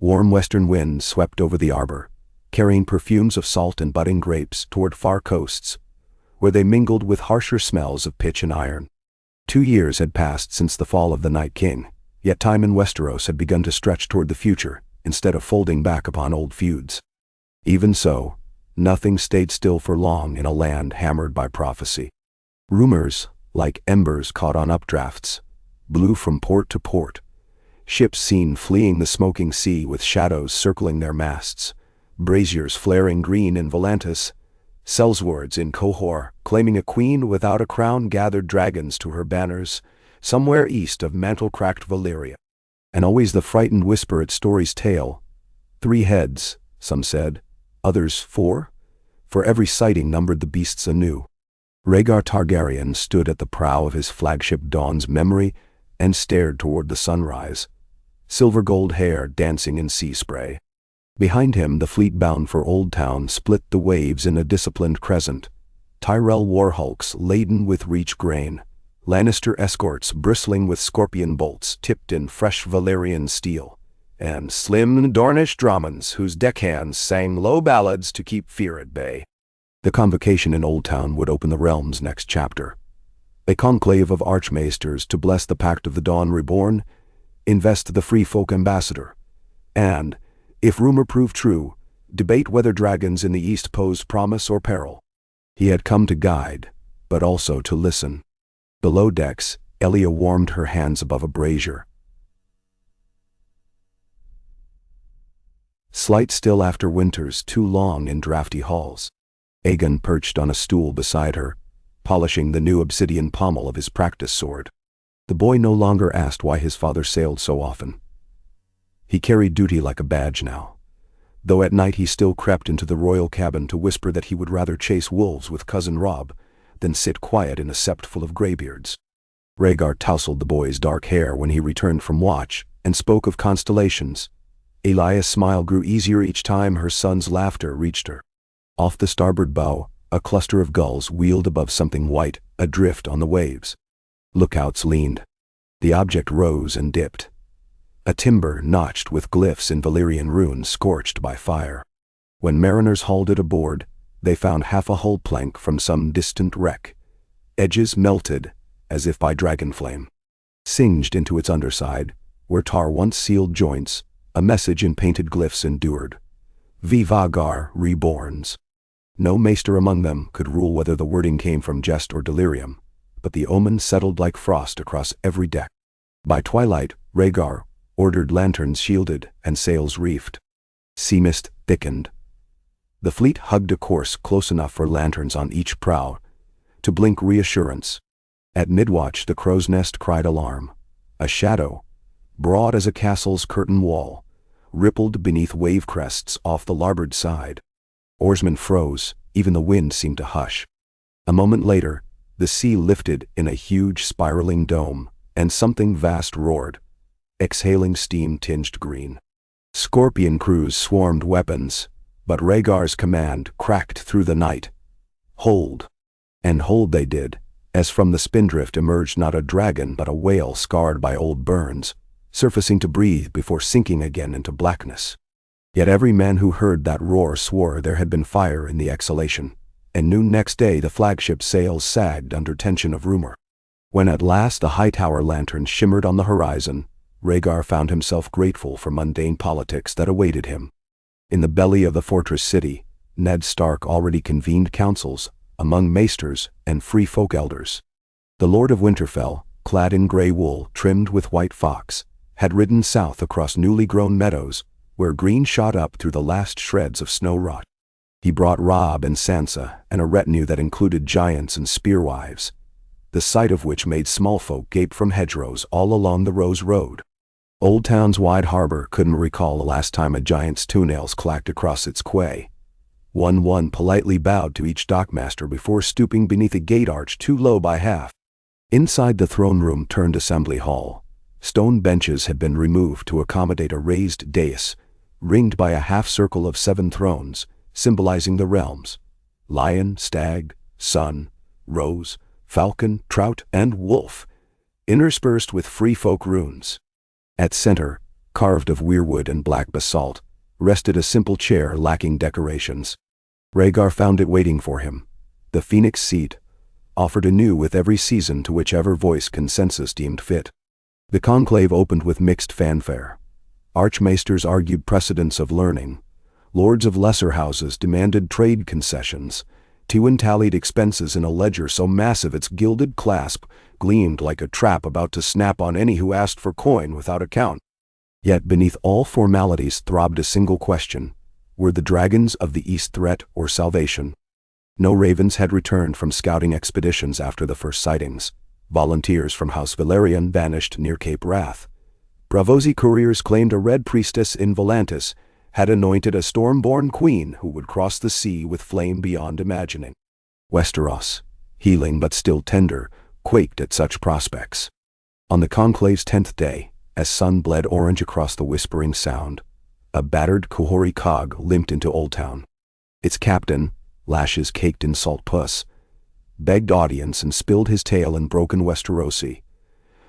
Warm western winds swept over the arbor, carrying perfumes of salt and budding grapes toward far coasts, where they mingled with harsher smells of pitch and iron. 2 years had passed since the fall of the Night King, yet time in Westeros had begun to stretch toward the future, instead of folding back upon old feuds. Even so, nothing stayed still for long in a land hammered by prophecy. Rumors, like embers caught on updrafts, blew from port to port. Ships seen fleeing the smoking sea with shadows circling their masts, braziers flaring green in Volantis, sellswords in Qohor claiming a queen without a crown gathered dragons to her banners, somewhere east of mantle-cracked Valyria. And always the frightened whisper at Story's tail. 3 heads, some said, others 4, for every sighting numbered the beasts anew. Rhaegar Targaryen stood at the prow of his flagship Dawn's memory and stared toward the sunrise, silver-gold hair dancing in sea spray. Behind him, the fleet bound for Old Town split the waves in a disciplined crescent, Tyrell warhulks laden with Reach grain, Lannister escorts bristling with scorpion bolts tipped in fresh Valyrian steel, and slim Dornish Dromons whose deckhands sang low ballads to keep fear at bay. The convocation in Old Town would open the realm's next chapter. A conclave of archmaesters to bless the Pact of the Dawn Reborn, invest the Free Folk ambassador, and, if rumor proved true, debate whether dragons in the East posed promise or peril. He had come to guide, but also to listen. Below decks, Elia warmed her hands above a brazier. Slight still after winters too long in drafty halls. Aegon perched on a stool beside her, polishing the new obsidian pommel of his practice sword. The boy no longer asked why his father sailed so often. He carried duty like a badge now, though at night he still crept into the royal cabin to whisper that he would rather chase wolves with Cousin Rob than sit quiet in a sept full of graybeards. Rhaegar tousled the boy's dark hair when he returned from watch and spoke of constellations. Elia's smile grew easier each time her son's laughter reached her. Off the starboard bow, a cluster of gulls wheeled above something white, adrift on the waves. Lookouts leaned. The object rose and dipped. A timber notched with glyphs in Valyrian runes scorched by fire. When mariners hauled it aboard, they found half a hull plank from some distant wreck, edges melted as if by dragon flame. Singed into its underside, where tar once sealed joints, a message in painted glyphs endured. Vivagar reborns. No maester among them could rule whether the wording came from jest or delirium, but the omen settled like frost across every deck. By twilight, Rhaegar ordered lanterns shielded and sails reefed. Sea mist thickened. The fleet hugged a course close enough for lanterns on each prow to blink reassurance. At midwatch the crow's nest cried alarm. A shadow, broad as a castle's curtain wall, rippled beneath wave crests off the larboard side. Oarsmen froze, even the wind seemed to hush. A moment later, the sea lifted in a huge spiraling dome, and something vast roared, exhaling steam-tinged green. Scorpion crews swarmed weapons, but Rhaegar's command cracked through the night. Hold. And hold they did, as from the spindrift emerged not a dragon but a whale scarred by old burns, surfacing to breathe before sinking again into blackness. Yet every man who heard that roar swore there had been fire in the exhalation, and knew next day the flagship's sails sagged under tension of rumor. When at last the high tower lantern shimmered on the horizon, Rhaegar found himself grateful for mundane politics that awaited him. In the belly of the fortress city, Ned Stark already convened councils among maesters and free folk elders. The Lord of Winterfell, clad in grey wool trimmed with white fox, had ridden south across newly grown meadows, where green shot up through the last shreds of snow rot. He brought Robb and Sansa and a retinue that included giants and spearwives, the sight of which made small folk gape from hedgerows all along the Rose Road. Old Town's wide harbor couldn't recall the last time a giant's toenails clacked across its quay. One politely bowed to each dockmaster before stooping beneath a gate arch too low by half. Inside the throne room turned assembly hall, stone benches had been removed to accommodate a raised dais, ringed by a half-circle of 7 thrones, symbolizing the realms: lion, stag, sun, rose, falcon, trout, and wolf, interspersed with free folk runes. At center, carved of weirwood and black basalt, rested a simple chair lacking decorations. Rhaegar found it waiting for him, the phoenix seat, offered anew with every season to whichever voice consensus deemed fit. The conclave opened with mixed fanfare. Archmaesters argued precedents of learning. Lords of lesser houses demanded trade concessions. Tywin tallied expenses in a ledger so massive its gilded clasp gleamed like a trap about to snap on any who asked for coin without account. Yet beneath all formalities throbbed a single question: were the dragons of the East threat or salvation? No ravens had returned from scouting expeditions after the first sightings. Volunteers from House Velaryon vanished near Cape Wrath. Braavosi couriers claimed a red priestess in Volantis had anointed a storm-born queen who would cross the sea with flame beyond imagining. Westeros, healing but still tender, quaked at such prospects. On the conclave's 10th day, as sun bled orange across the whispering sound, a battered Qohori cog limped into Old Town. Its captain, lashes caked in salt pus, begged audience and spilled his tale in broken Westerosi.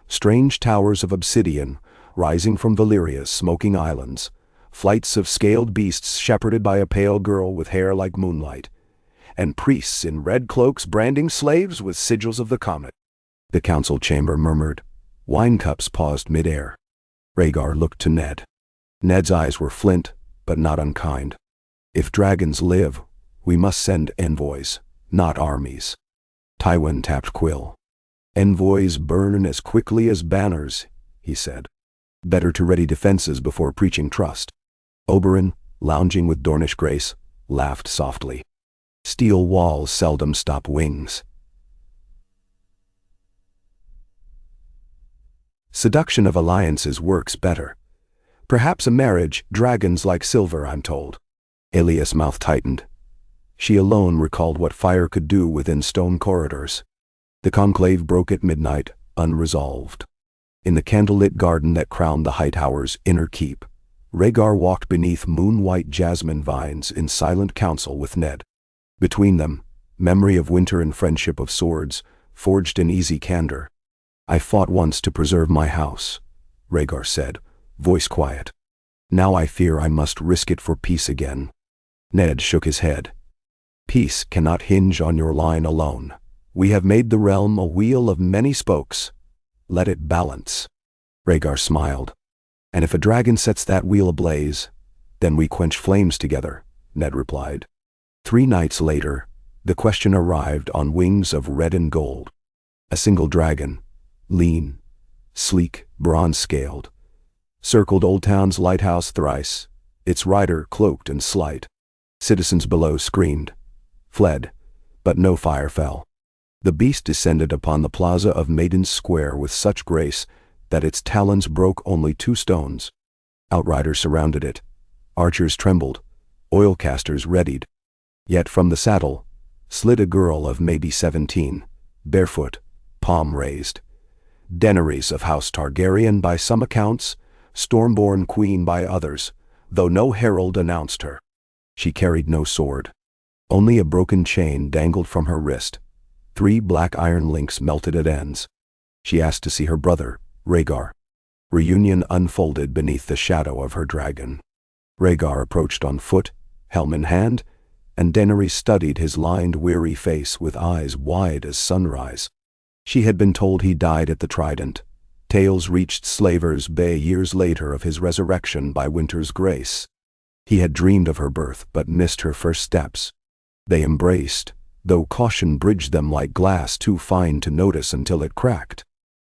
Strange towers of obsidian, rising from Valyria's smoking islands, flights of scaled beasts shepherded by a pale girl with hair like moonlight, and priests in red cloaks branding slaves with sigils of the comet. The council chamber murmured. Wine cups paused mid-air. Rhaegar looked to Ned. Ned's eyes were flint, but not unkind. If dragons live, we must send envoys, not armies. Tywin tapped Quill. Envoys burn as quickly as banners, he said. Better to ready defenses before preaching trust. Oberyn, lounging with Dornish grace, laughed softly. Steel walls seldom stop wings. Seduction of alliances works better. Perhaps a marriage, dragons like silver, I'm told. Aelia's mouth tightened. She alone recalled what fire could do within stone corridors. The conclave broke at midnight, unresolved. In the candlelit garden that crowned the Hightower's inner keep, Rhaegar walked beneath moon-white jasmine vines in silent council with Ned. Between them, memory of winter and friendship of swords, forged in easy candor. I fought once to preserve my house, Rhaegar said, voice quiet. Now I fear I must risk it for peace again. Ned shook his head. Peace cannot hinge on your line alone. We have made the realm a wheel of many spokes. Let it balance. Rhaegar smiled. And if a dragon sets that wheel ablaze, then we quench flames together, Ned replied. 3 nights later, the question arrived on wings of red and gold. A single dragon, lean, sleek, bronze-scaled, circled Old Town's lighthouse thrice, its rider cloaked and slight. Citizens below screamed, fled, but no fire fell. The beast descended upon the plaza of Maiden's Square with such grace that its talons broke only 2 stones. Outriders surrounded it. Archers trembled. Oilcasters readied. Yet from the saddle slid a girl of maybe 17, barefoot, palm raised. Daenerys of House Targaryen by some accounts, Stormborn Queen by others, though no herald announced her. She carried no sword. Only a broken chain dangled from her wrist. 3 black iron links melted at ends. She asked to see her brother, Rhaegar. Reunion unfolded beneath the shadow of her dragon. Rhaegar approached on foot, helm in hand, and Daenerys studied his lined, weary face with eyes wide as sunrise. She had been told he died at the Trident. Tales reached Slaver's Bay years later of his resurrection by Winter's grace. He had dreamed of her birth but missed her first steps. They embraced, though caution bridged them like glass too fine to notice until it cracked.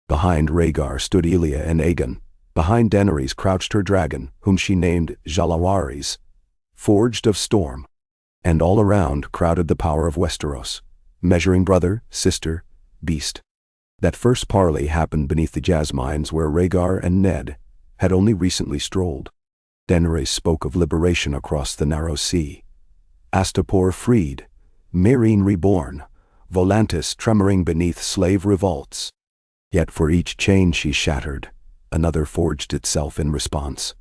Behind Rhaegar stood Elia and Aegon. Behind Daenerys crouched her dragon, whom she named Jalawaris, forged of storm. And all around crowded the power of Westeros, measuring brother, sister, beast. That first parley happened beneath the jasmines where Rhaegar and Ned had only recently strolled. Daenerys spoke of liberation across the narrow sea. Astapor freed, Meereen reborn, Volantis tremoring beneath slave revolts. Yet for each chain she shattered, another forged itself in response.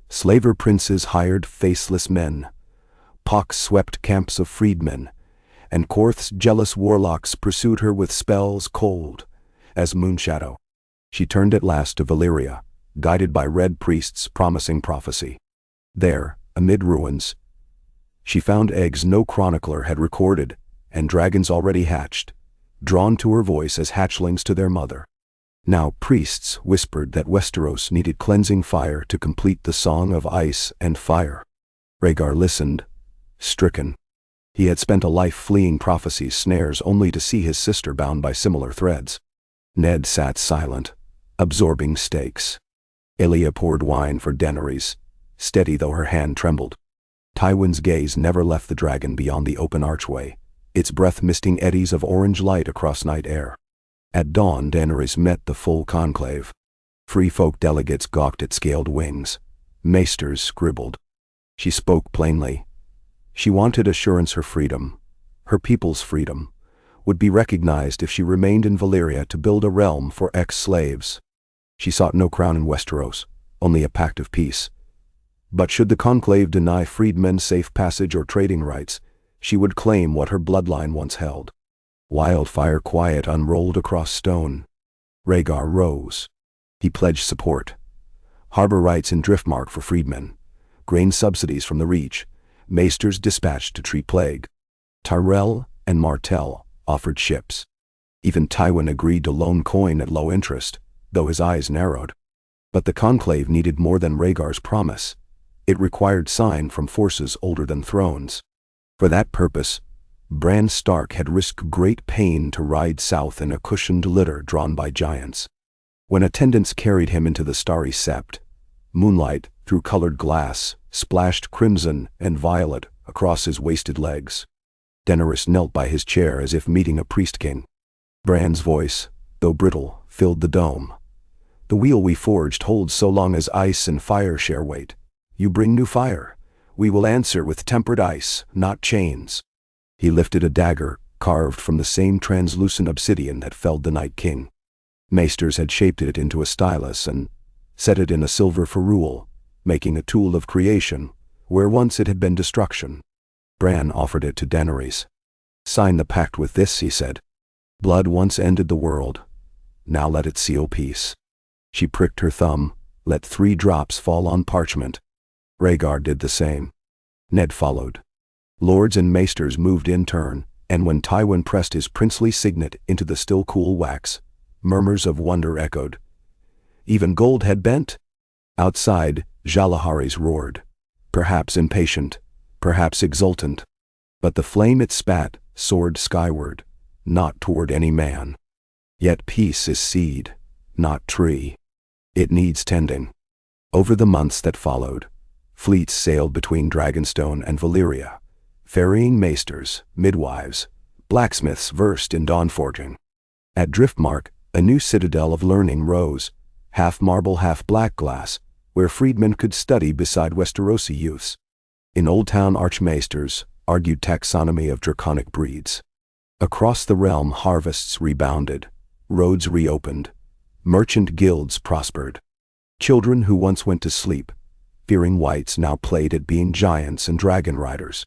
Slaver princes hired faceless men. Pox swept camps of freedmen, and Korth's jealous warlocks pursued her with spells cold as moonshadow. She turned at last to Valyria, guided by red priests promising prophecy. There, amid ruins, she found eggs no chronicler had recorded, and dragons already hatched, drawn to her voice as hatchlings to their mother. Now priests whispered that Westeros needed cleansing fire to complete the song of ice and fire. Rhaegar listened, stricken. He had spent a life fleeing prophecy's snares only to see his sister bound by similar threads. Ned sat silent, absorbing stakes. Elia poured wine for Daenerys, steady though her hand trembled. Tywin's gaze never left the dragon beyond the open archway, its breath misting eddies of orange light across night air. At dawn, Daenerys met the full conclave. Free folk delegates gawked at scaled wings. Maesters scribbled. She spoke plainly. She wanted assurance her freedom, her people's freedom, would be recognized if she remained in Valyria to build a realm for ex-slaves. She sought no crown in Westeros, only a pact of peace. But should the conclave deny freedmen safe passage or trading rights, she would claim what her bloodline once held. Wildfire quiet unrolled across stone. Rhaegar rose. He pledged support. harbor rights in Driftmark for freedmen, grain subsidies from the Reach, maesters dispatched to treat plague. Tyrell and Martell offered ships. Even Tywin agreed to loan coin at low interest, though his eyes narrowed. But the conclave needed more than Rhaegar's promise. It required sign from forces older than thrones. For that purpose, Bran Stark had risked great pain to ride south in a cushioned litter drawn by giants. When attendants carried him into the starry sept, moonlight, through colored glass, splashed crimson and violet across his wasted legs. Daenerys knelt by his chair as if meeting a priest-king. Bran's voice, though brittle, filled the dome. "The wheel we forged holds so long as ice and fire share weight. You bring new fire. We will answer with tempered ice, not chains." He lifted a dagger, carved from the same translucent obsidian that felled the Night King. Maesters had shaped it into a stylus and set it in a silver ferrule, making a tool of creation, where once it had been destruction. Bran offered it to Daenerys. "Sign the pact with this," he said. "Blood once ended the world. Now let it seal peace." She pricked her thumb, let 3 drops fall on parchment. Rhaegar did the same. Ned followed. Lords and maesters moved in turn, and when Tywin pressed his princely signet into the still cool wax, murmurs of wonder echoed. Even gold had bent? Outside, Jalaharis roared, perhaps impatient, perhaps exultant. But the flame it spat soared skyward, not toward any man. Yet peace is seed, not tree. It needs tending. Over the months that followed, fleets sailed between Dragonstone and Valyria, ferrying maesters, midwives, blacksmiths versed in dawnforging. At Driftmark, a new citadel of learning rose, half marble, half black glass, where freedmen could study beside Westerosi youths. In Old Town, archmaesters argued taxonomy of draconic breeds. Across the realm, harvests rebounded, roads reopened, merchant guilds prospered. Children who once went to sleep, fearing whites, now played at being giants and dragon riders.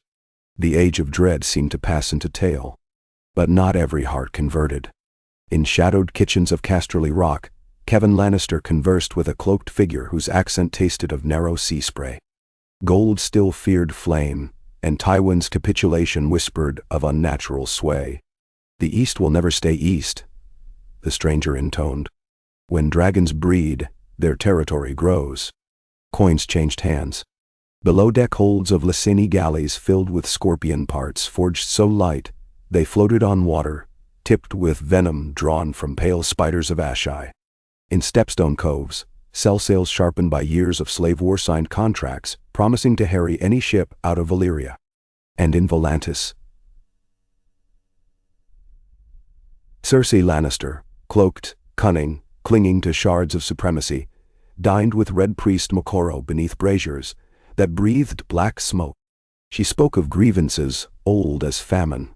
The age of dread seemed to pass into tale. But not every heart converted. In shadowed kitchens of Casterly Rock, Kevin Lannister conversed with a cloaked figure whose accent tasted of narrow sea spray. Gold still feared flame, and Tywin's capitulation whispered of unnatural sway. "The East will never stay East," the stranger intoned. "When dragons breed, their territory grows." Coins changed hands. Below-deck holds of Lyseni galleys filled with scorpion parts forged so light, they floated on water, tipped with venom drawn from pale spiders of Ashai. In Stepstone coves, sell sails sharpened by years of slave war signed contracts, promising to harry any ship out of Valyria. And in Volantis, Cersei Lannister, cloaked, cunning, clinging to shards of supremacy, dined with Red Priest Moqorro beneath braziers that breathed black smoke. She spoke of grievances old as famine,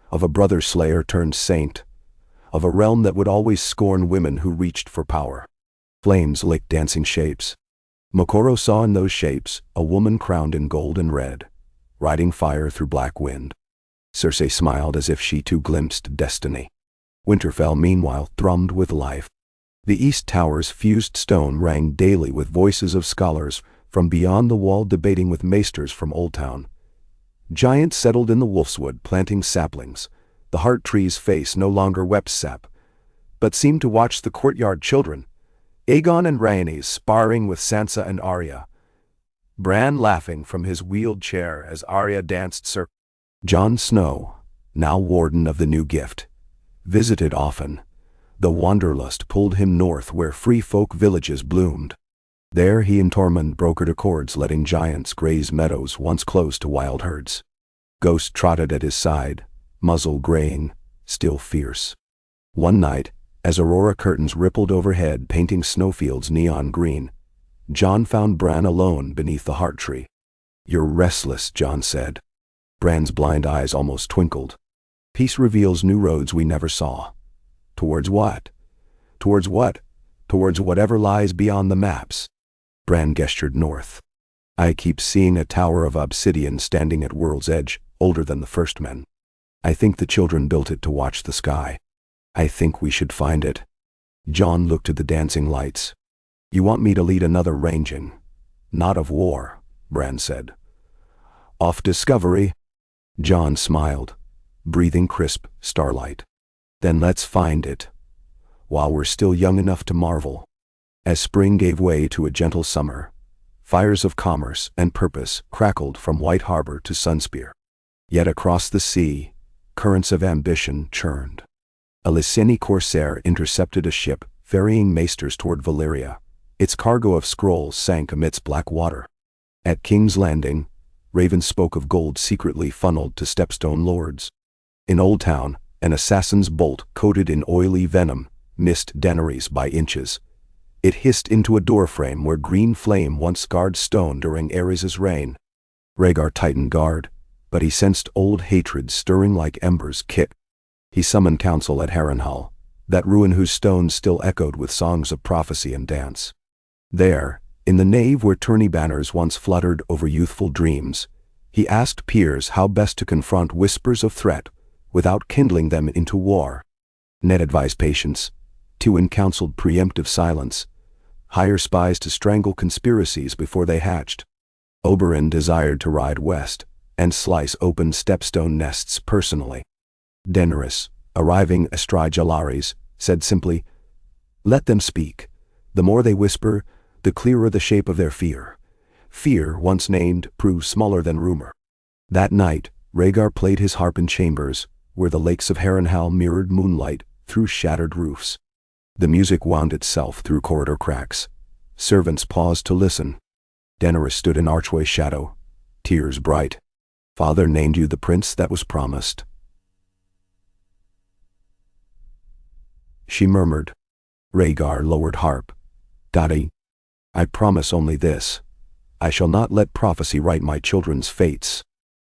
of a brother slayer turned saint, of a realm that would always scorn women who reached for power. Flames licked dancing shapes. Moqorro saw in those shapes a woman crowned in gold and red, riding fire through black wind. Cersei smiled as if she too glimpsed destiny. Winterfell, meanwhile, thrummed with life. The East Tower's fused stone rang daily with voices of scholars from beyond the wall debating with maesters from Old Town. Giants settled in the Wolfswood, planting saplings. The heart tree's face no longer wept sap, but seemed to watch the courtyard children, Aegon and Rhaenys sparring with Sansa and Arya, Bran laughing from his wheeled chair as Arya danced circles. Jon Snow, now warden of the new gift, visited often. The wanderlust pulled him north where free folk villages bloomed. There he and Tormund brokered accords letting giants graze meadows once close to wild herds. Ghost trotted at his side, muzzle graying, still fierce. One night, as aurora curtains rippled overhead painting snowfields neon green, Jon found Bran alone beneath the heart tree. "You're restless," Jon said. Bran's blind eyes almost twinkled. "Peace reveals new roads we never saw." "Towards what?" "Towards what? Towards whatever lies beyond the maps." Bran gestured north. "I keep seeing a tower of obsidian standing at world's edge, older than the first men. I think the children built it to watch the sky. I think we should find it." Jon looked at the dancing lights. You want me to lead another ranging? Not of war, Bran said. Off discovery? Jon smiled, breathing crisp starlight. Then let's find it, while we're still young enough to marvel. As spring gave way to a gentle summer, fires of commerce and purpose crackled from White Harbor to Sunspear. Yet across the sea, currents of ambition churned. A Lyseni corsair intercepted a ship ferrying maesters toward Valyria. Its cargo of scrolls sank amidst black water. At King's Landing, ravens spoke of gold secretly funneled to Stepstone lords. In Old Town, an assassin's bolt coated in oily venom missed Daenerys by inches. It hissed into a doorframe where green flame once scarred stone during Aerys' reign. Rhaegar tightened guard, but he sensed old hatred stirring like embers kick. He summoned council at Harrenhal, that ruin whose stones still echoed with songs of prophecy and dance. There, in the nave where tourney banners once fluttered over youthful dreams, he asked peers how best to confront whispers of threat without kindling them into war. Ned advised patience. Tywin counseled preemptive silence. Hire spies to strangle conspiracies before they hatched. Oberyn desired to ride west and slice open stepstone nests personally. Daenerys, arriving astride Jalaris, said simply, "Let them speak. The more they whisper, the clearer the shape of their fear. Fear, once named, proves smaller than rumor." That night, Rhaegar played his harp in chambers, where the lakes of Harrenhal mirrored moonlight through shattered roofs. The music wound itself through corridor cracks. Servants paused to listen. Daenerys stood in archway shadow, tears bright. "Father named you the prince that was promised." She murmured. Rhaegar lowered harp. "Daddy, I promise only this. I shall not let prophecy write my children's fates."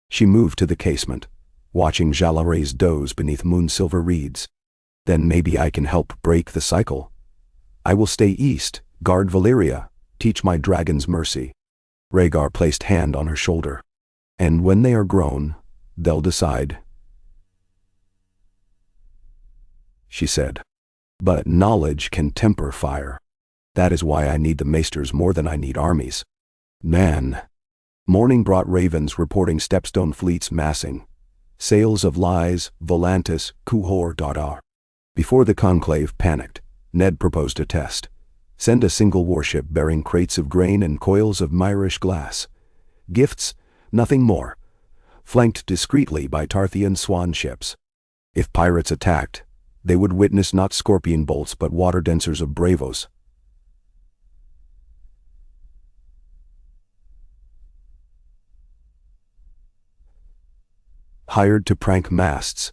She moved to the casement, watching Jalares doze beneath moon-silver reeds. "Then maybe I can help break the cycle. I will stay east, guard Valyria, teach my dragons mercy." Rhaegar placed hand on her shoulder. "And when they are grown, they'll decide," she said. "But knowledge can temper fire. That is why I need the maesters more than I need armies." Man. Morning brought ravens reporting Stepstone fleets massing. Sails of Lies, Volantis, Kuhor Dadar. Before the conclave panicked, Ned proposed a test. Send a single warship bearing crates of grain and coils of Myrish glass. Gifts, nothing more. Flanked discreetly by Tarthian swan ships. If pirates attacked, they would witness not scorpion bolts but water dancers of bravos. Hired to prank masts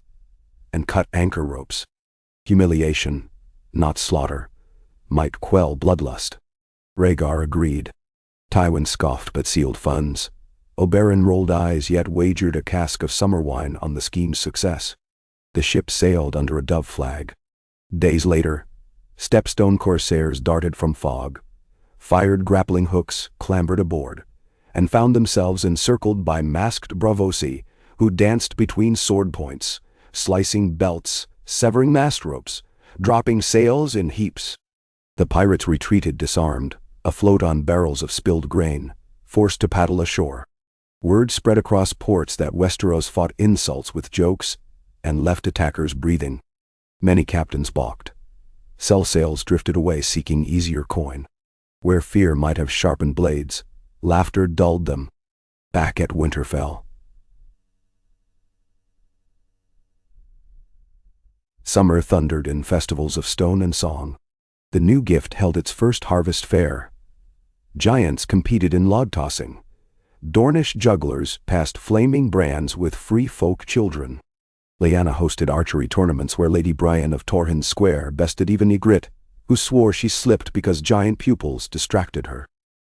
and cut anchor ropes. Humiliation, not slaughter, might quell bloodlust. Rhaegar agreed. Tywin scoffed but sealed funds. Oberyn rolled eyes yet wagered a cask of summer wine on the scheme's success. The ship sailed under a dove flag. Days later, Stepstone corsairs darted from fog, fired grappling hooks, clambered aboard, and found themselves encircled by masked bravosi who danced between sword points, slicing belts, severing mast ropes, dropping sails in heaps. The pirates retreated disarmed, afloat on barrels of spilled grain, forced to paddle ashore. Word spread across ports that Westeros fought insults with jokes and left attackers breathing. Many captains balked. Sell sails drifted away seeking easier coin. Where fear might have sharpened blades, laughter dulled them. Back at Winterfell, summer thundered in festivals of stone and song. The new gift held its first harvest fair. Giants competed in log-tossing. Dornish jugglers passed flaming brands with free folk children. Lyanna hosted archery tournaments where Lady Brienne of Torrhen's Square bested even Ygritte, who swore she slipped because giant pupils distracted her.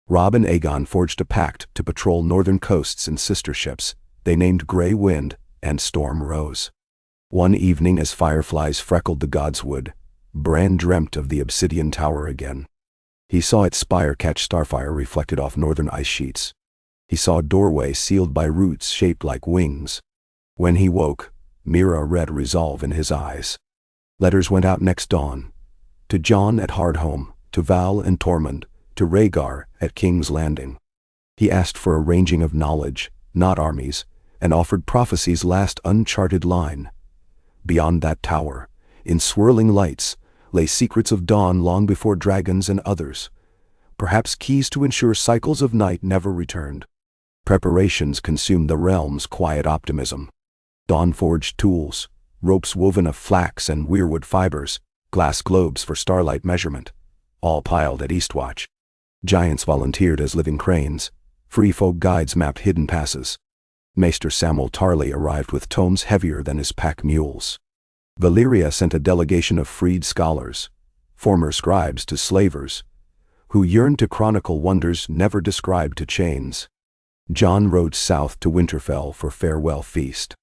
Robb and Aegon forged a pact to patrol northern coasts in sister ships they named Grey Wind and Storm Rose. One evening as fireflies freckled the godswood, Bran dreamt of the obsidian tower again. He saw its spire catch starfire reflected off northern ice sheets. He saw a doorway sealed by roots shaped like wings. When he woke, Mira read resolve in his eyes. Letters went out next dawn. To Jon at Hardhome, to Val and Tormund, to Rhaegar at King's Landing. He asked for a ranging of knowledge, not armies, and offered prophecy's last uncharted line. Beyond that tower, in swirling lights, lay secrets of dawn long before dragons and others, perhaps keys to ensure cycles of night never returned. Preparations consumed the realm's quiet optimism. Dawn-forged tools, ropes woven of flax and weirwood fibers, glass globes for starlight measurement, all piled at Eastwatch. Giants volunteered as living cranes. Free folk guides mapped hidden passes. Maester Samwell Tarly arrived with tomes heavier than his pack mules. Valyria sent a delegation of freed scholars, former scribes to slavers, who yearned to chronicle wonders never described to chains. Jon rode south to Winterfell for farewell feast.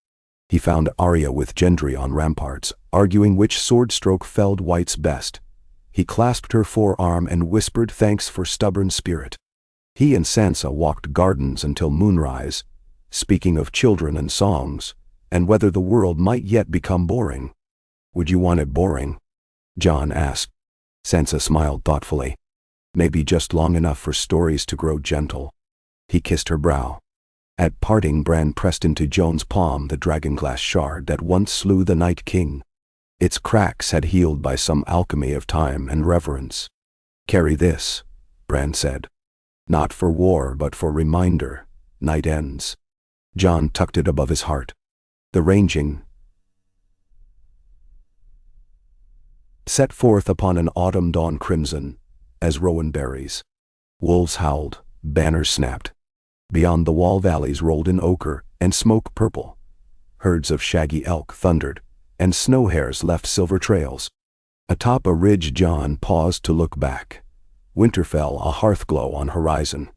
He found Arya with Gendry on ramparts, arguing which sword stroke felled White's best. He clasped her forearm and whispered thanks for stubborn spirit. He and Sansa walked gardens until moonrise, speaking of children and songs, and whether the world might yet become boring. "Would you want it boring?" Jon asked. Sansa smiled thoughtfully. "Maybe just long enough for stories to grow gentle." He kissed her brow. At parting, Bran pressed into Jon's palm the dragonglass shard that once slew the Night King. Its cracks had healed by some alchemy of time and reverence. "Carry this," Bran said. "Not for war, but for reminder. Night ends." Jon tucked it above his heart. The ranging set forth upon an autumn dawn crimson as rowan berries. Wolves howled, banners snapped. Beyond the wall valleys rolled in ochre and smoke purple. Herds of shaggy elk thundered, and snow hares left silver trails. Atop a ridge Jon paused to look back. Winterfell a hearthglow on horizon.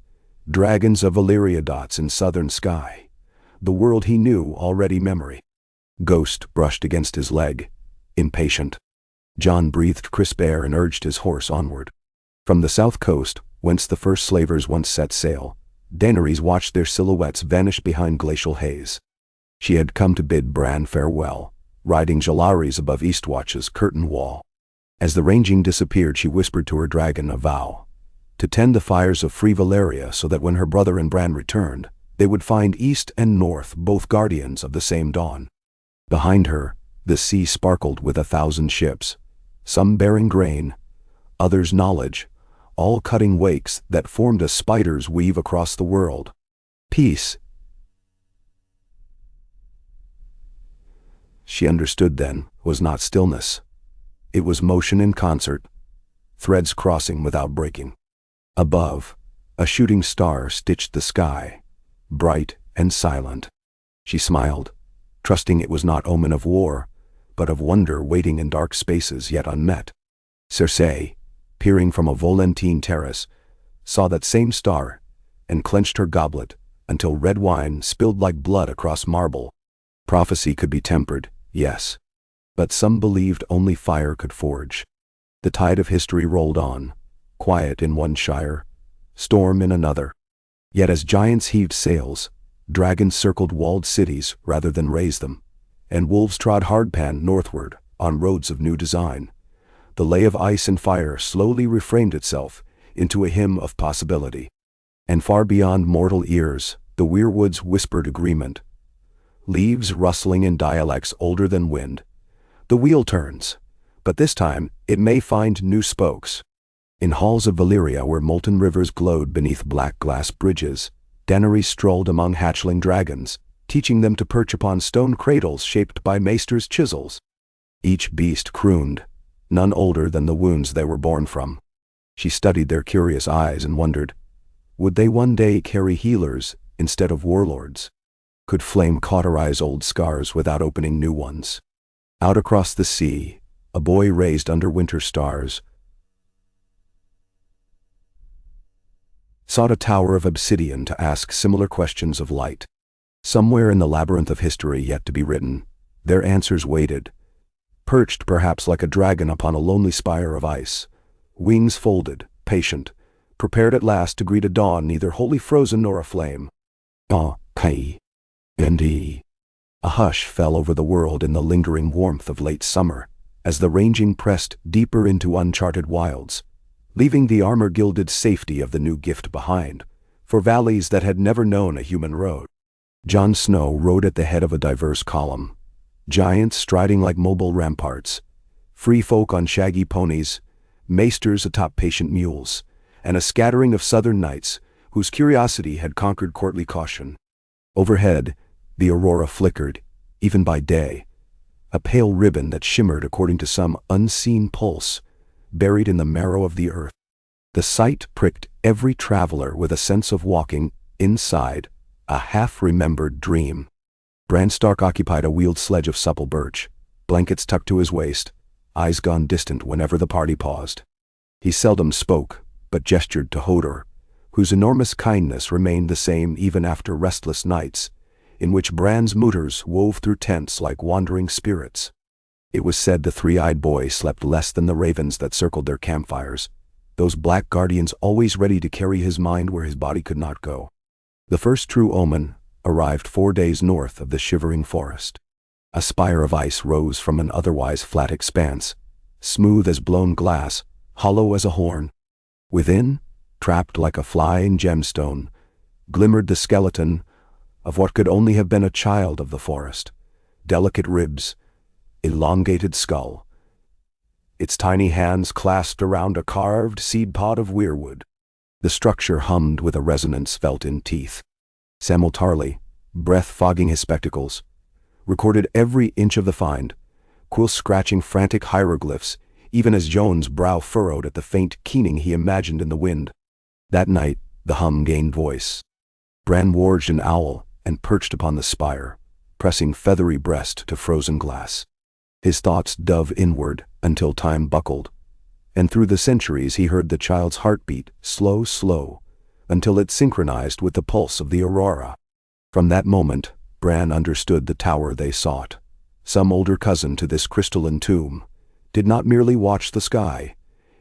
Dragons of Valyria dots in southern sky. The world he knew already memory. Ghost brushed against his leg, impatient. Jon breathed crisp air and urged his horse onward. From the south coast, whence the first slavers once set sail, Daenerys watched their silhouettes vanish behind glacial haze. She had come to bid Bran farewell, riding Jalaris above Eastwatch's curtain wall. As the ranging disappeared, she whispered to her dragon a vow, to tend the fires of free Valyria so that when her brother and Bran returned, they would find east and north both guardians of the same dawn. Behind her, the sea sparkled with 1,000 ships, some bearing grain, others knowledge, all cutting wakes that formed a spider's weave across the world. Peace. She understood then, was not stillness. It was motion in concert, threads crossing without breaking. Above, a shooting star stitched the sky, bright and silent. She smiled, trusting it was not omen of war, but of wonder waiting in dark spaces yet unmet. Cersei, peering from a Volentine terrace, saw that same star, and clenched her goblet until red wine spilled like blood across marble. Prophecy could be tempered, yes, but some believed only fire could forge. The tide of history rolled on, quiet in one shire, storm in another. Yet as giants heaved sails, dragons circled walled cities rather than raised them, and wolves trod hardpan northward on roads of new design. The lay of ice and fire slowly reframed itself into a hymn of possibility. And far beyond mortal ears, the weirwoods whispered agreement. Leaves rustling in dialects older than wind. The wheel turns, but this time it may find new spokes. In halls of Valyria where molten rivers glowed beneath black glass bridges, Daenerys strolled among hatchling dragons, teaching them to perch upon stone cradles shaped by maesters' chisels. Each beast crooned, none older than the wounds they were born from. She studied their curious eyes and wondered, would they one day carry healers instead of warlords? Could flame cauterize old scars without opening new ones? Out across the sea, a boy raised under winter stars sought a tower of obsidian to ask similar questions of light. Somewhere in the labyrinth of history yet to be written, their answers waited, perched perhaps like a dragon upon a lonely spire of ice, wings folded, patient, prepared at last to greet a dawn neither wholly frozen nor aflame. Ah, Kai. Indeed. A hush fell over the world in the lingering warmth of late summer, as the ranging pressed deeper into uncharted wilds, leaving the armor-gilded safety of the new gift behind, for valleys that had never known a human road. Jon Snow rode at the head of a diverse column, giants striding like mobile ramparts, free folk on shaggy ponies, maesters atop patient mules, and a scattering of southern knights whose curiosity had conquered courtly caution. Overhead, the aurora flickered, even by day, a pale ribbon that shimmered according to some unseen pulse, buried in the marrow of the earth. The sight pricked every traveler with a sense of walking inside a half-remembered dream. Bran Stark occupied a wheeled sledge of supple birch, blankets tucked to his waist, eyes gone distant whenever the party paused. He seldom spoke, but gestured to Hodor, whose enormous kindness remained the same even after restless nights, in which Bran's mooters wove through tents like wandering spirits. It was said the three-eyed boy slept less than the ravens that circled their campfires, those black guardians always ready to carry his mind where his body could not go. The first true omen arrived 4 days north of the shivering forest. A spire of ice rose from an otherwise flat expanse, smooth as blown glass, hollow as a horn. Within, trapped like a flying gemstone, glimmered the skeleton of what could only have been a child of the forest. Delicate ribs, elongated skull, its tiny hands clasped around a carved seed pod of weirwood. The structure hummed with a resonance felt in teeth. Samwell Tarly, breath fogging his spectacles, recorded every inch of the find, Quill scratching frantic hieroglyphs, even as Jon's brow furrowed at the faint keening he imagined in the wind. That night, the hum gained voice. Bran warged an owl and perched upon the spire, pressing feathery breast to frozen glass. His thoughts dove inward until time buckled, and through the centuries he heard the child's heartbeat, slow, until it synchronized with the pulse of the aurora. From that moment, Bran understood the tower they sought. Some older cousin to this crystalline tomb did not merely watch the sky,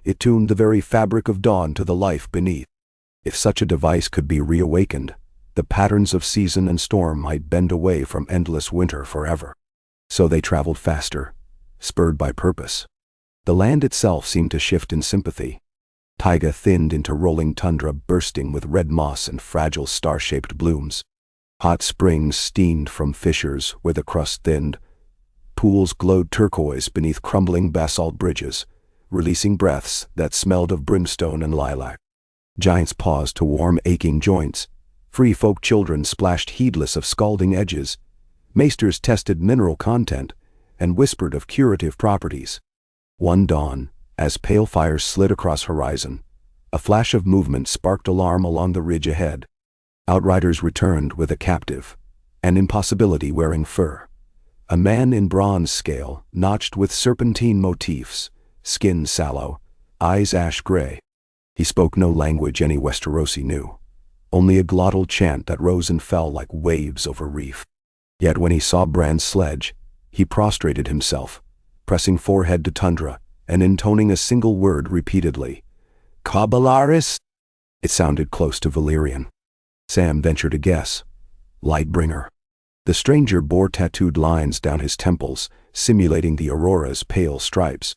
it tuned the very fabric of dawn to the life beneath. If such a device could be reawakened, the patterns of season and storm might bend away from endless winter forever. So they traveled faster, spurred by purpose. The land itself seemed to shift in sympathy. Taiga thinned into rolling tundra bursting with red moss and fragile star-shaped blooms. Hot springs steamed from fissures where the crust thinned. Pools glowed turquoise beneath crumbling basalt bridges, releasing breaths that smelled of brimstone and lilac. Giants paused to warm aching joints. Free folk children splashed heedless of scalding edges. Maesters tested mineral content and whispered of curative properties. One dawn, as pale fires slid across horizon, a flash of movement sparked alarm along the ridge ahead. Outriders returned with a captive, an impossibility wearing fur. A man in bronze scale, notched with serpentine motifs, skin sallow, eyes ash-gray. He spoke no language any Westerosi knew, only a glottal chant that rose and fell like waves over reef. Yet when he saw Bran's sledge, he prostrated himself, pressing forehead to tundra and intoning a single word repeatedly. Cabalaris? It sounded close to Valyrian. Sam ventured a guess. Lightbringer. The stranger bore tattooed lines down his temples, simulating the aurora's pale stripes.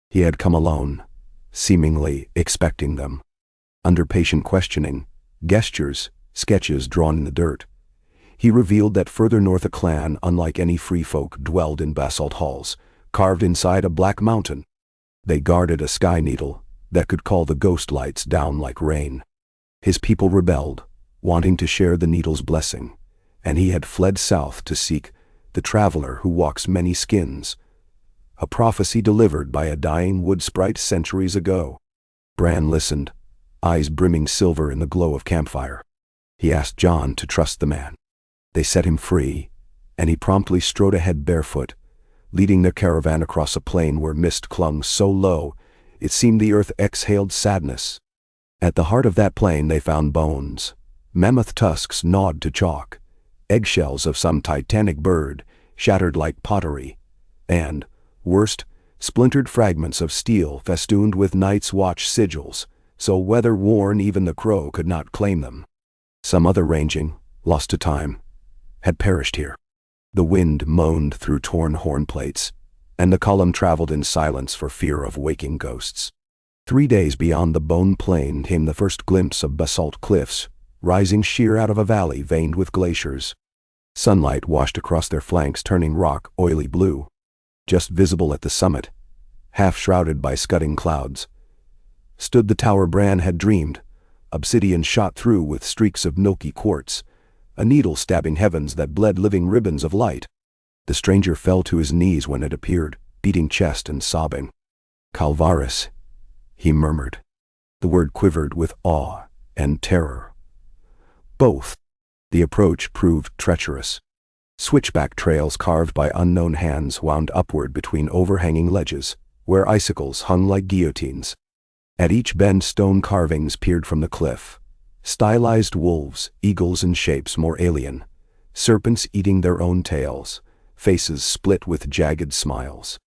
He had come alone, seemingly expecting them. Under patient questioning, gestures, sketches drawn in the dirt, he revealed that further north a clan unlike any free folk dwelled in basalt halls, carved inside a black mountain. They guarded a sky needle that could call the ghost lights down like rain. His people rebelled, wanting to share the needle's blessing, and he had fled south to seek the traveler who walks many skins, a prophecy delivered by a dying wood sprite centuries ago. Bran listened, eyes brimming silver in the glow of campfire. He asked Jon to trust the man. They set him free, and he promptly strode ahead barefoot, leading their caravan across a plain where mist clung so low it seemed the earth exhaled sadness. At the heart of that plain they found bones, mammoth tusks gnawed to chalk, eggshells of some titanic bird shattered like pottery, and, worst, splintered fragments of steel festooned with Night's Watch sigils, so weather-worn even the crow could not claim them. Some other ranging, lost to time, had perished here. The wind moaned through torn horn plates, and the column traveled in silence for fear of waking ghosts. 3 days beyond the Bone Plain came the first glimpse of basalt cliffs, rising sheer out of a valley veined with glaciers. Sunlight washed across their flanks, turning rock oily blue. Just visible at the summit, half shrouded by scudding clouds, stood the tower Bran had dreamed, obsidian shot through with streaks of milky quartz, a needle stabbing heavens that bled living ribbons of light. The stranger fell to his knees when it appeared, beating chest and sobbing. "Calvaris," he murmured. The word quivered with awe and terror. Both. The approach proved treacherous. Switchback trails carved by unknown hands wound upward between overhanging ledges, where icicles hung like guillotines. At each bend stone carvings peered from the cliff. Stylized wolves, eagles in shapes more alien, serpents eating their own tails, faces split with jagged smiles.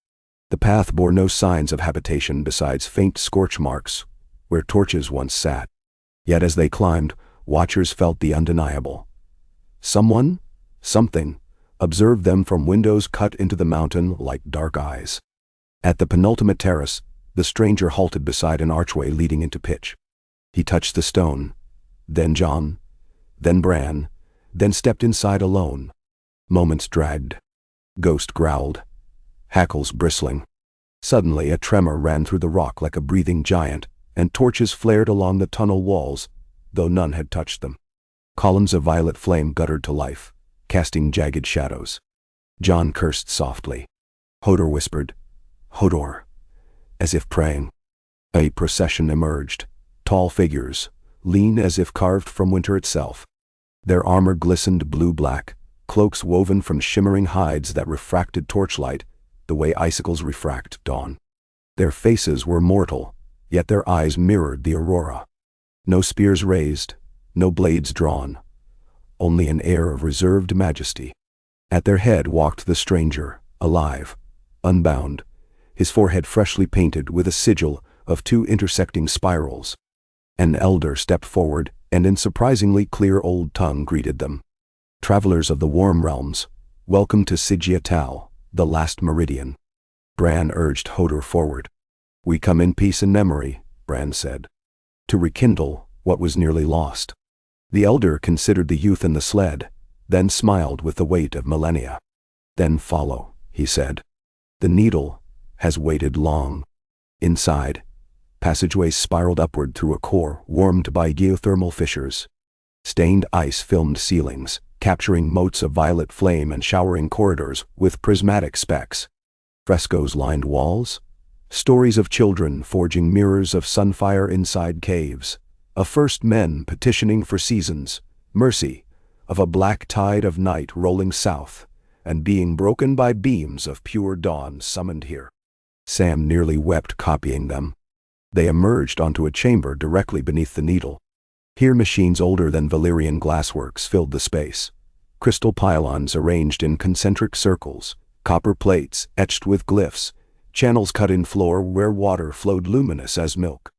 The path bore no signs of habitation besides faint scorch marks, where torches once sat. Yet as they climbed, watchers felt the undeniable. Someone, something, observed them from windows cut into the mountain like dark eyes. At the penultimate terrace, the stranger halted beside an archway leading into pitch. He touched the stone, then Jon, then Bran, then stepped inside alone. Moments dragged. Ghost growled, hackles bristling. Suddenly a tremor ran through the rock like a breathing giant, and torches flared along the tunnel walls, though none had touched them. Columns of violet flame guttered to life, casting jagged shadows. Jon cursed softly. Hodor whispered, "Hodor," as if praying. A procession emerged, tall figures, lean as if carved from winter itself. Their armor glistened blue-black, cloaks woven from shimmering hides that refracted torchlight, the way icicles refract dawn. Their faces were mortal, yet their eyes mirrored the aurora. No spears raised, no blades drawn, only an air of reserved majesty. At their head walked the stranger, alive, unbound, his forehead freshly painted with a sigil of 2 intersecting spirals. An elder stepped forward, and in surprisingly clear old tongue greeted them. "Travelers of the warm realms, welcome to Sigia Tal, the last meridian." Bran urged Hodor forward. "We come in peace and memory," Bran said, "to rekindle what was nearly lost." The elder considered the youth in the sled, then smiled with the weight of millennia. "Then follow," he said. "The needle has waited long." Inside, passageways spiraled upward through a core warmed by geothermal fissures. Stained ice filmed ceilings, capturing motes of violet flame and showering corridors with prismatic specks. Frescoes lined walls, stories of children forging mirrors of sunfire inside caves, of first men petitioning for seasons, mercy, of a black tide of night rolling south, and being broken by beams of pure dawn summoned here. Sam nearly wept copying them. They emerged onto a chamber directly beneath the needle. Here machines older than Valyrian glassworks filled the space. Crystal pylons arranged in concentric circles, copper plates etched with glyphs, channels cut in floor where water flowed luminous as milk.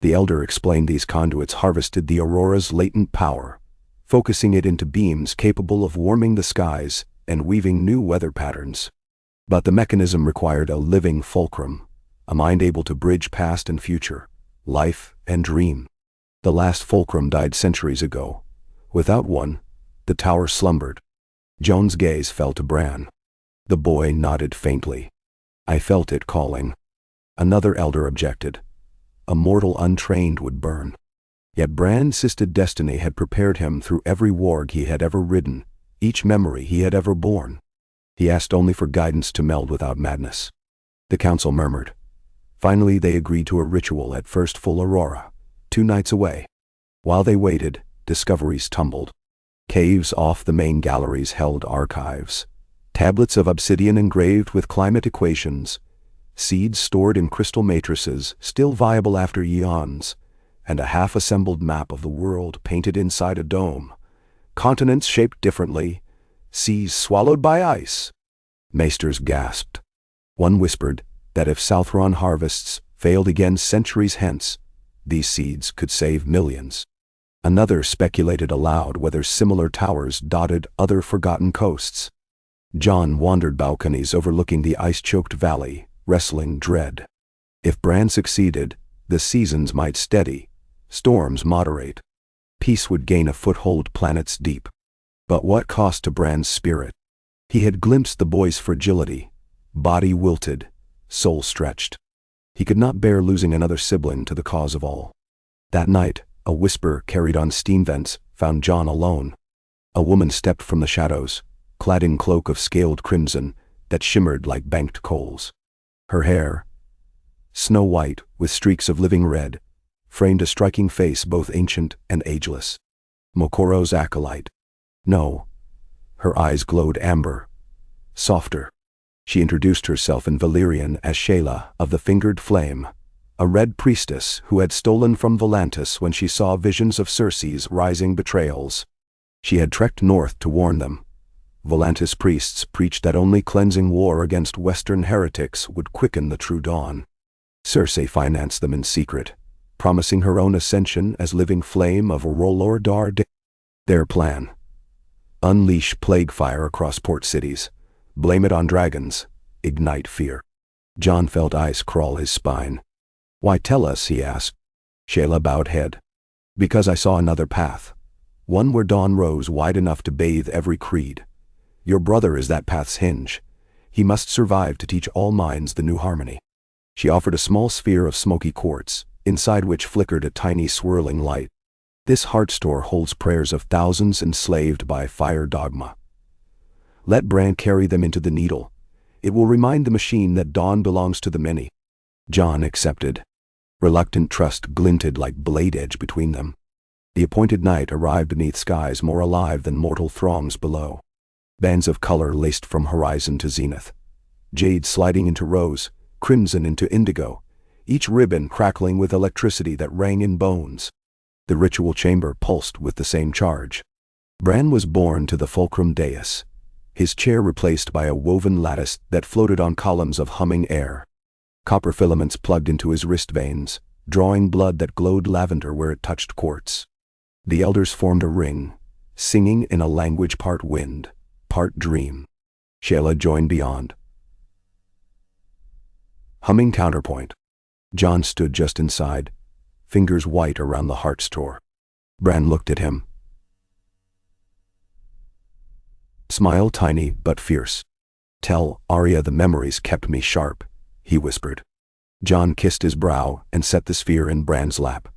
The elder explained these conduits harvested the aurora's latent power, focusing it into beams capable of warming the skies and weaving new weather patterns. But the mechanism required a living fulcrum, a mind able to bridge past and future, life and dream. The last fulcrum died centuries ago. Without one, the tower slumbered. Jon's gaze fell to Bran. The boy nodded faintly. "I felt it calling." Another elder objected. A mortal untrained would burn. Yet Bran insisted destiny had prepared him through every warg he had ever ridden, each memory he had ever borne. He asked only for guidance to meld without madness. The council murmured. Finally they agreed to a ritual at first full aurora, 2 nights away. While they waited, discoveries tumbled. Caves off the main galleries held archives. Tablets of obsidian engraved with climate equations, seeds stored in crystal matrices still viable after eons, and a half-assembled map of the world painted inside a dome. Continents shaped differently, seas swallowed by ice. Maesters gasped. One whispered that if Southron harvests failed again centuries hence, these seeds could save millions. Another speculated aloud whether similar towers dotted other forgotten coasts. Jon wandered balconies overlooking the ice-choked valley, wrestling dread. If Bran succeeded, The seasons might steady, storms moderate. Peace would gain a foothold planets deep. But what cost to Bran's spirit? He had glimpsed the boy's fragility, body wilted, soul stretched. He could not bear losing another sibling to the cause of all. That night, a whisper carried on steam vents found Jon alone. A woman stepped from the shadows, clad in cloak of scaled crimson that shimmered like banked coals. Her hair, snow white with streaks of living red, framed a striking face both ancient and ageless. Mokoro's acolyte. No. Her eyes glowed amber, softer. She introduced herself in Valyrian as Shayla of the Fingered Flame, a red priestess who had stolen from Volantis when she saw visions of Cersei's rising betrayals. She had trekked north to warn them. Volantis priests preached that only cleansing war against Western heretics would quicken the true dawn. Cersei financed them in secret, promising her own ascension as living flame of Rolor Dar. Their plan: unleash plague fire across port cities, blame it on dragons, ignite fear. Jon felt ice crawl his spine. "Why tell us?" he asked. Shayla bowed head. "Because I saw another path, one where dawn rose wide enough to bathe every creed. Your brother is that path's hinge. He must survive to teach all minds the new harmony." She offered a small sphere of smoky quartz, inside which flickered a tiny swirling light. "This heart store holds prayers of thousands enslaved by fire dogma. Let Bran carry them into the needle. It will remind the machine that dawn belongs to the many." Jon accepted. Reluctant trust glinted like blade edge between them. The appointed night arrived beneath skies more alive than mortal throngs below. Bands of color laced from horizon to zenith. Jade sliding into rose, crimson into indigo, each ribbon crackling with electricity that rang in bones. The ritual chamber pulsed with the same charge. Bran was borne to the fulcrum dais, his chair replaced by a woven lattice that floated on columns of humming air. Copper filaments plugged into his wrist veins, drawing blood that glowed lavender where it touched quartz. The elders formed a ring, singing in a language part wind, part dream. Shayla joined beyond, humming counterpoint. Jon stood just inside, fingers white around the heart store. Bran looked at him. Smile tiny but fierce. "Tell Arya the memories kept me sharp," he whispered. Jon kissed his brow and set the sphere in Bran's lap.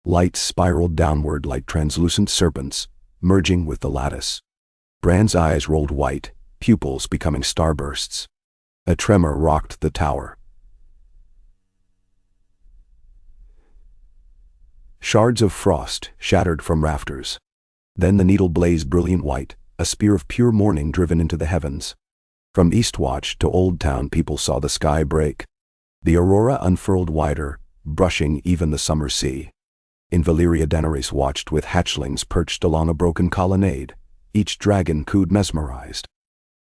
Light spiraled downward like translucent serpents, merging with the lattice. Bran's eyes rolled white, pupils becoming starbursts. A tremor rocked the tower. Shards of frost shattered from rafters. Then the needle blazed brilliant white, a spear of pure morning driven into the heavens. From Eastwatch to Old Town people saw the sky break. The aurora unfurled wider, brushing even the summer sea. In Valyria Daenerys watched with hatchlings perched along a broken colonnade, each dragon cooed mesmerized.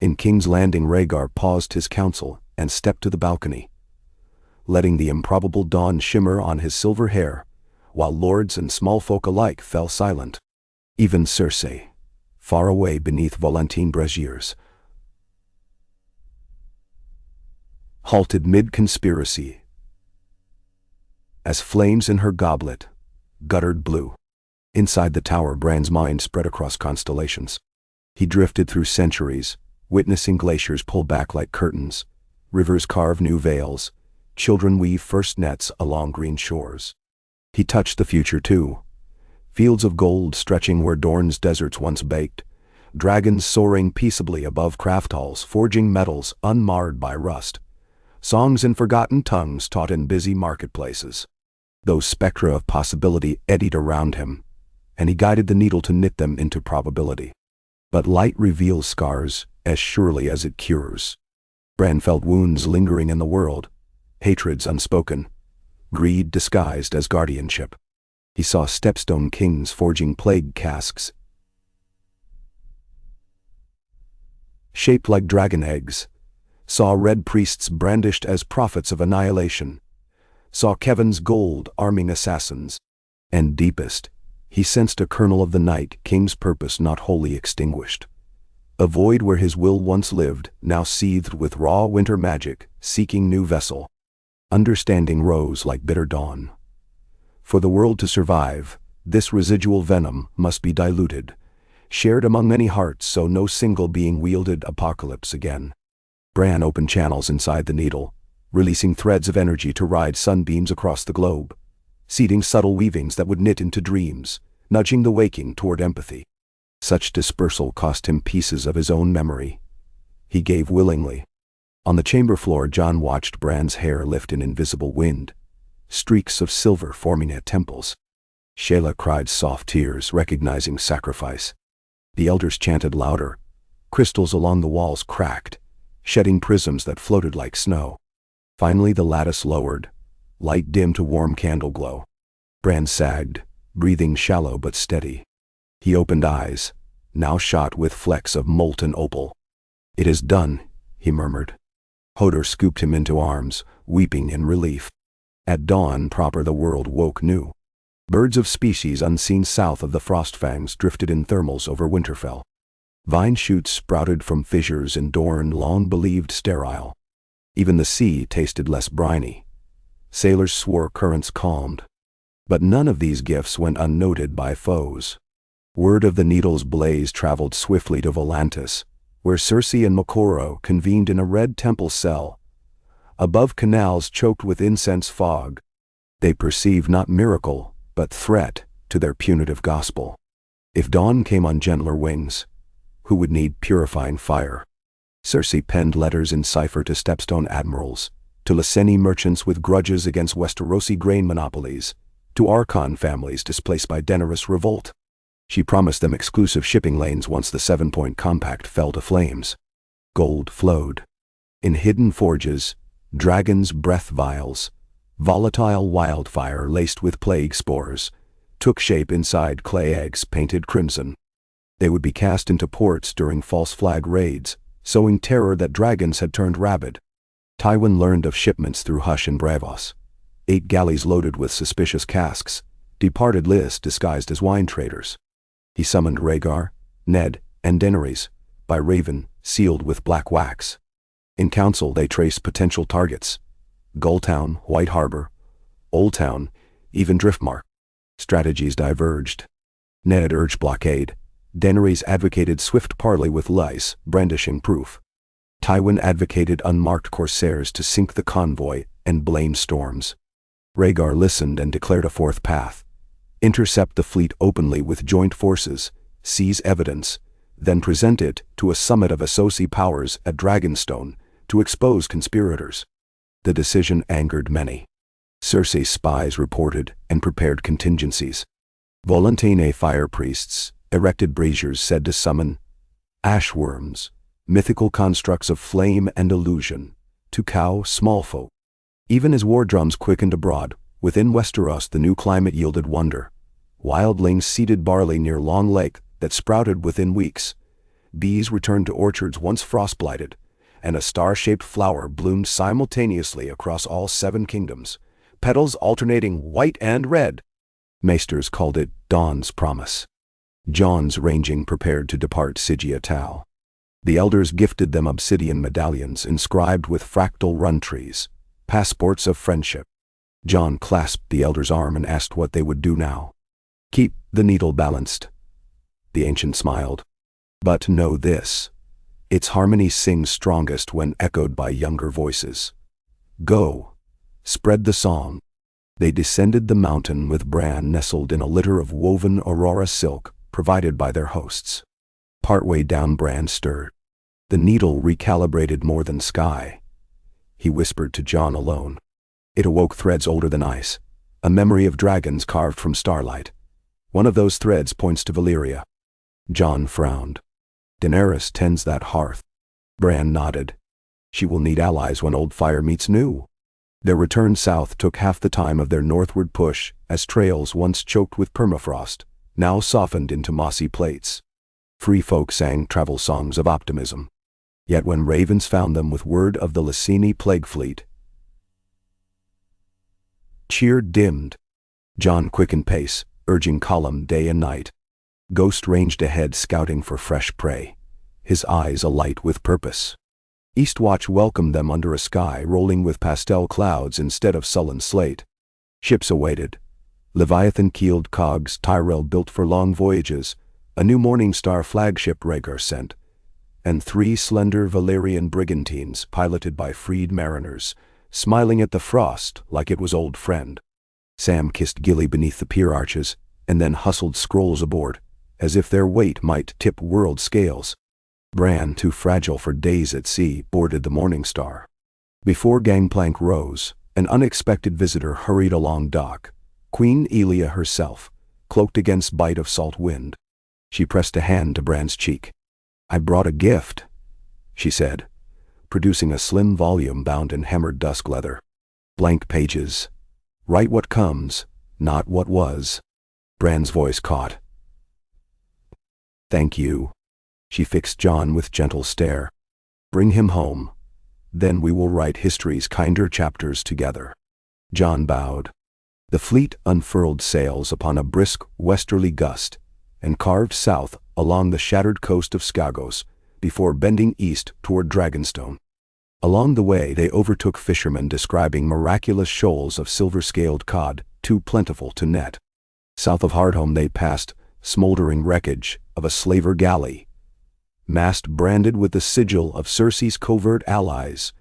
In King's Landing Rhaegar paused his counsel and stepped to the balcony, letting the improbable dawn shimmer on his silver hair, while lords and small folk alike fell silent. Even Cersei, far away beneath Volantene braziers, halted mid-conspiracy as flames in her goblet guttered blue. Inside the tower, Bran's mind spread across constellations. He drifted through centuries, witnessing glaciers pull back like curtains, rivers carve new veils, children weave first nets along green shores. He touched the future too. Fields of gold stretching where Dorne's deserts once baked, dragons soaring peaceably above craft halls forging metals unmarred by rust, songs in forgotten tongues taught in busy marketplaces. Those spectra of possibility eddied around him, and he guided the needle to knit them into probability. But light reveals scars as surely as it cures. Bran felt wounds lingering in the world, hatreds unspoken, greed disguised as guardianship. He saw stepstone kings forging plague casks, shaped like dragon eggs, saw red priests brandished as prophets of annihilation, saw Kevin's gold arming assassins, and deepest, he sensed a kernel of the Night King's purpose not wholly extinguished. A void where his will once lived, now seethed with raw winter magic, seeking new vessel. Understanding rose like bitter dawn. For the world to survive, this residual venom must be diluted, shared among many hearts so no single being wielded apocalypse again. Bran opened channels inside the needle, releasing threads of energy to ride sunbeams across the globe, seeding subtle weavings that would knit into dreams, nudging the waking toward empathy. Such dispersal cost him pieces of his own memory. He gave willingly. On the chamber floor, Jon watched Bran's hair lift in invisible wind, streaks of silver forming at temples. Shayla cried soft tears, recognizing sacrifice. The elders chanted louder. Crystals along the walls cracked, shedding prisms that floated like snow. Finally the lattice lowered, light dimmed to warm candle glow. Bran sagged, breathing shallow but steady. He opened eyes, now shot with flecks of molten opal. "It is done," he murmured. Hodor scooped him into arms, weeping in relief. At dawn proper the world woke new. Birds of species unseen south of the Frostfangs drifted in thermals over Winterfell. Vine shoots sprouted from fissures in Dorne long believed sterile. Even the sea tasted less briny. Sailors swore currents calmed. But none of these gifts went unnoted by foes. Word of the needle's blaze traveled swiftly to Volantis, where Cersei and Moqorro convened in a red temple cell. Above canals choked with incense fog, they perceived not miracle, but threat to their punitive gospel. If dawn came on gentler wings, who would need purifying fire? Cersei penned letters in cipher to Stepstone admirals, to Lyseni merchants with grudges against Westerosi grain monopolies, to Archon families displaced by Daenerys' revolt. She promised them exclusive shipping lanes once the 7-Point Compact fell to flames. Gold flowed. In hidden forges, dragon's breath vials, volatile wildfire laced with plague spores, took shape inside clay eggs painted crimson. They would be cast into ports during false flag raids, sowing terror that dragons had turned rabid. Tywin learned of shipments through Hush and Braavos. 8 galleys loaded with suspicious casks, departed Lys disguised as wine traders. He summoned Rhaegar, Ned, and Daenerys, by raven, sealed with black wax. In council they traced potential targets: Gulltown, White Harbor, Old Town, even Driftmark. Strategies diverged. Ned urged blockade. Daenerys advocated swift parley with Lys, brandishing proof. Tywin advocated unmarked corsairs to sink the convoy and blame storms. Rhaegar listened and declared a fourth path: intercept the fleet openly with joint forces, seize evidence, then present it to a summit of Associ powers at Dragonstone to expose conspirators. The decision angered many. Cersei's spies reported and prepared contingencies. Volantene fire priests, erected braziers said to summon ashworms, mythical constructs of flame and illusion, to cow small folk. Even as war drums quickened abroad, within Westeros the new climate yielded wonder. Wildlings seeded barley near Long Lake that sprouted within weeks. Bees returned to orchards once frost-blighted, and a star-shaped flower bloomed simultaneously across all 7 kingdoms, petals alternating white and red. Maesters called it Dawn's Promise. Jon's ranging prepared to depart Sigia Tal. The elders gifted them obsidian medallions inscribed with fractal run trees, passports of friendship. Jon clasped the elder's arm and asked what they would do now. "Keep the needle balanced." The ancient smiled. "But know this. Its harmony sings strongest when echoed by younger voices. Go, spread the song." They descended the mountain with Bran nestled in a litter of woven aurora silk provided by their hosts. Partway down Bran stirred. The needle recalibrated more than sky. He whispered to Jon alone. It awoke threads older than ice, a memory of dragons carved from starlight. One of those threads points to Valyria. Jon frowned. "Daenerys tends that hearth." Bran nodded. "She will need allies when old fire meets new." Their return south took half the time of their northward push, as trails once choked with permafrost, now softened into mossy plates. Free folk sang travel songs of optimism. Yet when ravens found them with word of the Lyseni plague fleet, cheer dimmed. Jon quickened pace, urging column day and night. Ghost ranged ahead scouting for fresh prey, his eyes alight with purpose. Eastwatch welcomed them under a sky rolling with pastel clouds instead of sullen slate. Ships awaited. Leviathan-keeled cogs Tyrell built for long voyages, a new Morningstar flagship Rhaegar sent, and 3 slender Valyrian brigantines piloted by freed mariners, smiling at the frost like it was old friend. Sam kissed Gilly beneath the pier arches, and then hustled scrolls aboard, as if their weight might tip world scales. Bran, too fragile for days at sea, boarded the Morningstar. Before gangplank rose, an unexpected visitor hurried along dock. Queen Elia herself, cloaked against bite of salt wind. She pressed a hand to Bran's cheek. "I brought a gift," she said, producing a slim volume bound in hammered dusk leather. Blank pages. Write what comes, not what was. Bran's voice caught. "Thank you." She fixed Jon with gentle stare. "Bring him home. Then we will write history's kinder chapters together." Jon bowed. The fleet unfurled sails upon a brisk westerly gust and carved south along the shattered coast of Skagos before bending east toward Dragonstone. Along the way they overtook fishermen describing miraculous shoals of silver-scaled cod too plentiful to net. South of Hardhome they passed smoldering wreckage of a slaver galley, mast branded with the sigil of Cersei's covert allies,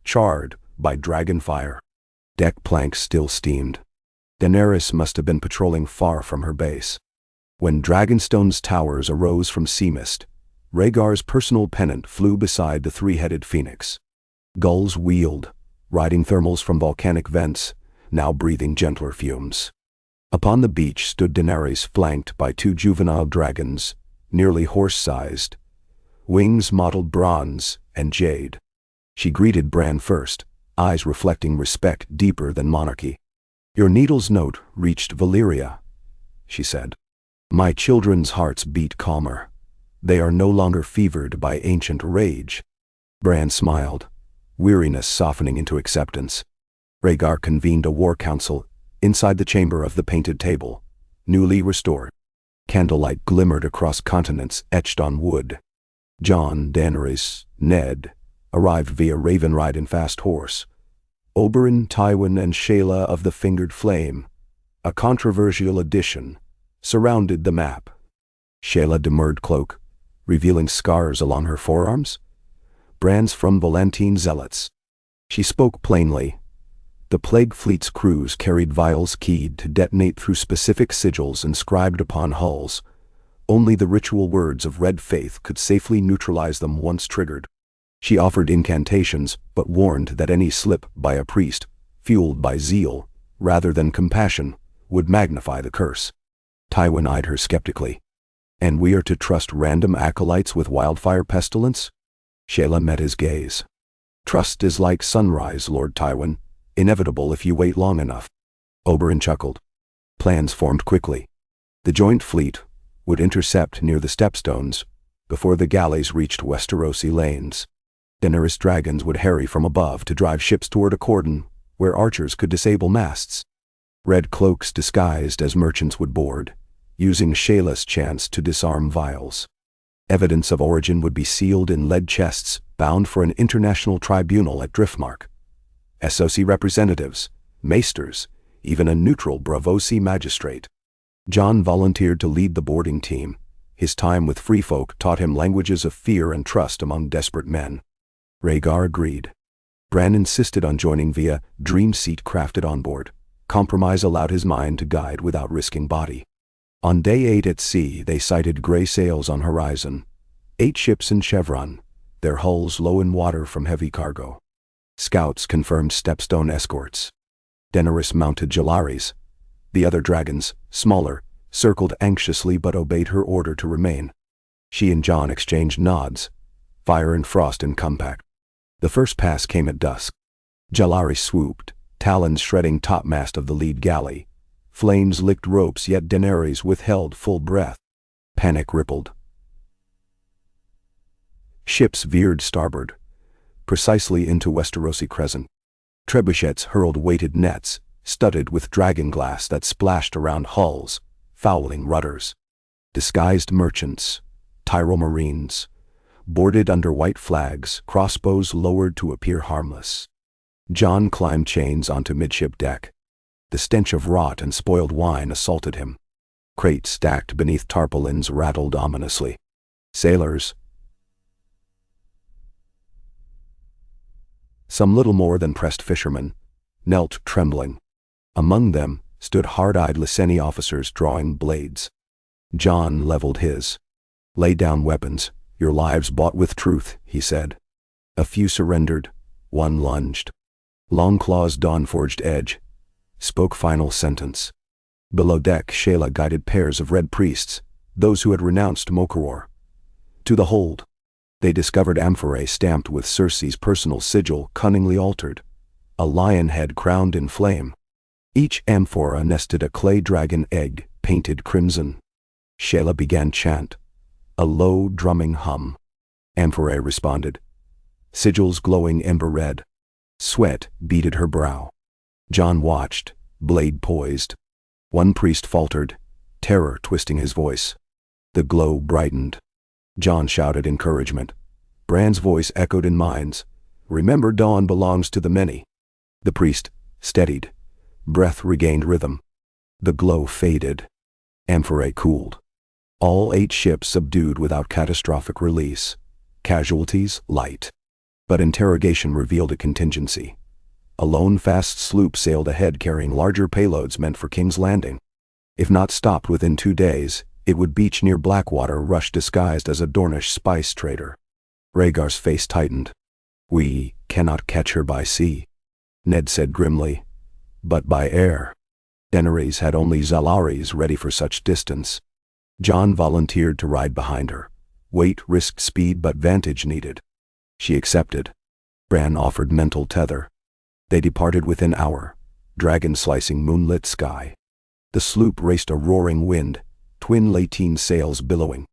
charred by dragon fire. Deck planks still steamed. Daenerys must have been patrolling far from her base. When Dragonstone's towers arose from sea mist, Rhaegar's personal pennant flew beside the 3-headed phoenix. Gulls wheeled, riding thermals from volcanic vents, now breathing gentler fumes. Upon the beach stood Daenerys, flanked by 2 juvenile dragons, nearly horse-sized, wings mottled bronze and jade. She greeted Bran first, eyes reflecting respect deeper than monarchy. "Your needle's note reached Valyria," she said. "My children's hearts beat calmer. They are no longer fevered by ancient rage." Bran smiled, weariness softening into acceptance. Rhaegar convened a war council inside the chamber of the painted table, newly restored. Candlelight glimmered across continents etched on wood. Jon, Daenerys, Ned arrived via Ravenride and Fast Horse. Oberyn, Tywin, and Shayla of the Fingered Flame, a controversial addition, surrounded the map. Shayla demurred cloak, revealing scars along her forearms. Brands from Volantine zealots. She spoke plainly. The Plague Fleet's crews carried vials keyed to detonate through specific sigils inscribed upon hulls. Only the ritual words of Red Faith could safely neutralize them once triggered. She offered incantations, but warned that any slip by a priest, fueled by zeal, rather than compassion, would magnify the curse. Tywin eyed her skeptically. "And we are to trust random acolytes with wildfire pestilence?" Shayla met his gaze. "Trust is like sunrise, Lord Tywin, inevitable if you wait long enough." Oberyn chuckled. Plans formed quickly. The joint fleet would intercept near the stepstones before the galleys reached Westerosi lanes. Daenerys dragons would harry from above to drive ships toward a cordon where archers could disable masts. Red cloaks disguised as merchants would board, using Shayla's chance to disarm vials. Evidence of origin would be sealed in lead chests bound for an international tribunal at Driftmark. SOC representatives, maesters, even a neutral Bravosi magistrate. Jon volunteered to lead the boarding team. His time with free folk taught him languages of fear and trust among desperate men. Rhaegar agreed. Bran insisted on joining via dream seat crafted on board. Compromise allowed his mind to guide without risking body. On day 8 at sea, they sighted gray sails on horizon. 8 ships in chevron, their hulls low in water from heavy cargo. Scouts confirmed stepstone escorts. Daenerys mounted Jalaris. The other dragons, smaller, circled anxiously but obeyed her order to remain. She and Jon exchanged nods, fire and frost in compact. The first pass came at dusk. Jalaris swooped, talons shredding topmast of the lead galley. Flames licked ropes, yet Daenerys withheld full breath. Panic rippled. Ships veered starboard, precisely into Westerosi Crescent. Trebuchets hurled weighted nets, studded with dragon glass that splashed around hulls, fouling rudders. Disguised merchants, Tyrol Marines, boarded under white flags, crossbows lowered to appear harmless. Jon climbed chains onto midship deck. The stench of rot and spoiled wine assaulted him. Crates stacked beneath tarpaulins rattled ominously. Sailors, some little more than pressed fishermen, knelt trembling. Among them stood hard-eyed Lyseni officers drawing blades. Jon leveled his. "Lay down weapons, your lives bought with truth," he said. A few surrendered, one lunged. Longclaw's dawn-forged edge spoke final sentence. Below deck, Shayla guided pairs of red priests, those who had renounced Mokoror, to the hold. They discovered amphorae stamped with Cersei's personal sigil cunningly altered, a lion head crowned in flame. Each amphora nested a clay dragon egg painted crimson. Shayla began chant, a low drumming hum. Amphorae responded, sigils glowing ember red. Sweat beaded her brow. Jon watched, blade poised. One priest faltered, terror twisting his voice. The glow brightened. Jon shouted encouragement. Bran's voice echoed in minds. "Remember, dawn belongs to the many." The priest steadied. Breath regained rhythm. The glow faded. Amphorae cooled. All 8 ships subdued without catastrophic release. Casualties light. But interrogation revealed a contingency. A lone fast sloop sailed ahead carrying larger payloads meant for King's Landing. If not stopped within 2 days, it would beach near Blackwater, rush disguised as a Dornish spice trader. Rhaegar's face tightened. "We cannot catch her by sea," Ned said grimly. "But by air." Daenerys had only Zalaris ready for such distance. Jon volunteered to ride behind her. Weight risked speed, but vantage needed. She accepted. Bran offered mental tether. They departed within hour, dragon slicing moonlit sky. The sloop raced a roaring wind, twin lateen sails billowing.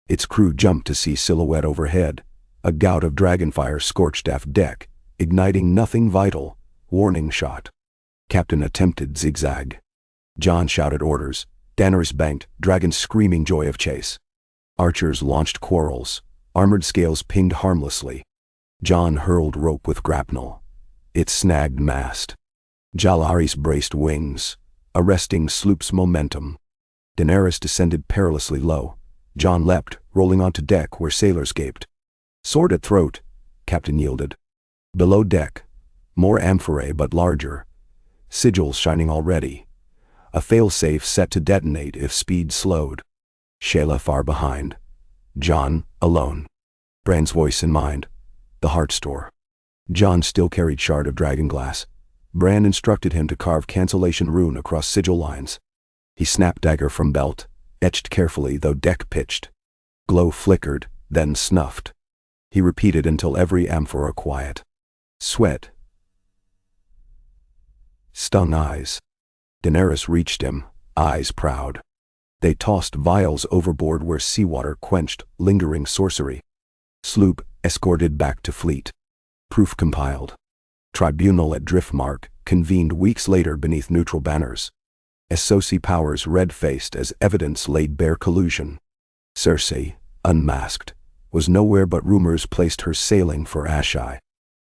Its crew jumped to see silhouette overhead, a gout of dragonfire scorched aft deck, igniting nothing vital. Warning shot. Captain attempted zigzag. Jon shouted orders. Daenerys banked, dragons screaming joy of chase. Archers launched quarrels. Armored scales pinged harmlessly. Jon hurled rope with grapnel. It snagged mast. Jalaris braced wings, arresting sloop's momentum. Daenerys descended perilously low. Jon leapt, rolling onto deck where sailors gaped. "Sword at throat," Captain yielded. Below deck, more amphorae but larger. Sigils shining already. A failsafe set to detonate if speed slowed. Shayla far behind. Jon alone. Bran's voice in mind. The heart store. Jon still carried shard of dragonglass. Bran instructed him to carve cancellation rune across sigil lines. He snapped dagger from belt, etched carefully though deck pitched. Glow flickered, then snuffed. He repeated until every amphora quiet. Sweat stung eyes. Daenerys reached him, eyes proud. They tossed vials overboard where seawater quenched lingering sorcery. Sloop escorted back to fleet. Proof compiled. Tribunal at Driftmark convened weeks later beneath neutral banners. Essoci powers red-faced as evidence laid bare collusion. Cersei, unmasked, was nowhere but rumors placed her sailing for Asshai.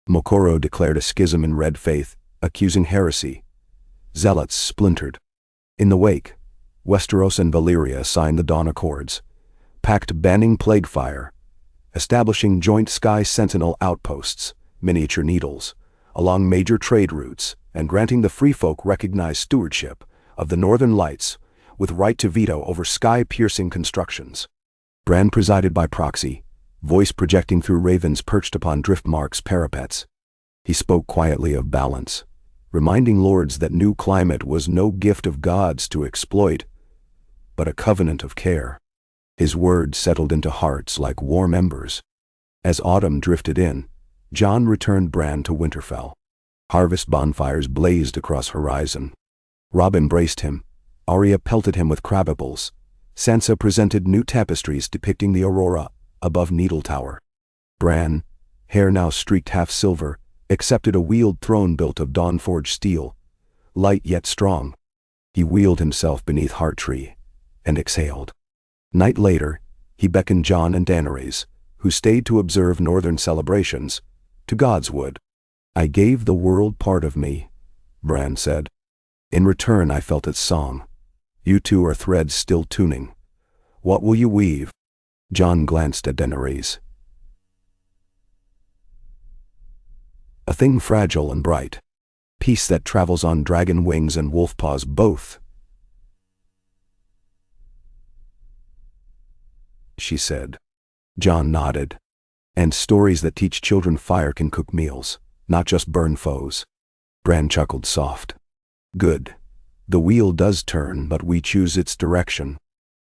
Mokorro declared a schism in red faith, accusing heresy. Zealots splintered. In the wake, Westeros and Valyria signed the Dawn Accords, pact banning plague fire, establishing joint sky sentinel outposts, miniature needles, along major trade routes, and granting the free folk recognized stewardship of the Northern Lights with right to veto over sky-piercing constructions. Bran presided by proxy, voice projecting through ravens perched upon Driftmark's parapets. He spoke quietly of balance, reminding lords that new climate was no gift of gods to exploit, but a covenant of care. His words settled into hearts like warm embers. As autumn drifted in, Jon returned Bran to Winterfell. Harvest bonfires blazed across horizon. Robb embraced him. Arya pelted him with crabapples. Sansa presented new tapestries depicting the aurora above Needle Tower. Bran, hair now streaked half-silver, accepted a wheeled throne built of dawn-forged steel, light yet strong. He wheeled himself beneath Hearttree and exhaled. Night later, he beckoned Jon and Daenerys, who stayed to observe northern celebrations, to God's wood. I gave the world part of me, Bran said. In return I felt its song. You two are threads still tuning. What will you weave? Jon glanced at Daenerys. A thing fragile and bright. Peace that travels on dragon wings and wolf paws both, she said. Jon nodded. And stories that teach children fire can cook meals, not just burn foes. Bran chuckled soft. Good. The wheel does turn, but we choose its direction.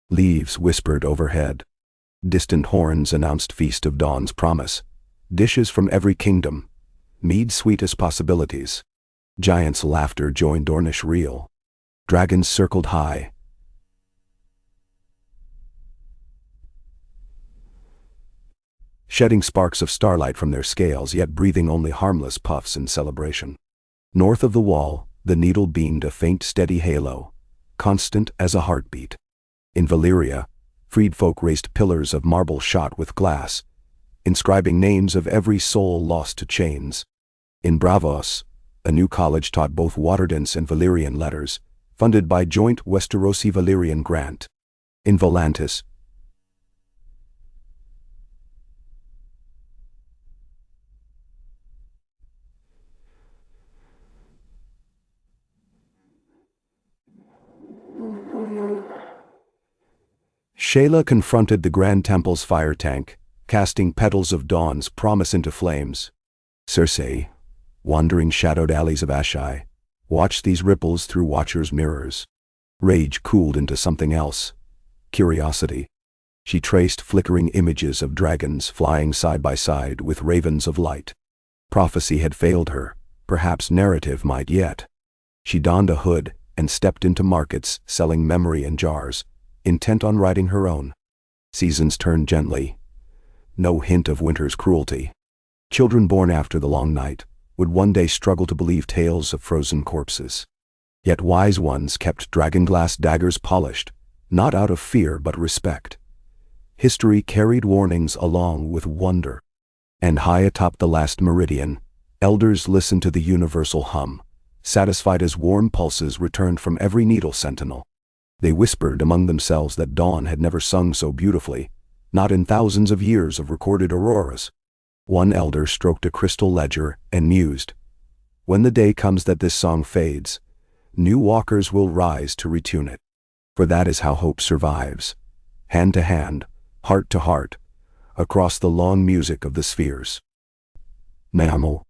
Leaves whispered overhead. Distant horns announced Feast of Dawn's promise. Dishes from every kingdom. Mead sweet as possibilities. Giants' laughter joined Dornish reel. Dragons circled high. Shedding sparks of starlight from their scales, yet breathing only harmless puffs in celebration. North of the wall, the needle beamed a faint, steady halo, constant as a heartbeat. In Valyria, freedfolk raised pillars of marble shot with glass, inscribing names of every soul lost to chains. In Braavos, a new college taught both Waterdens and Valyrian letters, funded by joint Westerosi-Valyrian grant. In Volantis, Shayla confronted the Grand Temple's fire tank, casting petals of dawn's promise into flames. Cersei, wandering shadowed alleys of Ashai, watched these ripples through Watcher's mirrors. Rage cooled into something else. Curiosity. She traced flickering images of dragons flying side by side with ravens of light. Prophecy had failed her, perhaps narrative might yet. She donned a hood and stepped into markets selling memory in jars, intent on writing her own. Seasons turned gently. No hint of winter's cruelty. Children born after the long night would one day struggle to believe tales of frozen corpses. Yet wise ones kept dragonglass daggers polished, not out of fear but respect. History carried warnings along with wonder. And high atop the last meridian, elders listened to the universal hum, satisfied as warm pulses returned from every needle sentinel. They whispered among themselves that dawn had never sung so beautifully, not in thousands of years of recorded auroras. One elder stroked a crystal ledger and mused, when the day comes that this song fades, new walkers will rise to retune it. For that is how hope survives, hand to hand, heart to heart, across the long music of the spheres. Namo.